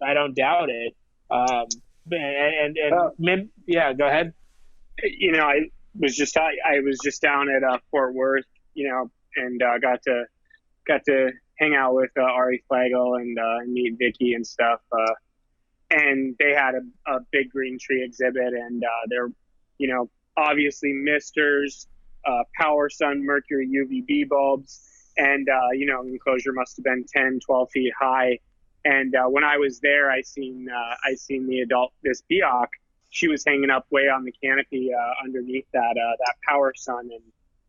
I don't doubt it. Yeah, go ahead. I was just down at Fort Worth, and got to hang out with Ari Flagel and meet Vicky and stuff. And they had a big green tree exhibit, and they're, obviously misters, power sun, mercury, UVB bulbs, and, enclosure must have been 10, 12 feet high. And when I was there, I seen the adult, this Biak. She was hanging up way on the canopy underneath that power sun.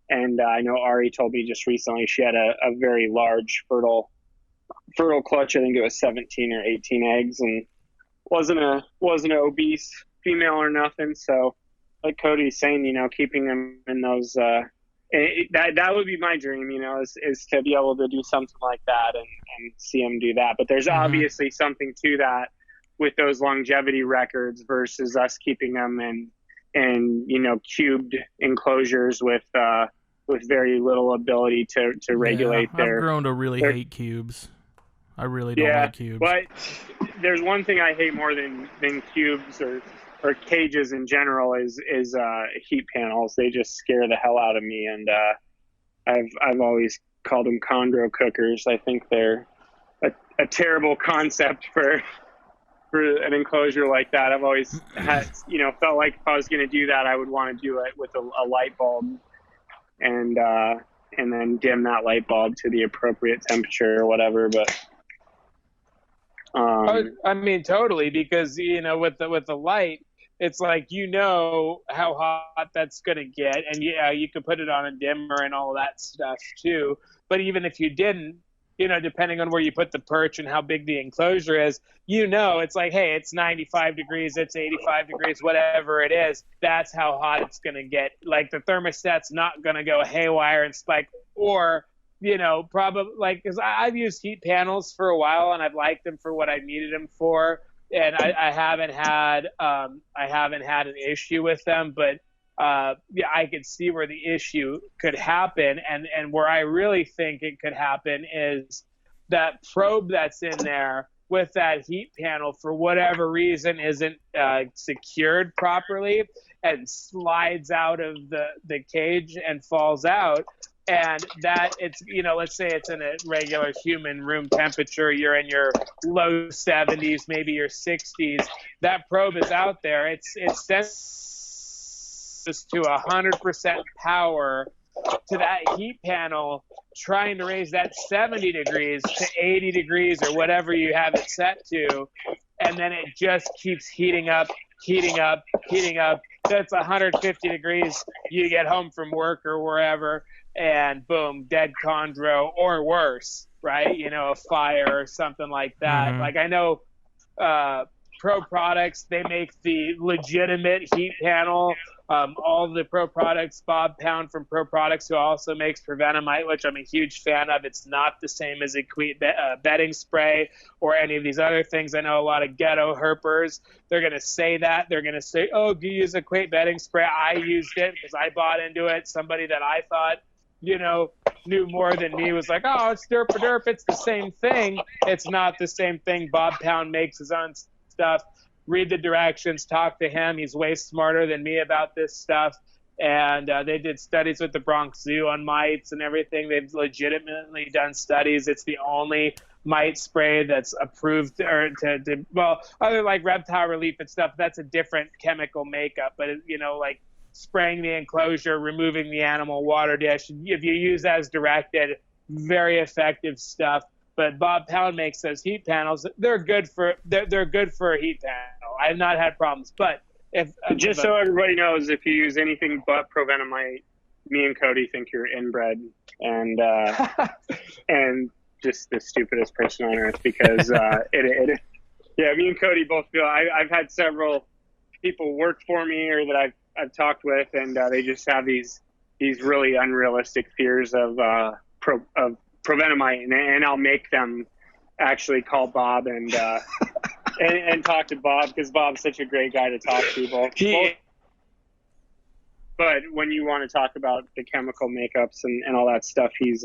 And I know Ari told me just recently she had a very large fertile clutch. I think it was 17 or 18 eggs, and wasn't an obese female or nothing. So, like Cody's saying, keeping them in those, that would be my dream, is to be able to do something like that and see them do that. But there's obviously something to that with those longevity records versus us keeping them in cubed enclosures with very little ability to regulate their. I've grown to really hate cubes. I really don't like cubes. But there's one thing I hate more than cubes or cages in general is heat panels. They just scare the hell out of me, and I've always called them chondro cookers. I think they're a terrible concept for an enclosure like that. I've always had, felt like if I was going to do that, I would want to do it with a light bulb, and then dim that light bulb to the appropriate temperature or whatever. But I mean, totally, because with the light, it's like how hot that's gonna get, and you could put it on a dimmer and all that stuff too. But even if you didn't, depending on where you put the perch and how big the enclosure is, it's like, hey, it's 95 degrees, it's 85 degrees, whatever it is, that's how hot it's gonna get. Like, the thermostat's not gonna go haywire and spike, or probably, like, because I've used heat panels for a while and I've liked them for what I needed them for, and I haven't had an issue with them. But I could see where the issue could happen, and where I really think it could happen is that probe that's in there with that heat panel, for whatever reason, isn't secured properly and slides out of the cage and falls out. And that it's, let's say it's in a regular human room temperature, you're in your low 70s, maybe your 60s, that probe is out there. It's sent to 100% power to that heat panel, trying to raise that 70 degrees to 80 degrees or whatever you have it set to. And then it just keeps heating up. That's 150 degrees. You get home from work or wherever, and boom, dead chondro, or worse, right? A fire or something like that. Like, I know Pro Products, they make the legitimate heat panel. All the Pro Products, Bob Pound from Pro Products, who also makes Prevenamite, which I'm a huge fan of. It's not the same as Equate bedding spray or any of these other things. I know a lot of ghetto herpers, they're going to say that. They're going to say, oh, do you use Equate bedding spray? I used it because I bought into it. Somebody that I thought knew more than me was like, oh, it's derp, it's the same thing. It's not the same thing. Bob Pound makes his own stuff. Read the directions, talk to him. He's way smarter than me about this stuff. And they did studies with the Bronx Zoo on mites and everything. They've legitimately done studies. It's the only mite spray that's approved, or well, other like reptile relief and stuff. That's a different chemical makeup, but like spraying the enclosure, removing the animal water dish. If you use as directed, very effective stuff. But Bob Pound makes those heat panels. They're good for a heat panel. I've not had problems, but. So everybody knows, if you use anything but provenamide, me and Cody think you're inbred and and just the stupidest person on earth, because me and Cody both feel. I've had several people work for me or that I've talked with, and they just have these really unrealistic fears of provenamide, and I'll make them actually call Bob and talk to Bob, because Bob's such a great guy to talk to. But when you want to talk about the chemical makeups and all that stuff, he's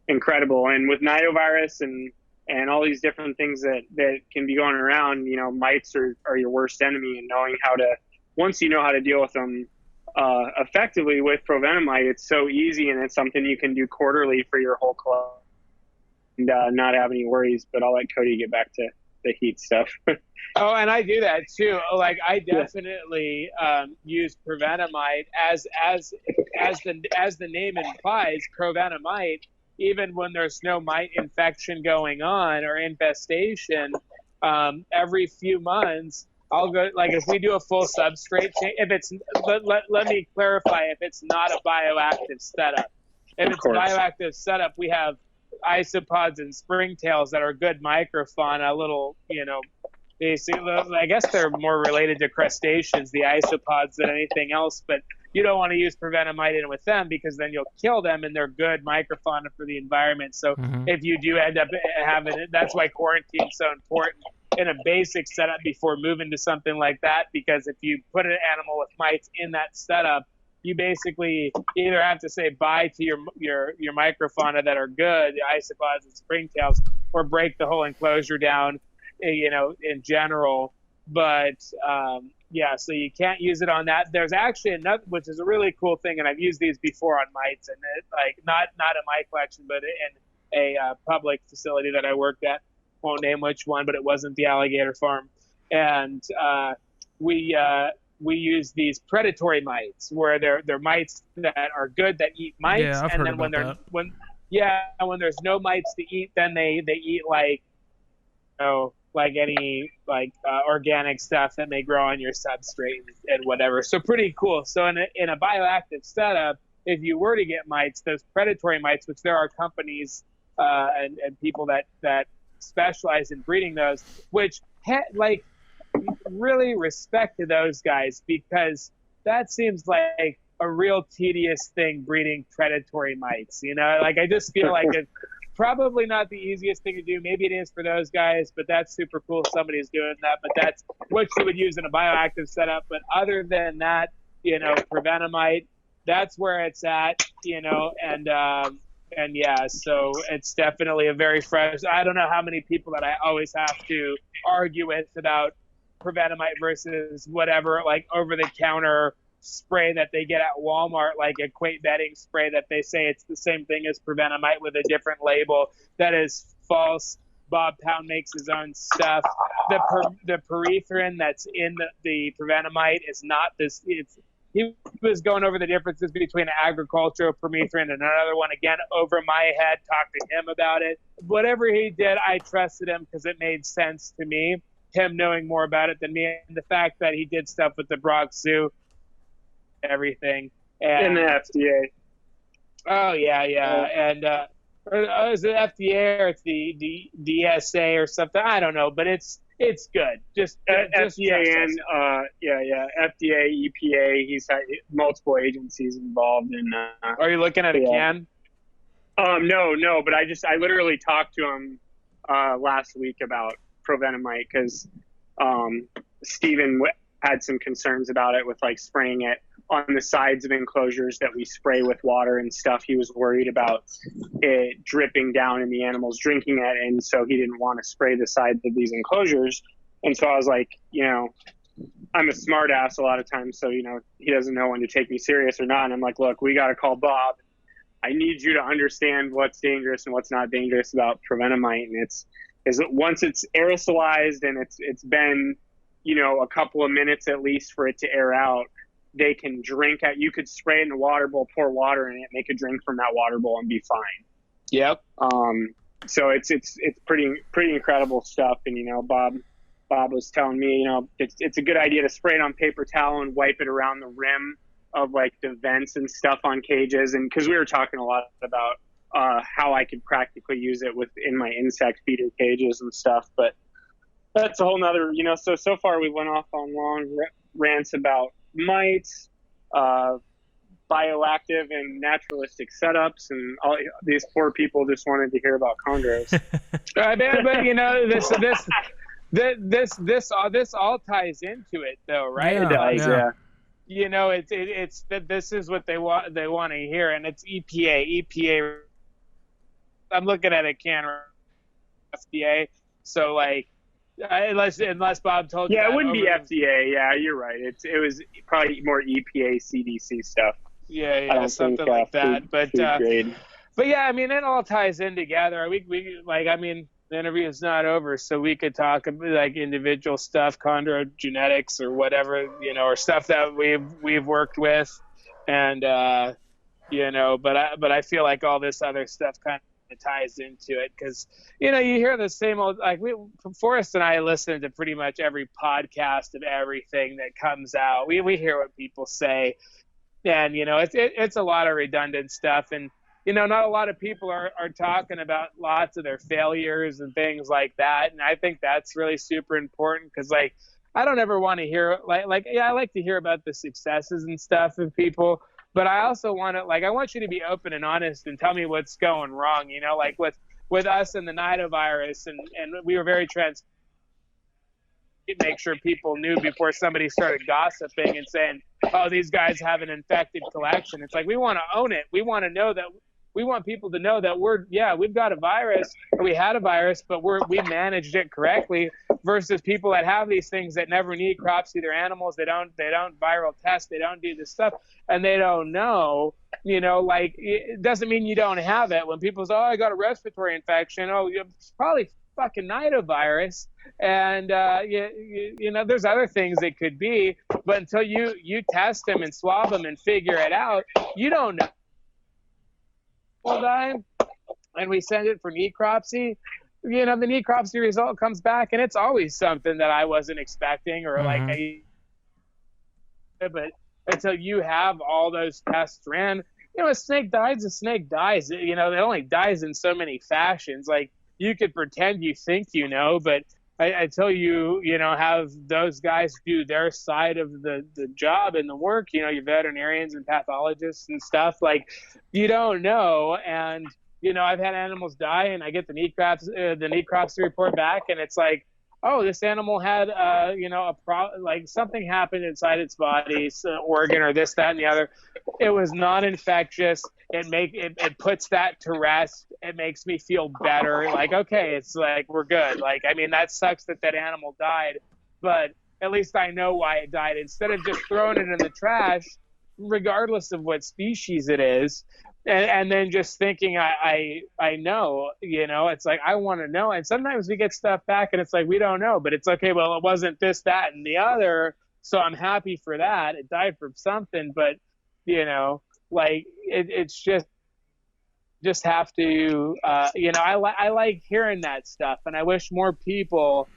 incredible. And with nidovirus and all these different things that can be going around, mites are your worst enemy. And once you know how to deal with them effectively with provenamide, it's so easy, and it's something you can do quarterly for your whole club and not have any worries. But I'll let Cody get back to the heat stuff. Oh, and I do that too. Like, I definitely use provenamide as the name implies, provenamide. Even when there's no mite infection going on or infestation, every few months I'll go. Like, if we do a full substrate change, if it's let me clarify, if it's not a bioactive setup. If it's a bioactive setup, we have isopods and springtails that are good microfauna, little, basically, I guess they're more related to crustaceans, the isopods, than anything else, but you don't want to use provenamide in with them, because then you'll kill them, and they're good microfauna for the environment. So if you do end up having it, that's why quarantine is so important in a basic setup before moving to something like that, because if you put an animal with mites in that setup, you basically either have to say bye to your microfauna that are good, the isopods and springtails, or break the whole enclosure down, in general. But so you can't use it on that. There's actually another, which is a really cool thing, and I've used these before on mites, and not in my collection, but in a public facility that I worked at. Won't name which one, but it wasn't the alligator farm, and we use these predatory mites, where they're mites that are good, that eat mites. Yeah, I've heard about that. When there's no mites to eat, then they eat any organic stuff that may grow on your substrate and whatever. So pretty cool. So in a bioactive setup, if you were to get mites, those predatory mites, which there are companies and people that specialize in breeding those, which really respect to those guys, because that seems like a real tedious thing, breeding predatory mites. I just feel like it's probably not the easiest thing to do. Maybe it is for those guys, but that's super cool if somebody's doing that. But that's what you would use in a bioactive setup. But other than that, provenamide, that's where it's at, and yeah, so it's definitely a very fresh. I don't know how many people that I always have to argue with about provenamide versus whatever, like over-the-counter spray that they get at Walmart, like equate bedding spray that they say it's the same thing as provenamide with a different label. That is false. Bob Pound makes his own stuff. The permethrin that's in the provenamide is not this. He was going over the differences between an agricultural permethrin and another one, again, over my head, talked to him about it. Whatever he did, I trusted him because it made sense to me, him knowing more about it than me, and the fact that he did stuff with the Bronx Zoo, everything. And the FDA. Oh, yeah. And is it FDA or it's the DSA or something? I don't know, but it's good. Just FDA and FDA, EPA. He's had multiple agencies involved in. Are you looking at a can? No, but I literally talked to him last week about provenamide, because Steven had some concerns about it with spraying it on the sides of enclosures that we spray with water and stuff. He was worried about it dripping down and the animals drinking it, and so he didn't want to spray the sides of these enclosures. And so I was like, I'm a smart ass a lot of times. So, he doesn't know when to take me serious or not. And I'm like, look, we got to call Bob. I need you to understand what's dangerous and what's not dangerous about prevenamite. And once it's aerosolized and it's been, a couple of minutes at least for it to air out, they can drink you could spray it in a water bowl, pour water in it, make a drink from that water bowl and be fine. Yep. So it's pretty incredible stuff. And, Bob was telling me, it's a good idea to spray it on paper towel and wipe it around the rim of like the vents and stuff on cages. And cause we were talking a lot about, how I could practically use it in my insect feeder cages and stuff, but that's a whole nother, so far we went off on long rants about mites, bioactive and naturalistic setups, and all these poor people just wanted to hear about chondros. But this all ties into it though, right? Yeah, it does, yeah. It's that this is what they want to hear, and it's EPA. I'm looking at a can FDA, so like unless Bob told you. Yeah, it wouldn't be FDA. Yeah, you're right. It was probably more EPA, CDC stuff. Yeah, something like that. But yeah, I mean, it all ties in together. We like, I mean, the interview is not over, so we could talk about like individual stuff, chondrogenetics or whatever, or stuff that we've worked with, and but I feel like all this other stuff kind of ties into it, because you hear the same old, like Forrest and I listen to pretty much every podcast of everything that comes out. We hear what people say, and it's a lot of redundant stuff, and not a lot of people are talking about lots of their failures and things like that, and I think that's really super important, because like I don't ever want to hear I like to hear about the successes and stuff of people. But I also want you to be open and honest and tell me what's going wrong, like with us and the nidovirus, and we were very transparent, make sure people knew before somebody started gossiping and saying, oh, these guys have an infected collection. It's like, we want to own it. We want people to know that we've got a virus, or we had a virus, but we managed it correctly, versus people that have these things that never need cropsy their animals. They don't viral test. They don't do this stuff, and they don't know, like it doesn't mean you don't have it. When people say, oh, I got a respiratory infection. Oh, it's probably fucking nidovirus. And, there's other things it could be, but until you test them and swab them and figure it out, you don't know. Time, and we send it for necropsy, the necropsy result comes back, and it's always something that I wasn't expecting, or but until you have all those tests ran, a snake dies, it only dies in so many fashions. Like, you could pretend you think but until you have those guys do their side of the job and the work, your veterinarians and pathologists and stuff, like, you don't know. And I've had animals die, and I get the necropsy report back, and it's like, oh, this animal had like something happened inside its body, organ, or this, that, and the other. It was not infectious. It puts that to rest. It makes me feel better. Like, okay, it's like, we're good. Like, I mean, that sucks that animal died, but at least I know why it died, instead of just throwing it in the trash, regardless of what species it is. And then just thinking, I know, it's like, I want to know. And sometimes we get stuff back and it's like, we don't know, but it's okay. Well, it wasn't this, that, and the other. So I'm happy for that. It died from something, but like it's just have to, I like hearing that stuff, and I wish more people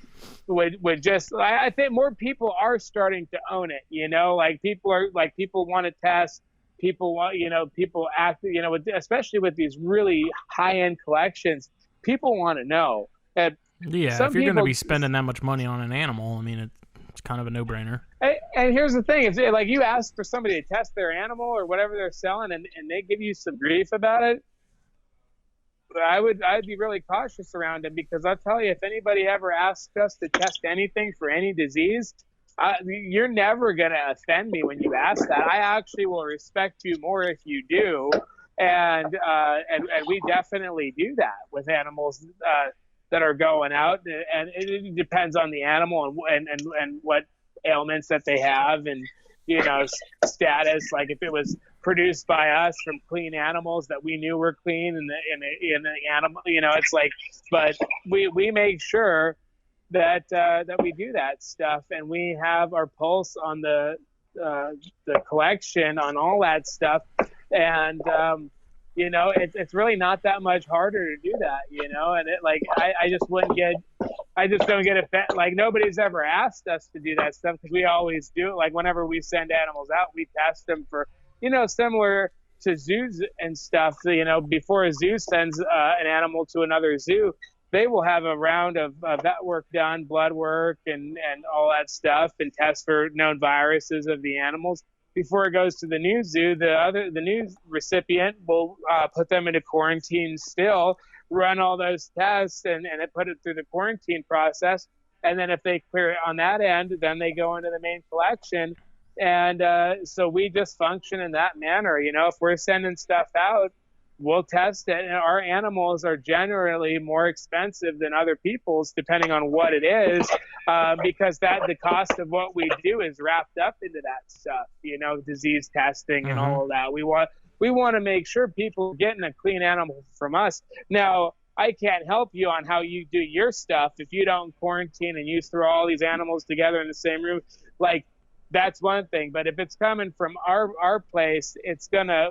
would just, I think more people are starting to own it, like people want to test. People want, people act, especially with these really high-end collections, people want to know. And yeah, if you're going to be spending that much money on an animal, I mean, it's kind of a no-brainer. And here's the thing: if like you ask for somebody to test their animal or whatever they're selling, and they give you some grief about it, I'd be really cautious around it, because I'll tell you, if anybody ever asks us to test anything for any disease, you're never going to offend me when you ask that. I actually will respect you more if you do. And we definitely do that with animals that are going out. And it depends on the animal and what ailments that they have, and status, like if it was produced by us from clean animals that we knew were clean in the animal, it's like, but we make sure that we do that stuff, and we have our pulse on the collection, on all that stuff, and it's really not that much harder to do that, and it, like, I just don't get offended. Like, nobody's ever asked us to do that stuff, because we always do it. Like, whenever we send animals out, we test them for, similar to zoos and stuff. So, before a zoo sends an animal to another zoo, they will have a round of vet work done, blood work, and all that stuff, and test for known viruses of the animals. Before it goes to the new zoo, the new recipient will put them into quarantine still, run all those tests, and put it through the quarantine process. And then if they clear it on that end, then they go into the main collection. And so we just function in that manner. If we're sending stuff out, we'll test it. And our animals are generally more expensive than other people's, depending on what it is, because the cost of what we do is wrapped up into that stuff, disease testing and all of that. We want to make sure people are getting a clean animal from us. Now, I can't help you on how you do your stuff if you don't quarantine and you throw all these animals together in the same room. Like, that's one thing. But if it's coming from our place,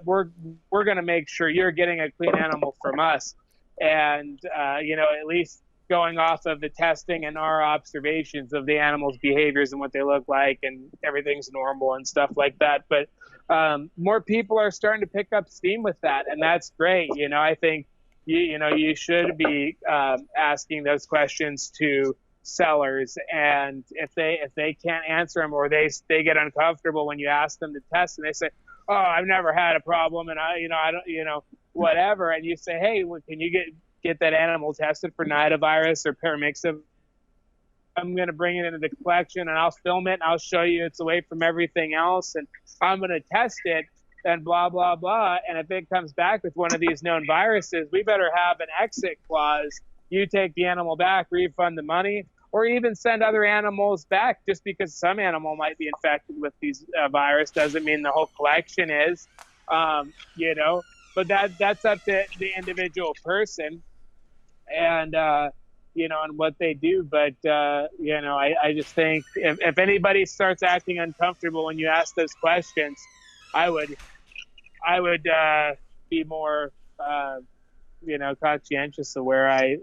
we're gonna make sure you're getting a clean animal from us, and at least going off of the testing and our observations of the animals' behaviors and what they look like, and everything's normal and stuff like that. But more people are starting to pick up steam with that, and that's great. I think you should be asking those questions to sellers, and if they can't answer them, or they get uncomfortable when you ask them to test, and they say, "Oh, I've never had a problem," and I don't, whatever, and you say, "Hey, well, can you get that animal tested for nidovirus or paramyxin? I'm going to bring it into the collection, and I'll film it, and I'll show you it's away from everything else, and I'm going to test it, and blah, blah, blah. And if it comes back with one of these known viruses, we better have an exit clause. You take the animal back, refund the money, or even send other animals back. Just because some animal might be infected with these virus doesn't mean the whole collection is, but that's up to the individual person and, and what they do. But, I just think if anybody starts acting uncomfortable when you ask those questions, I would be more, conscientious of where I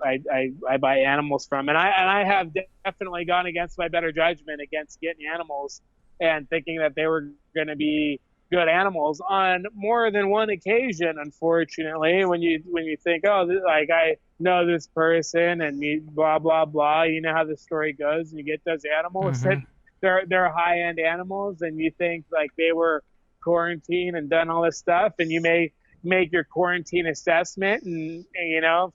buy animals from. And I have definitely gone against my better judgment against getting animals and thinking that they were going to be good animals on more than one occasion. Unfortunately, when you think, I know this person and blah, blah, blah, you know how the story goes, and you get those animals that they're high-end animals, and you think like they were quarantined and done all this stuff, and you may make your quarantine assessment and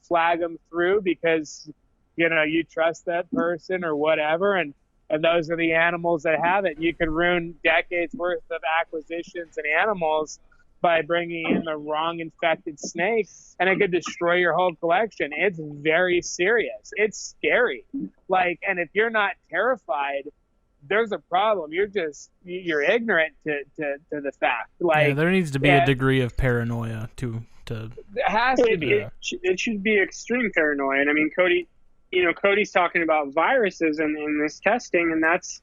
flag them through because you trust that person or whatever, and those are the animals that have it. You could ruin decades worth of acquisitions and animals by bringing in the wrong infected snake, and it could destroy your whole collection. It's very serious. It's scary. And if you're not terrified, there's a problem. You're ignorant to the fact. There needs to be a degree of paranoia to. It has to be. It should be extreme paranoia. And I mean, Cody's talking about viruses and this testing, and that's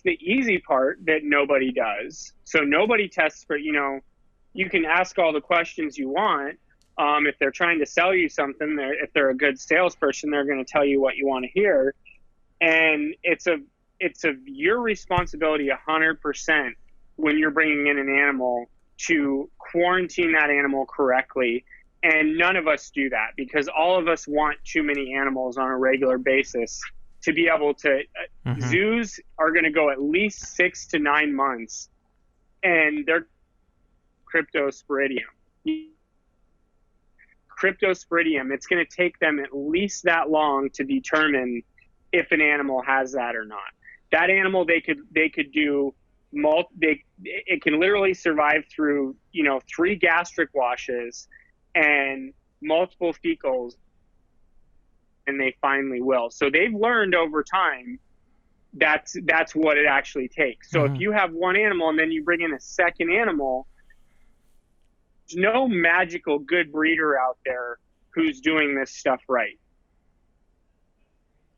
the easy part that nobody does. So nobody tests for. You can ask all the questions you want. If they're trying to sell you something, if they're a good salesperson, they're going to tell you what you want to hear, and it's your responsibility 100% when you're bringing in an animal to quarantine that animal correctly. And none of us do that because all of us want too many animals on a regular basis to be able to. Zoos are going to go at least 6 to 9 months, and they're cryptosporidium. It's going to take them at least that long to determine if an animal has that or not. That animal, they could do it can literally survive through 3 gastric washes and multiple fecals, and they finally will. So they've learned over time that's what it actually takes. So if you have one animal and then you bring in a second animal, there's no magical good breeder out there who's doing this stuff right.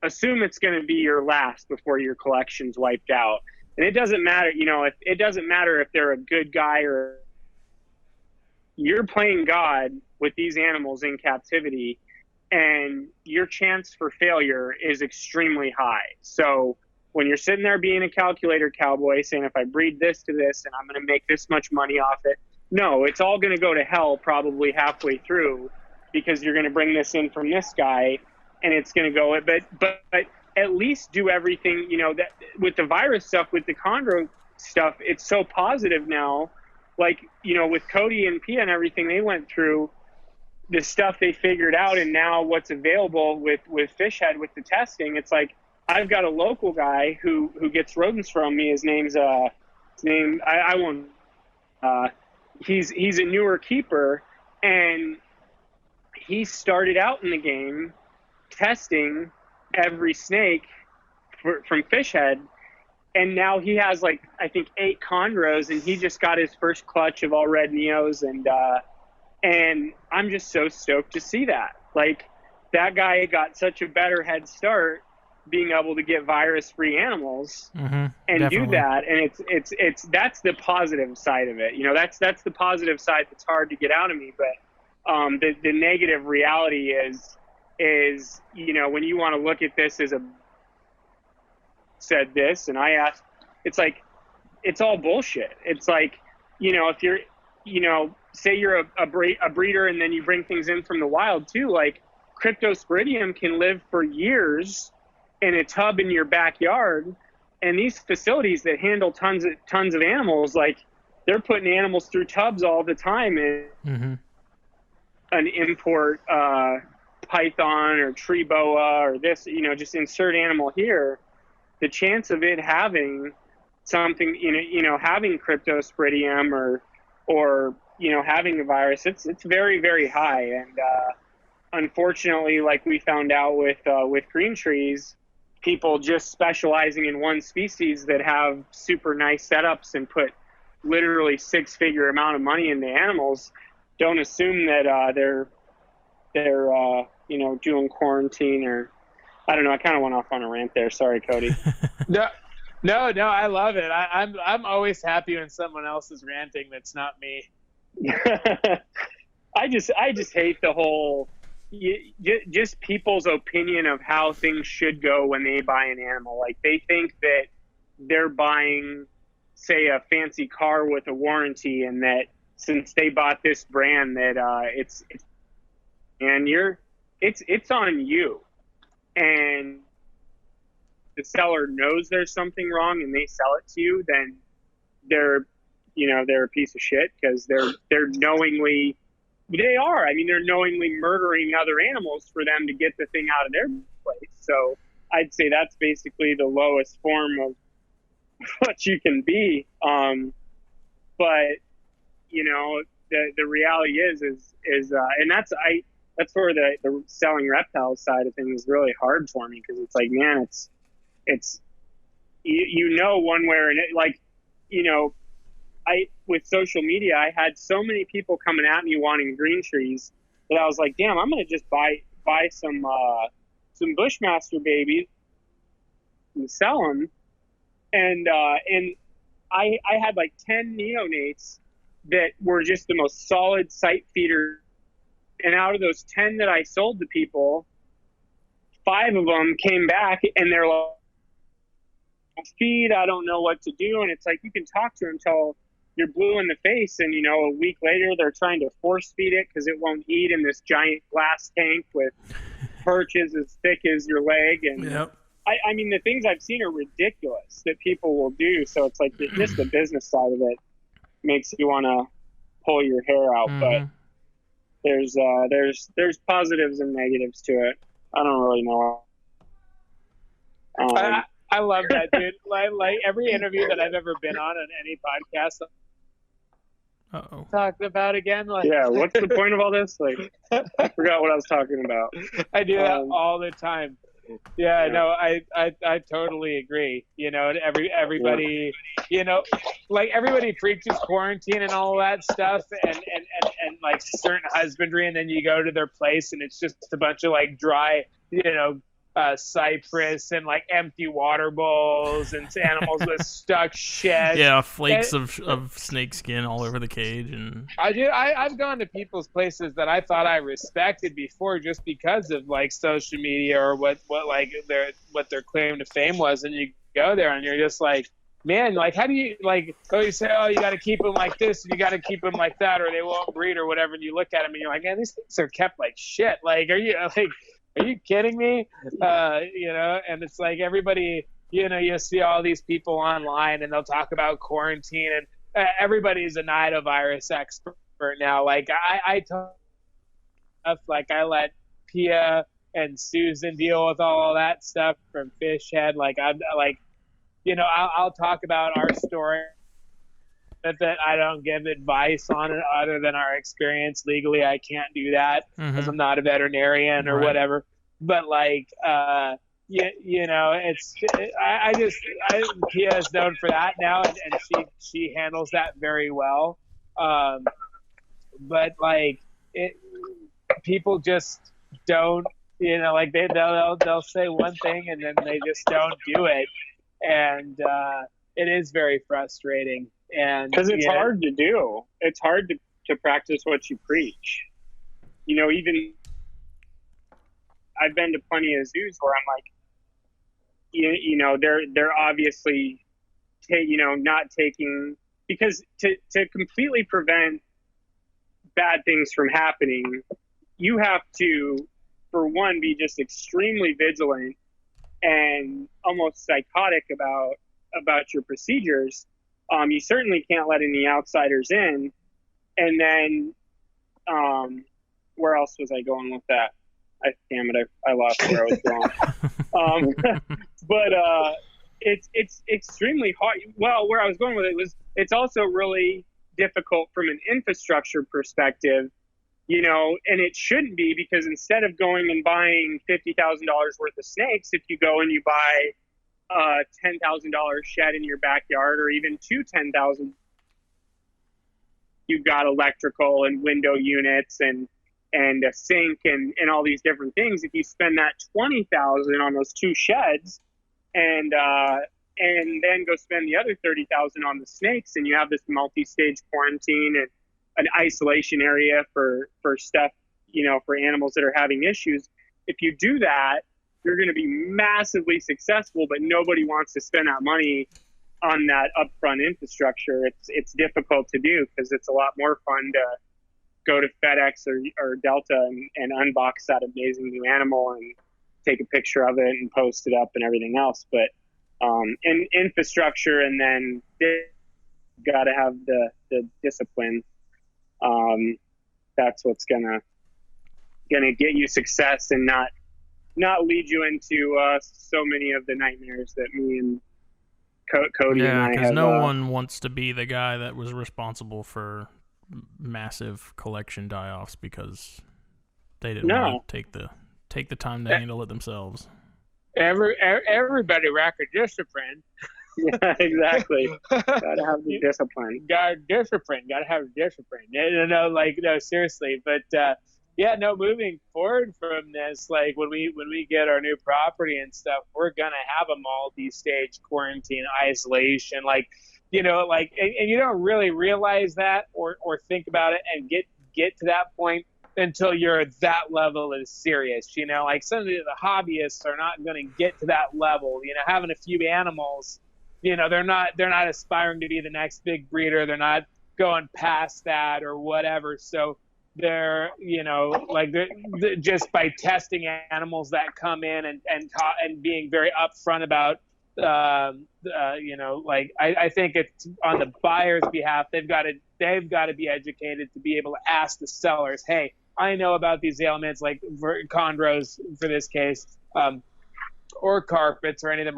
Assume it's going to be your last before your collection's wiped out. And it doesn't matter, it doesn't matter if they're a good guy or you're playing God with these animals in captivity, and your chance for failure is extremely high. So when you're sitting there being a calculator cowboy saying, if I breed this to this and I'm going to make this much money off it, no, it's all going to go to hell probably halfway through, because you're going to bring this in from this guy and it's going to go, but at least do everything, that with the virus stuff, with the chondro stuff, it's so positive now. Like, with Cody and Pia and everything they went through, the stuff they figured out, and now what's available with Fishhead with the testing, it's like, I've got a local guy who gets rodents from me. His name's I won't. He's a newer keeper, and he started out in the game testing every snake from Fishhead, and now he has like I think 8 chondros, and he just got his first clutch of all red neos, and I'm just so stoked to see that. Like, that guy got such a better head start being able to get virus-free animals and definitely. do that, and it's that's the positive side of it. That's the positive side that's hard to get out of me. But the negative reality is when you want to look at this as a said this, and I asked, it's like, it's all bullshit. It's like, if you're, say you're a breeder and then you bring things in from the wild too, like Cryptosporidium can live for years in a tub in your backyard, and these facilities that handle tons of animals, like, they're putting animals through tubs all the time, and an import python or tree boa or this, just insert animal here, the chance of it having something, having Cryptosporidium or having a virus, it's very, very high. And unfortunately, like we found out with green trees, people just specializing in one species that have super nice setups and put literally 6-figure amount of money into animals, don't assume that they're doing quarantine, or I don't know. I kind of went off on a rant there. Sorry, Cody. No, I love it. I'm always happy when someone else is ranting that's not me. I just hate the whole just people's opinion of how things should go when they buy an animal. Like, they think that they're buying, say, a fancy car with a warranty, and that since they bought this brand that it's on you. And the seller knows there's something wrong and they sell it to you, then they're a piece of shit, because they're knowingly murdering other animals for them to get the thing out of their place. So I'd say that's basically the lowest form of what you can be. But the reality is and that's where the selling reptile side of things is really hard for me, because it's like, man, it's one way or like, with social media, I had so many people coming at me wanting green trees that I was like, damn, I'm going to just buy some Bushmaster babies and sell them. And I had like 10 neonates that were just the most solid sight feeders. And out of those 10 that I sold to people, 5 of them came back and they're like, feed, I don't know what to do. And it's like, you can talk to them until you're blue in the face, and a week later they're trying to force feed it because it won't eat in this giant glass tank with perches as thick as your leg. And yep. I mean, the things I've seen are ridiculous that people will do. So it's like, just the business side of it makes you want to pull your hair out. But there's positives and negatives to it. I don't really know. I love that, dude. Like every interview that I've ever been on any podcast, talked about again. Like, yeah, what's the point of all this? Like, I forgot what I was talking about. I do that all the time. Yeah, Yeah. no, I totally agree. You know, and everybody, you know, like everybody preaches quarantine and all that stuff, and like certain husbandry, and then you go to their place and it's just a bunch of like dry, you know, cypress and like empty water bowls and animals with stuck sheds. Yeah, flakes And of snake skin all over the cage, and I've gone to people's places that I thought I respected before just because of like social media or what like their claim to fame was, and you go there and you're just like, man, like how do you like you say, oh, you got to keep them like this and you got to keep them like that or they won't breed or whatever, and you look at them and you're like, man, these things are kept like shit. Like, are you kidding me? You know, and it's like everybody, you know, you see all these people online and they'll talk about quarantine and everybody's a nidovirus expert now. Like I let Pia and Susan deal with all that stuff from Fish Head. Like I'm like, you know, I'll talk about our story, but that I don't give advice on it other than our experience. Legally, I can't do that because I'm not a veterinarian or whatever. But like, you know, Pia is known for that now, and she handles that very well. But like, people just don't, you know, like they'll say one thing and then they just don't do it, and it is very frustrating. And because it's hard to do. It's hard to practice what you preach. You know, even I've been to plenty of zoos where I'm like, you know, they're obviously, not taking, because to completely prevent bad things from happening, you have to, for one, be just extremely vigilant and almost psychotic about your procedures. You certainly can't let any outsiders in. And then, where else was I going with that? I lost where I was going. But it's extremely hard. Well, where I was going with it was, it's also really difficult from an infrastructure perspective, you know, and it shouldn't be, because instead of going and buying $50,000 worth of snakes, if you go and you buy a $10,000 shed in your backyard, or even two $10,000, you've got electrical and window units and a sink and all these different things. If you spend that $20,000 on those two sheds and then go spend the other $30,000 on the snakes, and you have this multi-stage quarantine and an isolation area for stuff, you know, for animals that are having issues. If you do that, you're going to be massively successful, but nobody wants to spend that money on that upfront infrastructure. It's difficult to do, because it's a lot more fun to go to FedEx or Delta and unbox that amazing new animal and take a picture of it and post it up and everything else. But in infrastructure, and then got to have the discipline. That's what's gonna get you success, and not lead you into so many of the nightmares that me and Cody and I have. Yeah, because no one wants to be the guy that was responsible for massive collection die-offs because they didn't want to take the time to handle it themselves. Everybody record discipline. Yeah, exactly. Gotta have the discipline. Gotta have discipline. No, seriously. But moving forward from this, like when we get our new property and stuff, we're gonna have a multi-stage quarantine isolation. Like, you know, like, and you don't really realize that or think about it and get to that point until you're that level is serious. You know, like some of the hobbyists are not going to get to that level. You know, having a few animals, you know, they're not aspiring to be the next big breeder. They're not going past that or whatever. So they're, you know, like they're just by testing animals that come in and being very upfront about, you know, like I think it's on the buyer's behalf. They've got to be educated to be able to ask the sellers, hey, I know about these ailments, like for chondros for this case, or carpets, or any of them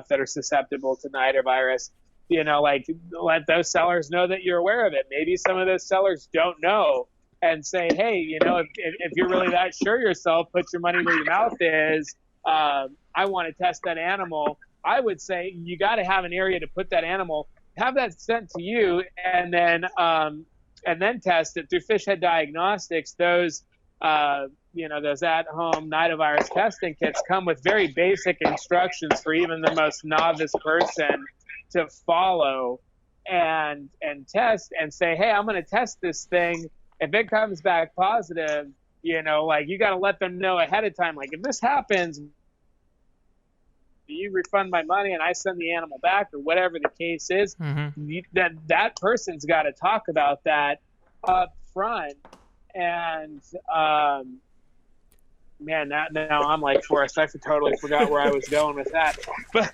that are susceptible to nidovirus. You know, like let those sellers know that you're aware of it. Maybe some of those sellers don't know and say, hey, if you're really that sure yourself, put your money where your mouth is. I want to test that animal. I would say you got to have an area to put that animal, have that sent to you, and then test it through Fish Head Diagnostics. Those those at-home nidovirus testing kits come with very basic instructions for even the most novice person to follow and test and say, hey, I'm going to test this thing. If it comes back positive, you got to let them know ahead of time. Like, if this happens, you refund my money and I send the animal back, or whatever the case is. That person's got to talk about that up front. And man, now I'm like Forrest. I totally forgot where I was going with that. But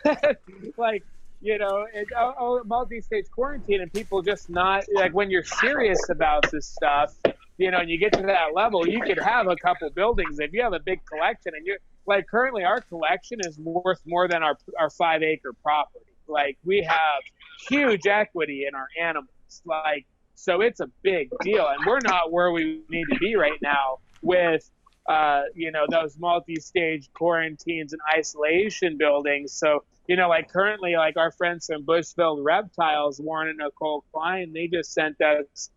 multi-stage quarantine, and people just not like, when you're serious about this stuff, and you get to that level, you could have a couple buildings. If you have a big collection, and you're like, currently our collection is worth more than our 5-acre property. Like, we have huge equity in our animals. Like, so it's a big deal, and we're not where we need to be right now with those multi-stage quarantines and isolation buildings. So like, currently, like, our friends from Bushville Reptiles, Warren and Nicole Klein, they just sent us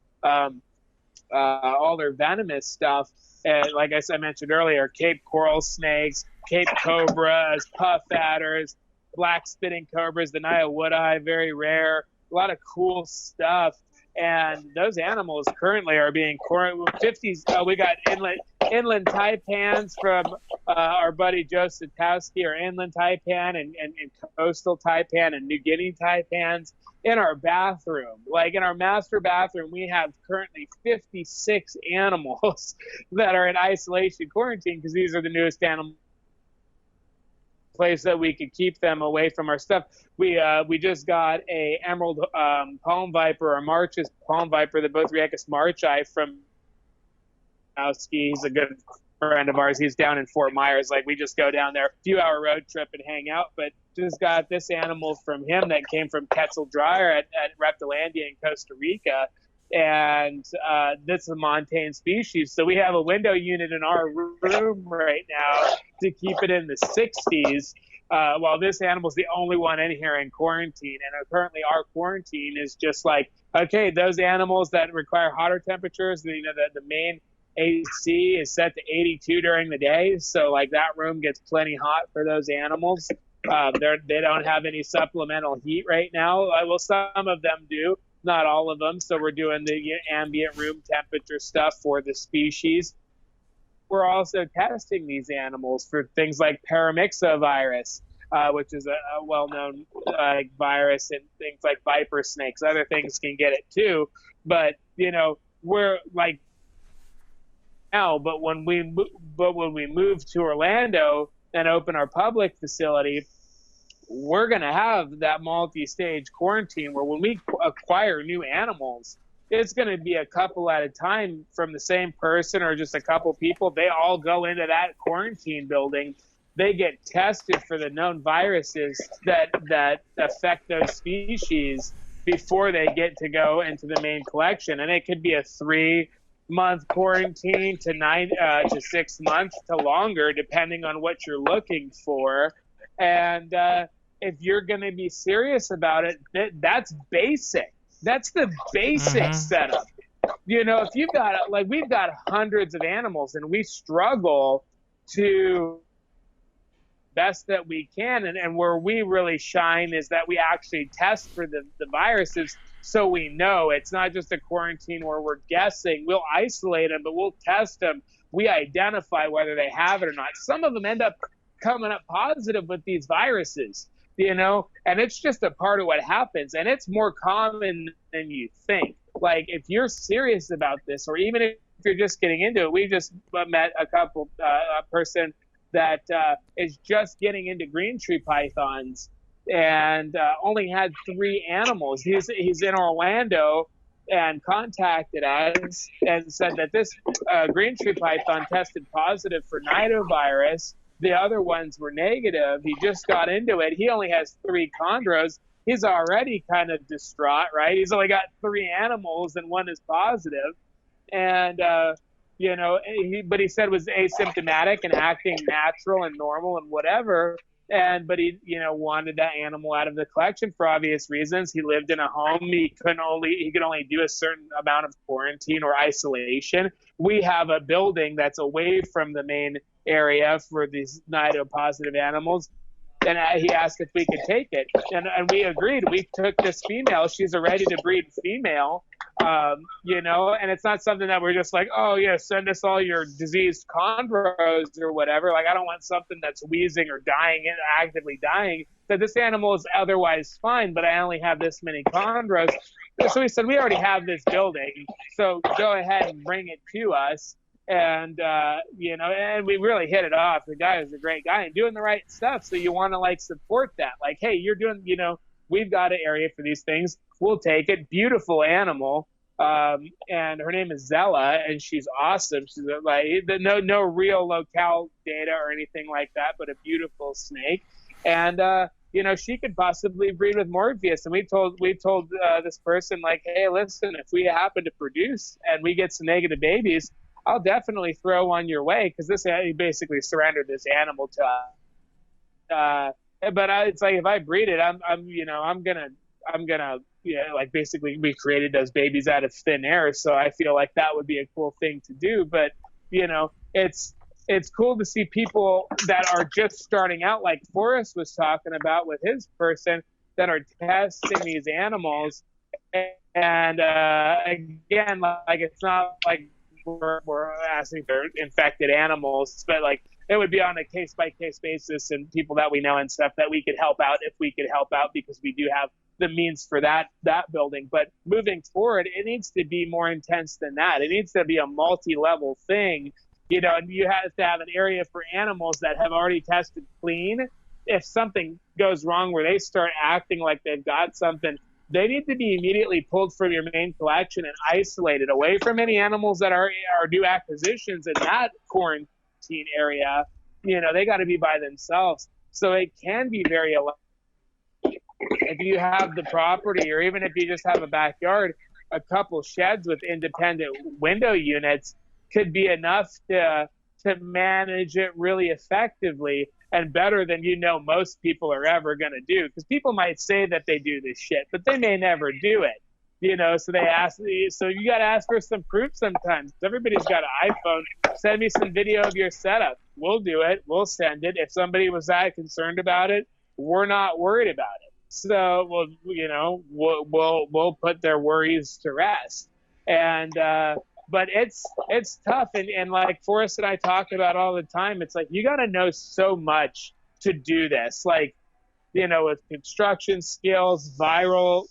all their venomous stuff. And like I mentioned earlier, Cape coral snakes, Cape cobras, puff adders, black spitting cobras, the Nile woodeye, very rare, a lot of cool stuff. And those animals currently are being quarantined. We got inland taipans from our buddy Joe Satowski, or inland taipan and coastal taipan and New Guinea taipans in our bathroom. Like, in our master bathroom, we have currently 56 animals that are in isolation quarantine, because these are the newest animals. Place that we could keep them away from our stuff. We just got a emerald palm viper, or March's palm viper, the Bothriechis marchi, from Satowski. He's a good friend of ours. He's down in Fort Myers. Like, we just go down there, a few-hour road trip, and hang out. But just got this animal from him that came from Quetzal Dryer at Reptilandia in Costa Rica. And this is a montane species. So we have a window unit in our room right now to keep it in the 60s, while this animal's the only one in here in quarantine. And currently our quarantine is just like, okay, those animals that require hotter temperatures, the main AC is set to 82 during the day. So like, that room gets plenty hot for those animals. They don't have any supplemental heat right now. Well, some of them do. Not all of them. So we're doing the ambient room temperature stuff for the species. We're also testing these animals for things like paramyxovirus, which is a well-known virus, and things like viper snakes. Other things can get it too. But, we're like now, but when we move to Orlando and open our public facility, we're going to have that multi-stage quarantine where, when we acquire new animals, it's going to be a couple at a time from the same person, or just a couple people. They all go into that quarantine building. They get tested for the known viruses that affect those species before they get to go into the main collection. And it could be a 3-month quarantine to 6 months to longer, depending on what you're looking for. And if you're going to be serious about it, that's basic. That's the basic setup. If you've got, like, we've got hundreds of animals, and we struggle to best that we can. And where we really shine is that we actually test for the viruses, so we know it's not just a quarantine where we're guessing. We'll isolate them, but we'll test them. We identify whether they have it or not. Some of them end up coming up positive with these viruses, and it's just a part of what happens. And it's more common than you think. Like, if you're serious about this, or even if you're just getting into it, we just met a person that is just getting into green tree pythons, and only had 3 animals. He's in Orlando, and contacted us and said that this green tree python tested positive for nidovirus. The other ones were negative. He just got into it. He only has 3 chondros. He's already kind of distraught, right? He's only got 3 animals, and 1 is positive. and but he said was asymptomatic and acting natural and normal and whatever. But he, wanted that animal out of the collection for obvious reasons. He lived in a home. He could only do a certain amount of quarantine or isolation. We have a building that's away from the main area for these nido-positive animals. And he asked if we could take it. And we agreed. We took this female. She's a ready-to-breed female, and it's not something that we're just like, oh, yeah, send us all your diseased chondros or whatever. Like, I don't want something that's wheezing or dying, actively dying. So this animal is otherwise fine, but I only have this many chondros. So we said, we already have this building, so go ahead and bring it to us. And, and we really hit it off. The guy is a great guy and doing the right stuff. So you want to support that. Like, hey, you're doing, we've got an area for these things. We'll take it. Beautiful animal. And her name is Zella, and she's awesome. She's no real locale data or anything like that, but a beautiful snake. And, she could possibly breed with Morpheus. And we told this person, like, hey, listen, if we happen to produce and we get some negative babies, I'll definitely throw one your way, because he basically surrendered this animal to us. But it's like, if I breed it, I'm gonna basically we created those babies out of thin air. So I feel like that would be a cool thing to do. But it's cool to see people that are just starting out, like Forrest was talking about with his person, that are testing these animals. And again, like, it's not like we're asking for infected animals, but it would be on a case-by-case basis, and people that we know and stuff that we could help out if we could help out, because we do have the means for that building. But moving forward, it needs to be more intense than that. It needs to be a multi-level thing, and you have to have an area for animals that have already tested clean. If something goes wrong where they start acting like they've got something, they need to be immediately pulled from your main collection and isolated away from any animals that are new acquisitions in that quarantine area. They got to be by themselves. So it can be very if you have the property, or even if you just have a backyard, a couple sheds with independent window units could be enough to manage it really effectively, and better than most people are ever going to do. Because people might say that they do this shit, but they may never do it. So they ask. So you got to ask for some proof sometimes. Everybody's got an iPhone. Send me some video of your setup. We'll do it. We'll send it. If somebody was that concerned about it, we're not worried about it. So we'll put their worries to rest. And but it's tough, and like Forrest and I talk about all the time, it's like, you got to know so much to do this. Like, with construction skills, viral,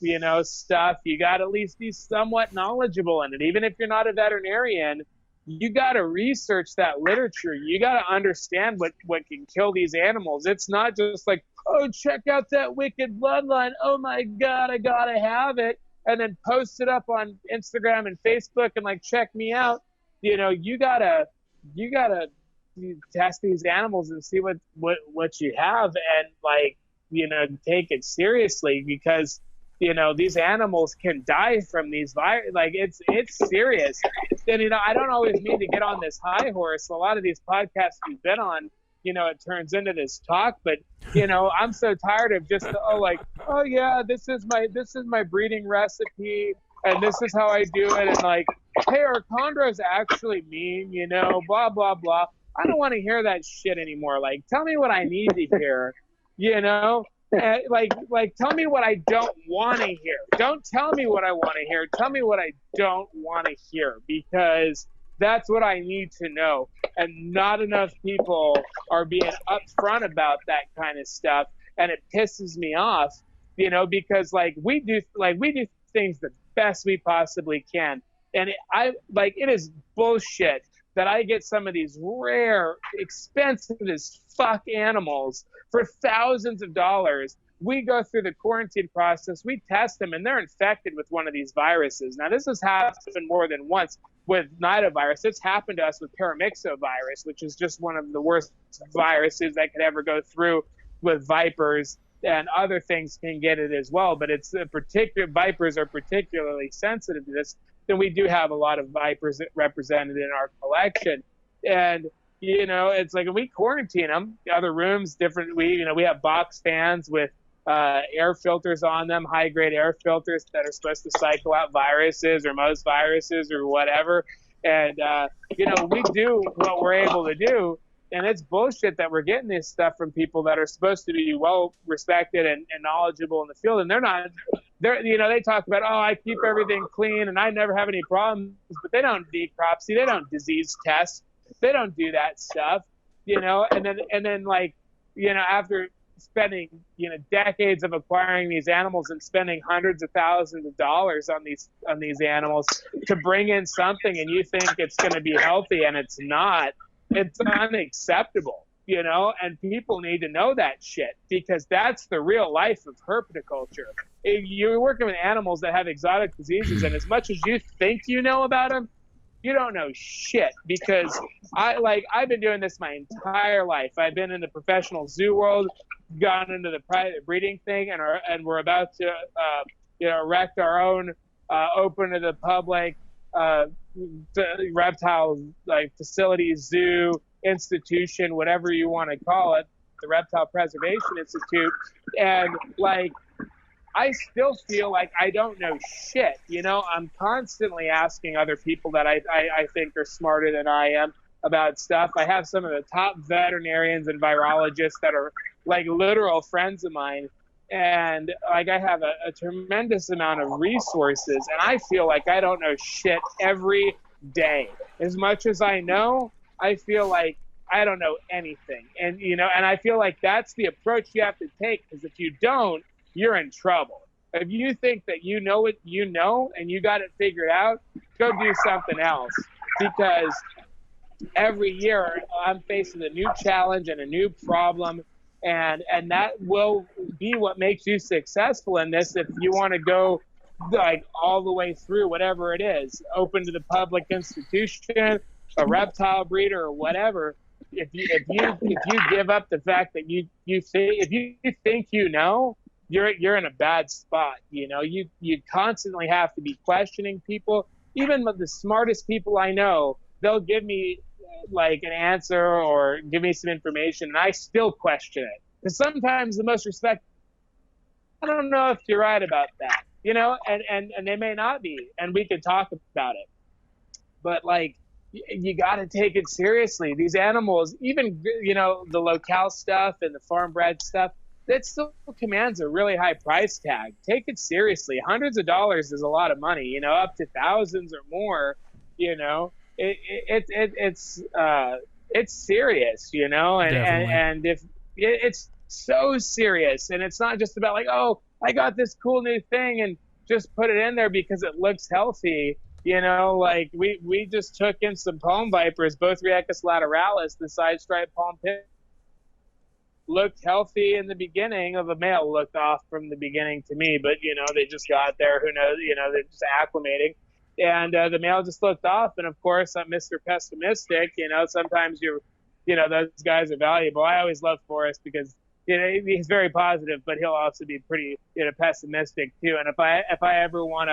stuff, you got to at least be somewhat knowledgeable in it. Even if you're not a veterinarian, you got to research that literature. You got to understand what can kill these animals. It's not just like, oh, check out that wicked bloodline. Oh my God, I got to have it. And then post it up on Instagram and Facebook and check me out. You gotta test these animals and see what you have, and take it seriously, because these animals can die from these virus. It's serious. And I don't always mean to get on this high horse. A lot of these podcasts we've been on, it turns into this talk, but I'm so tired of just oh yeah, this is my breeding recipe, and this is how I do it, and hey, are chondros actually mean, blah blah blah. I don't want to hear that shit anymore. Tell me what I need to hear, tell me what I don't want to hear. Don't tell me what I want to hear. Tell me what I don't want to hear, because that's what I need to know. And not enough people are being upfront about that kind of stuff. And it pisses me off, because we do things the best we possibly can. And it is bullshit that I get some of these rare, expensive as fuck animals for thousands of dollars. We go through the quarantine process, we test them, and they're infected with one of these viruses. Now, this has happened more than once with nidovirus. It's happened to us with paramyxovirus, which is just one of the worst viruses that could ever go through with vipers, and other things can get it as well. But vipers are particularly sensitive to this. then we do have a lot of vipers represented in our collection. And, you know, it's like we quarantine them, other rooms, different. We have box fans with air filters on them, high grade air filters that are supposed to cycle out viruses or most viruses or whatever. And, you know, we do what we're able to do. And it's bullshit that we're getting this stuff from people that are supposed to be well respected and knowledgeable in the field. And they're not, you know, they talk about, oh, I keep everything clean and I never have any problems, but they don't necropsy, they don't disease test, they don't do that stuff, you know. And then like, you know, after spending, you know, decades of acquiring these animals and spending hundreds of thousands of dollars on these animals to bring in something and you think it's going to be healthy and it's not, it's unacceptable, you know. And people need to know that shit, because that's the real life of herpetoculture. If you're working with animals that have exotic diseases, and as much as you think you know about them, you don't know shit, because I've been doing this my entire life. I've been in the professional zoo world, gone into the private breeding thing, and we're about to you know, erect our own open to the public reptile like facility, zoo, institution, whatever you want to call it, the Reptile Preservation Institute. And like, I still feel like I don't know shit. You know, I'm constantly asking other people that I think are smarter than I am about stuff. I have some of the top veterinarians and virologists that are like literal friends of mine. And like, I have a tremendous amount of resources, and I feel like I don't know shit every day. As much as I know, I feel like I don't know anything. And, you know, and I feel like that's the approach you have to take, because if you don't, you're in trouble. If you think that you know what you know and you got it figured out, go do something else. Because every year I'm facing a new challenge and a new problem, and that will be what makes you successful in this. If you want to go like all the way through whatever it is, open to the public institution, a reptile breeder or whatever, if you give up the fact that you think you know, you're in a bad spot. You know, you constantly have to be questioning people. Even the smartest people I know, they'll give me like an answer or give me some information, and I still question it. Because sometimes the most respect, I don't know if you're right about that, you know, and they may not be, and we can talk about it. But like, you got to take it seriously. These animals, even, you know, the locale stuff and the farm bred stuff, that still commands a really high price tag. Take it seriously. Hundreds of dollars is a lot of money, you know, up to thousands or more, you know. It's serious, you know, and if it's so serious, and it's not just about like, oh, I got this cool new thing and just put it in there because it looks healthy, you know. Like we just took in some palm vipers, both Rhecus lateralis, the side striped palm pit, looked healthy in the beginning. Of a male looked off from the beginning to me, but you know, they just got there, who knows, you know, they're just acclimating. And the male just looked off. And of course, I'm Mr. Pessimistic. You know, sometimes you know, those guys are valuable. I always love Forrest because, you know, he's very positive, but he'll also be pretty, you know, pessimistic too. And if I ever want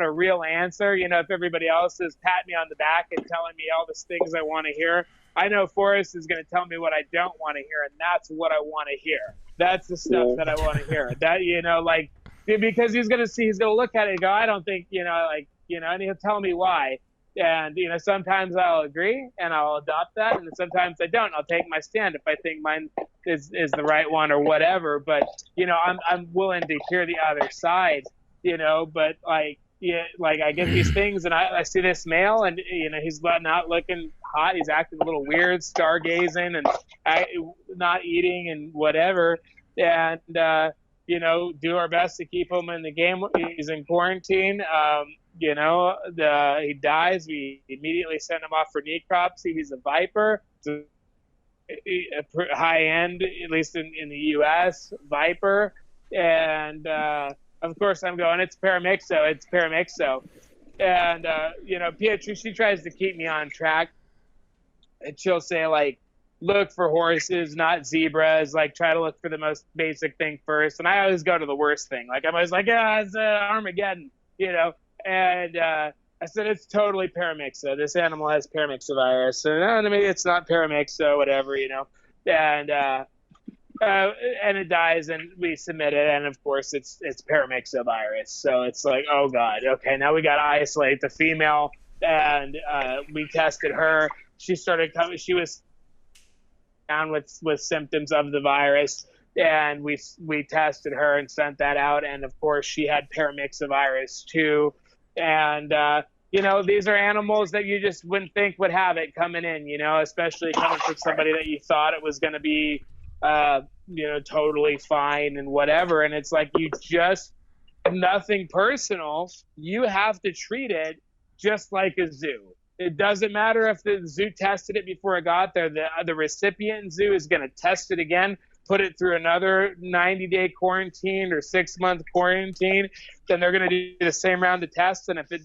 a real answer, you know, if everybody else is patting me on the back and telling me all the things I want to hear, I know Forrest is going to tell me what I don't want to hear, and that's what I want to hear. That's the stuff that I want to hear. That, you know, like, because he's going to look at it and go, I don't think, you know, like, you know, and he'll tell me why. And, you know, sometimes I'll agree and I'll adopt that. And sometimes I don't. I'll take my stand if I think mine is the right one or whatever. But, you know, I'm willing to hear the other side, you know, but like, yeah, like I get these things and I see this male and, you know, he's not looking hot. He's acting a little weird, stargazing and not eating and whatever. And, you know, do our best to keep him in the game. He's in quarantine. You know, he dies. We immediately send him off for necropsy. He's a viper. It's a high end, at least in the U.S., viper. And, of course, I'm going, it's paramyxo. And, you know, Pietri, she tries to keep me on track. And she'll say, like, look for horses, not zebras. Like, try to look for the most basic thing first. And I always go to the worst thing. Like, I'm always like, yeah, it's Armageddon, you know. And I said, it's totally paramyxa. This animal has paramyxavirus. And no, maybe it's not paramyxa, whatever, And it dies, and we submit it, and of course it's paramyxavirus. So it's like, oh god, okay, now we got to isolate the female, and we tested her. She started coming. She was down with symptoms of the virus, and we tested her and sent that out, and of course she had paramyxavirus too. And these are animals that you just wouldn't think would have it coming in, especially coming from somebody that you thought it was going to be totally fine and whatever. And it's like, you just, nothing personal, you have to treat it just like a zoo. It doesn't matter if the zoo tested it before it got there. The recipient zoo is going to test it again, put it through another 90-day quarantine or 6-month quarantine. Then they're going to do the same round of tests, and if it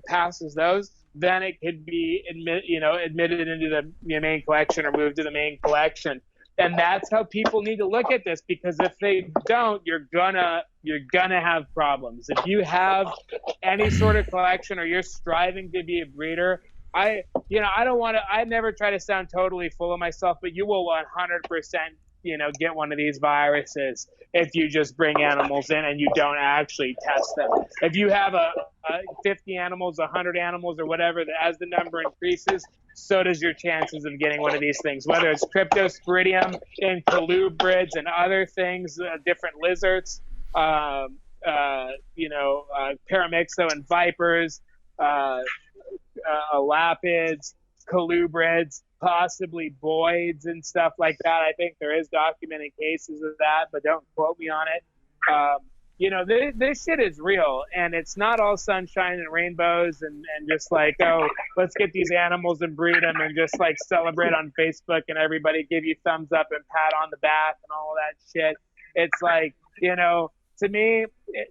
passes those, then it could be admitted into the main collection or moved to the main collection. And that's how people need to look at this, because if they don't, you're gonna have problems. If you have any sort of collection or you're striving to be a breeder, I never try to sound totally full of myself, but you will 100%, get one of these viruses if you just bring animals in and you don't actually test them. If you have a 50 animals, 100 animals, or whatever, as the number increases, so does your chances of getting one of these things, whether it's Cryptosporidium and colubrids and other things, different lizards, paramyxo and vipers, elapids, colubrids, possibly boids and stuff like that. I think there is documented cases of that, but don't quote me on it. This shit is real, and it's not all sunshine and rainbows and just like, oh, let's get these animals and breed them and just like celebrate on Facebook and everybody give you thumbs up and pat on the back and all that shit. It's like, to me,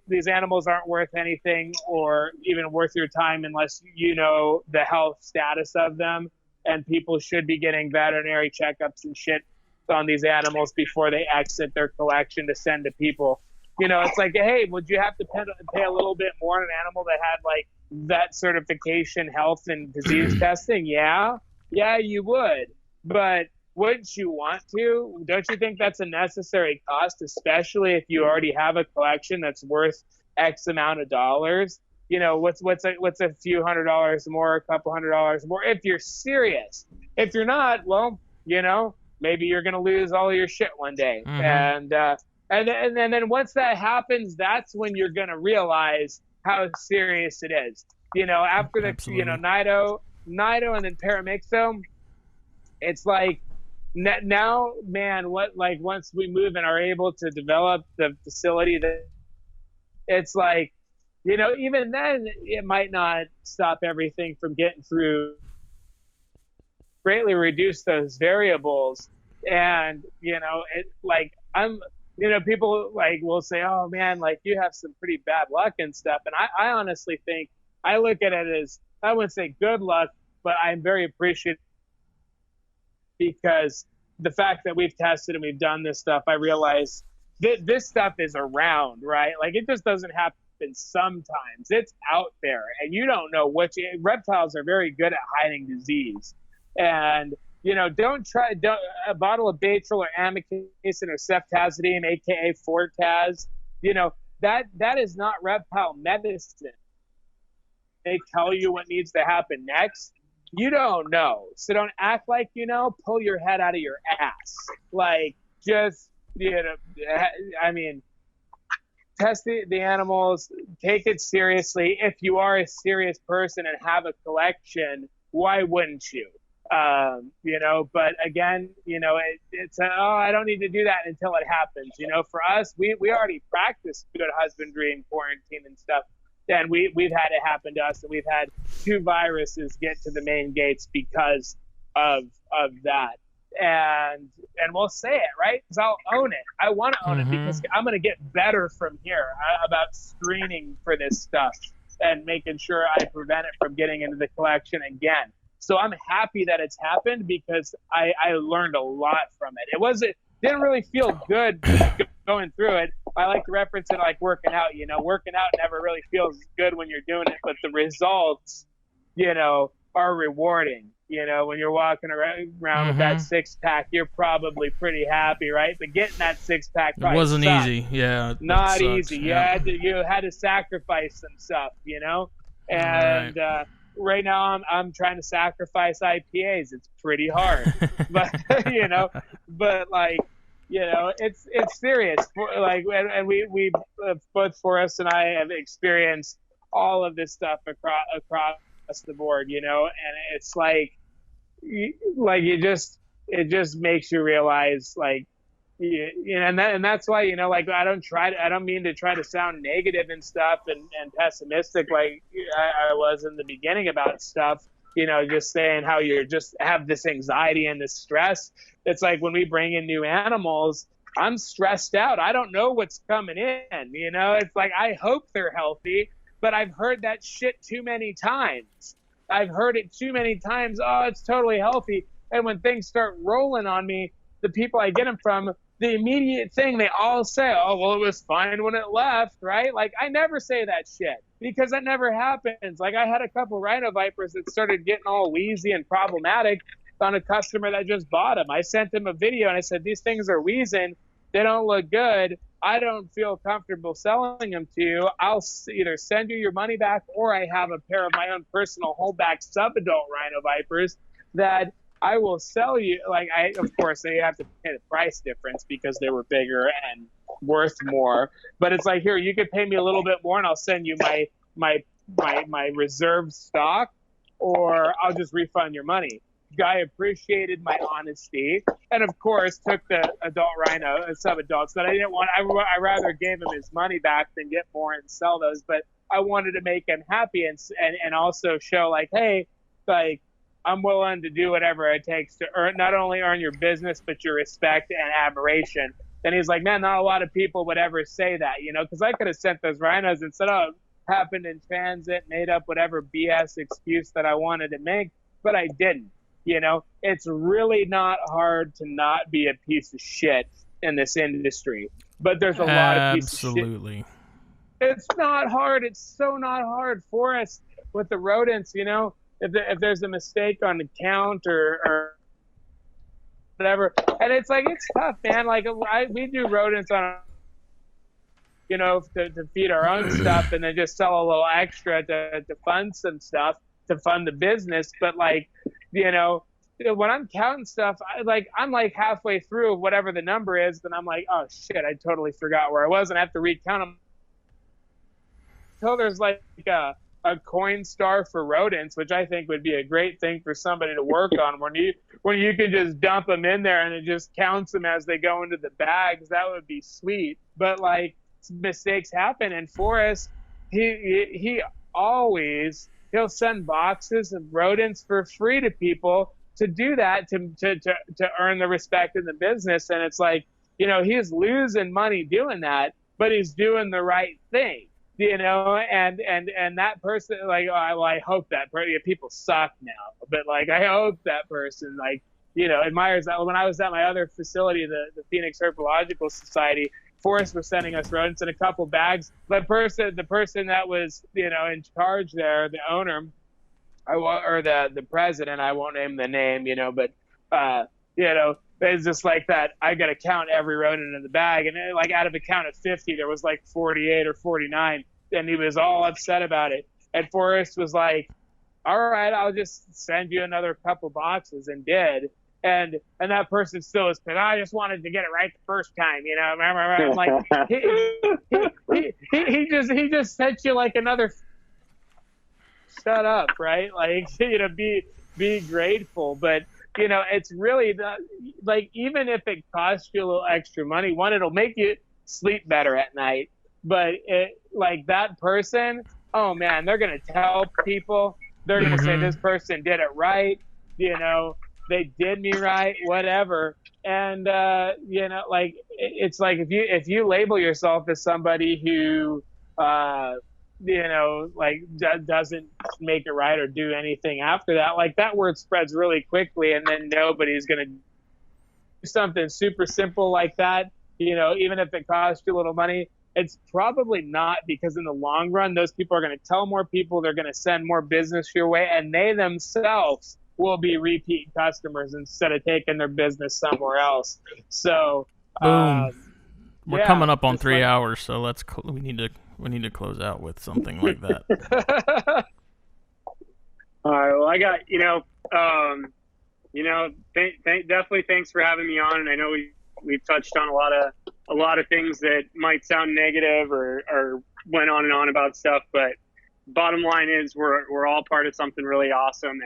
these animals aren't worth anything or even worth your time unless you know the health status of them, and people should be getting veterinary checkups and shit on these animals before they exit their collection to send to people. It's like, hey, would you have to pay a little bit more on an animal that had like vet certification, health and disease testing? Yeah, you would. But wouldn't you want to? Don't you think that's a necessary cost, especially if you already have a collection that's worth X amount of dollars? What's a few $100s more, a couple $100s more, if you're serious. If you're not, well, maybe you're going to lose all of your shit one day. Mm-hmm. And then once that happens, that's when you're going to realize how serious it is. After the, Absolutely. Nido and then paramyxo, it's like now, man, once we move and are able to develop the facility, that it's like, even then it might not stop everything from getting through, greatly reduce those variables. And, people will say, oh man, you have some pretty bad luck and stuff. And I honestly think, I look at it as, I wouldn't say good luck, but I'm very appreciative, because the fact that we've tested and we've done this stuff, I realize that this stuff is around, right? It just doesn't happen sometimes. It's out there, and you don't know reptiles are very good at hiding disease. And don't a bottle of Batril or amikacin or ceftazidime, aka Fortaz, that is not reptile medicine. They tell you what needs to happen next. You don't know, so don't act like pull your head out of your ass. Test the animals, take it seriously. If you are a serious person and have a collection, why wouldn't you? But again, it's I don't need to do that until it happens. For us, we already practice good husbandry and quarantine and stuff. And we've had it happen to us, and we've had 2 viruses get to the main gates because of that. And we'll say it, right? Because I'll own it. I want to own it, because I'm going to get better from here about screening for this stuff and making sure I prevent it from getting into the collection again. So I'm happy that it's happened, because I learned a lot from it. Didn't really feel good going through it, I like to reference it like working out. Working out never really feels good when you're doing it, but the results, are rewarding. When you're walking around with that 6-pack, you're probably pretty happy, right? But getting that 6-pack it wasn't sucked. easy. Yeah, not easy. Yeah. You had to sacrifice some stuff, and right now I'm trying to sacrifice IPAs. It's pretty hard, but it's serious. And we both Forrest and I have experienced all of this stuff across the board, and it's it just makes you realize and that's why I don't mean to try to sound negative and stuff and pessimistic like I was in the beginning about stuff, just saying how you're just have this anxiety and this stress. It's like when we bring in new animals, I'm stressed out. I don't know what's coming in, it's like I hope they're healthy, but I've heard that shit too many times. I've heard it too many times. Oh, it's totally healthy. And when things start rolling on me, the people I get them from, the immediate thing they all say, oh, well, it was fine when it left, right? Like, I never say that shit because that never happens. Like, I had a couple rhino vipers that started getting all wheezy and problematic on a customer that just bought them. I sent them a video and I said, these things are wheezing. They don't look good. I don't feel comfortable selling them to you. I'll either send you your money back or I have a pair of my own personal holdback sub-adult rhino vipers that I will sell you. Of course, they have to pay the price difference because they were bigger and worth more. But it's like, here, you could pay me a little bit more and I'll send you my reserve stock, or I'll just refund your money. Guy appreciated my honesty and of course took the adult rhino sub-adults that I didn't want. I rather gave him his money back than get more and sell those, but I wanted to make him happy and also show hey, I'm willing to do whatever it takes to not only earn your business but your respect and admiration. And he's like, man, not a lot of people would ever say that, because I could have sent those rhinos and said, oh, happened in transit, made up whatever BS excuse that I wanted to make, but I didn't. It's really not hard to not be a piece of shit in this industry, but there's a lot of pieces of shit. Absolutely. It's not hard. It's so not hard for us with the rodents, if there's a mistake on the count or whatever. And it's it's tough, man. We do rodents on, to feed our own stuff and then just sell a little extra to fund some stuff, to fund the business. But when I'm counting stuff, I'm halfway through whatever the number is, then I'm like, oh shit, I totally forgot where I was, and I have to recount them until there's a coin star for rodents, which I think would be a great thing for somebody to work on. When you can just dump them in there and it just counts them as they go into the bags, that would be sweet. But mistakes happen, and Forrest, he always. He'll send boxes of rodents for free to people to do that, to earn the respect in the business. And it's he's losing money doing that, but he's doing the right thing, and that person, I hope that people suck now, but I hope that person, admires that. When I was at my other facility, the Phoenix Herpetological Society, Forrest was sending us rodents in a couple bags. The person that was, in charge there, the owner, or the president, I won't name the name, but, it's just that. I got to count every rodent in the bag. And out of a count of 50, there was 48 or 49. And he was all upset about it. And Forrest was like, all right, I'll just send you another couple boxes, and did. And that person still is pissed. I just wanted to get it right the first time, I'm like, he just sent you another. Shut up, right? Be grateful, but it's really even if it costs you a little extra money, one, it'll make you sleep better at night. But that person, oh man, they're gonna tell people. They're gonna say this person did it right, they did me right, whatever. And it's if you label yourself as somebody who doesn't make it right or do anything after that, that word spreads really quickly, and then nobody's gonna do something super simple like that. even if it costs you a little money, it's probably not, because in the long run, those people are going to tell more people, they're going to send more business your way, and they themselves will be repeat customers instead of taking their business somewhere else. So, boom. We're coming up on 3 hours, so we need to close out with something like that. All right. Well, I got definitely thanks for having me on, and I know we've touched on a lot of things that might sound negative or went on and on about stuff, but bottom line is we're all part of something really awesome,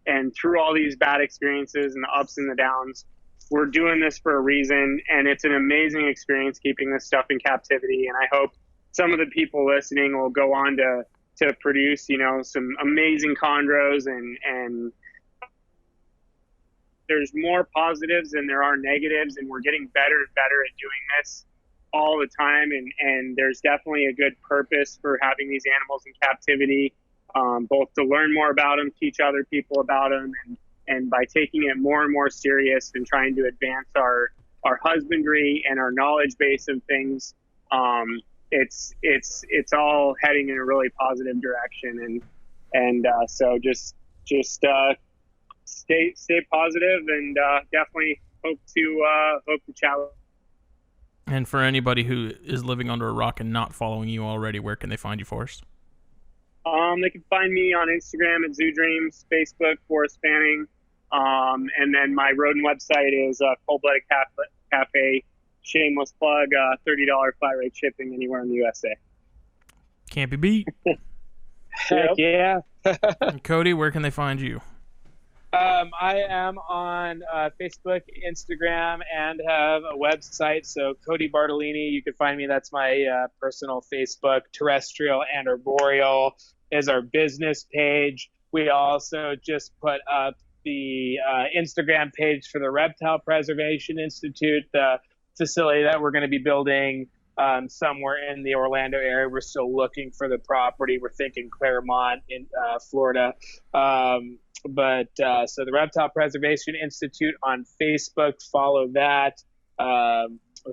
and through all these bad experiences and the ups and the downs, we're doing this for a reason, and it's an amazing experience keeping this stuff in captivity. And I hope some of the people listening will go on to produce, some amazing chondros, and there's more positives than there are negatives, and we're getting better and better at doing this all the time. And there's definitely a good purpose for having these animals in captivity, both to learn more about them, teach other people about them, and by taking it more and more serious and trying to advance our husbandry and our knowledge base of things, it's all heading in a really positive direction. And so just stay positive, and definitely hope to chat. And for anybody who is living under a rock and not following you already, where can they find you, Forrest? They can find me on Instagram at Zoo Dreams, Facebook, Forrest Fanning, and then my rodent website is Cold-Blooded Cafe. Shameless plug, $30 flat rate shipping anywhere in the USA. Can't be beat. Heck yeah. And Cody, where can they find you? I am on Facebook, Instagram, and have a website. So Cody Bartolini, you can find me. That's my personal Facebook. Terrestrial and Arboreal is our business page. We also just put up the Instagram page for the Reptile Preservation Institute, the facility that we're going to be building somewhere in the Orlando area. We're still looking for the property. We're thinking Claremont in Florida. But so the Reptile Preservation Institute on Facebook, follow that. The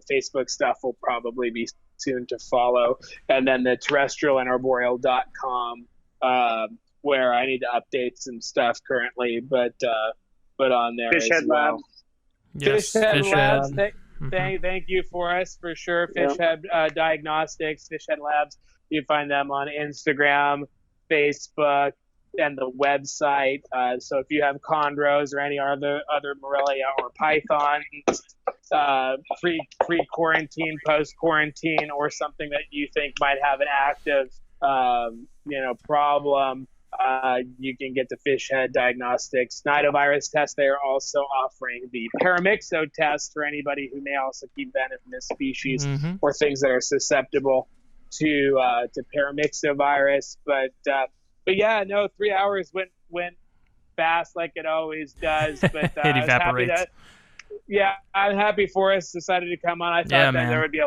Facebook stuff will probably be soon to follow. And then the terrestrial and arboreal.com, where I need to update some stuff currently, but on there Fish as Head well. Labs. Yes, Fish Head Labs. Mm-hmm. Thank you, Forrest, for sure. Fish Head Diagnostics, Fish Head Labs. You find them on Instagram, Facebook, and the website. So if you have chondros or any other Morelia or pythons, pre-quarantine, post-quarantine, or something that you think might have an active, problem, you can get the Fish Head Diagnostics Nidovirus test. They are also offering the Paramyxo test for anybody who may also keep venomous species or things that are susceptible to Paramyxo virus. But yeah, no, 3 hours went fast like it always does. But it evaporates. I'm happy Forrest decided to come on. I thought that there would be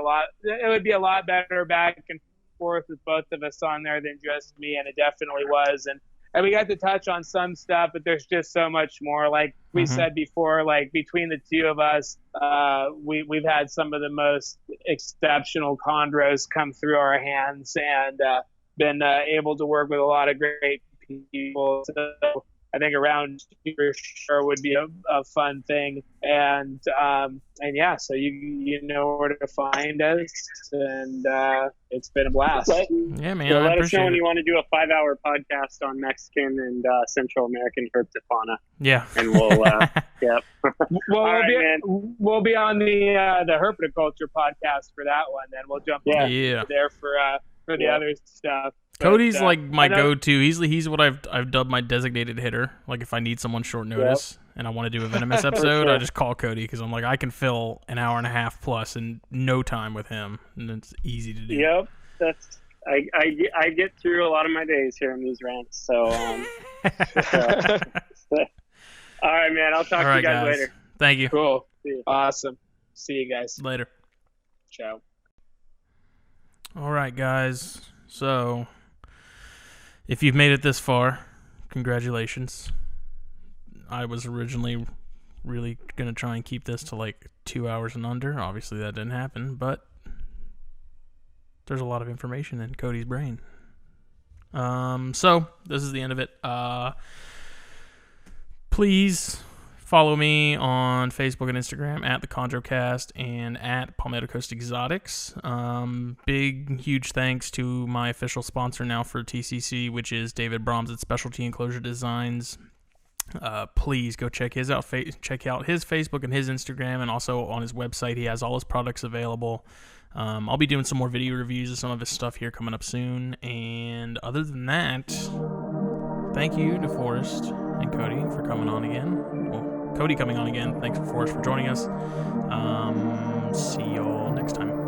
a lot better back and forth with both of us on there than just me, and it definitely was. And we got to touch on some stuff, but there's just so much more. Like we said before, like between the two of us, we've had some of the most exceptional chondros come through our hands, and been able to work with a lot of great people. So I think around for sure would be a fun thing. And yeah, so you know where to find us, and it's been a blast. Yeah, man. So let us appreciate know when it. you want to do a 5-hour podcast on Mexican and Central American herpetofauna. Yeah. And we'll yep. We'll be on the herpetoculture podcast for that one. Then we'll jump there for the other stuff. Cody's like my go-to. He's what I've dubbed my designated hitter. Like if I need someone short notice and I want to do a venomous episode, I just call Cody because I'm like I can fill an hour and a half plus in no time with him, and it's easy to do. Yep, that's I get through a lot of my days here in these rants. So, all right, man. I'll talk to you guys later. Thank you. Cool. Awesome. See you guys later. Ciao. All right, guys. So, if you've made it this far, congratulations. I was originally really going to try and keep this to like 2 hours and under. Obviously, that didn't happen, but there's a lot of information in Cody's brain. So this is the end of it. Please follow me on Facebook and Instagram at the ChondroCast and at Palmetto Coast Exotics. Big, huge thanks to my official sponsor now for TCC, which is David Brahms at Specialty Enclosure Designs. Please go check his out. Check out his Facebook and his Instagram, and also on his website, he has all his products available. I'll be doing some more video reviews of some of his stuff here coming up soon. And other than that, thank you to Forrest and Cody for coming on again. Well, Cody coming on again. Thanks for Forrest for joining us. See y'all next time.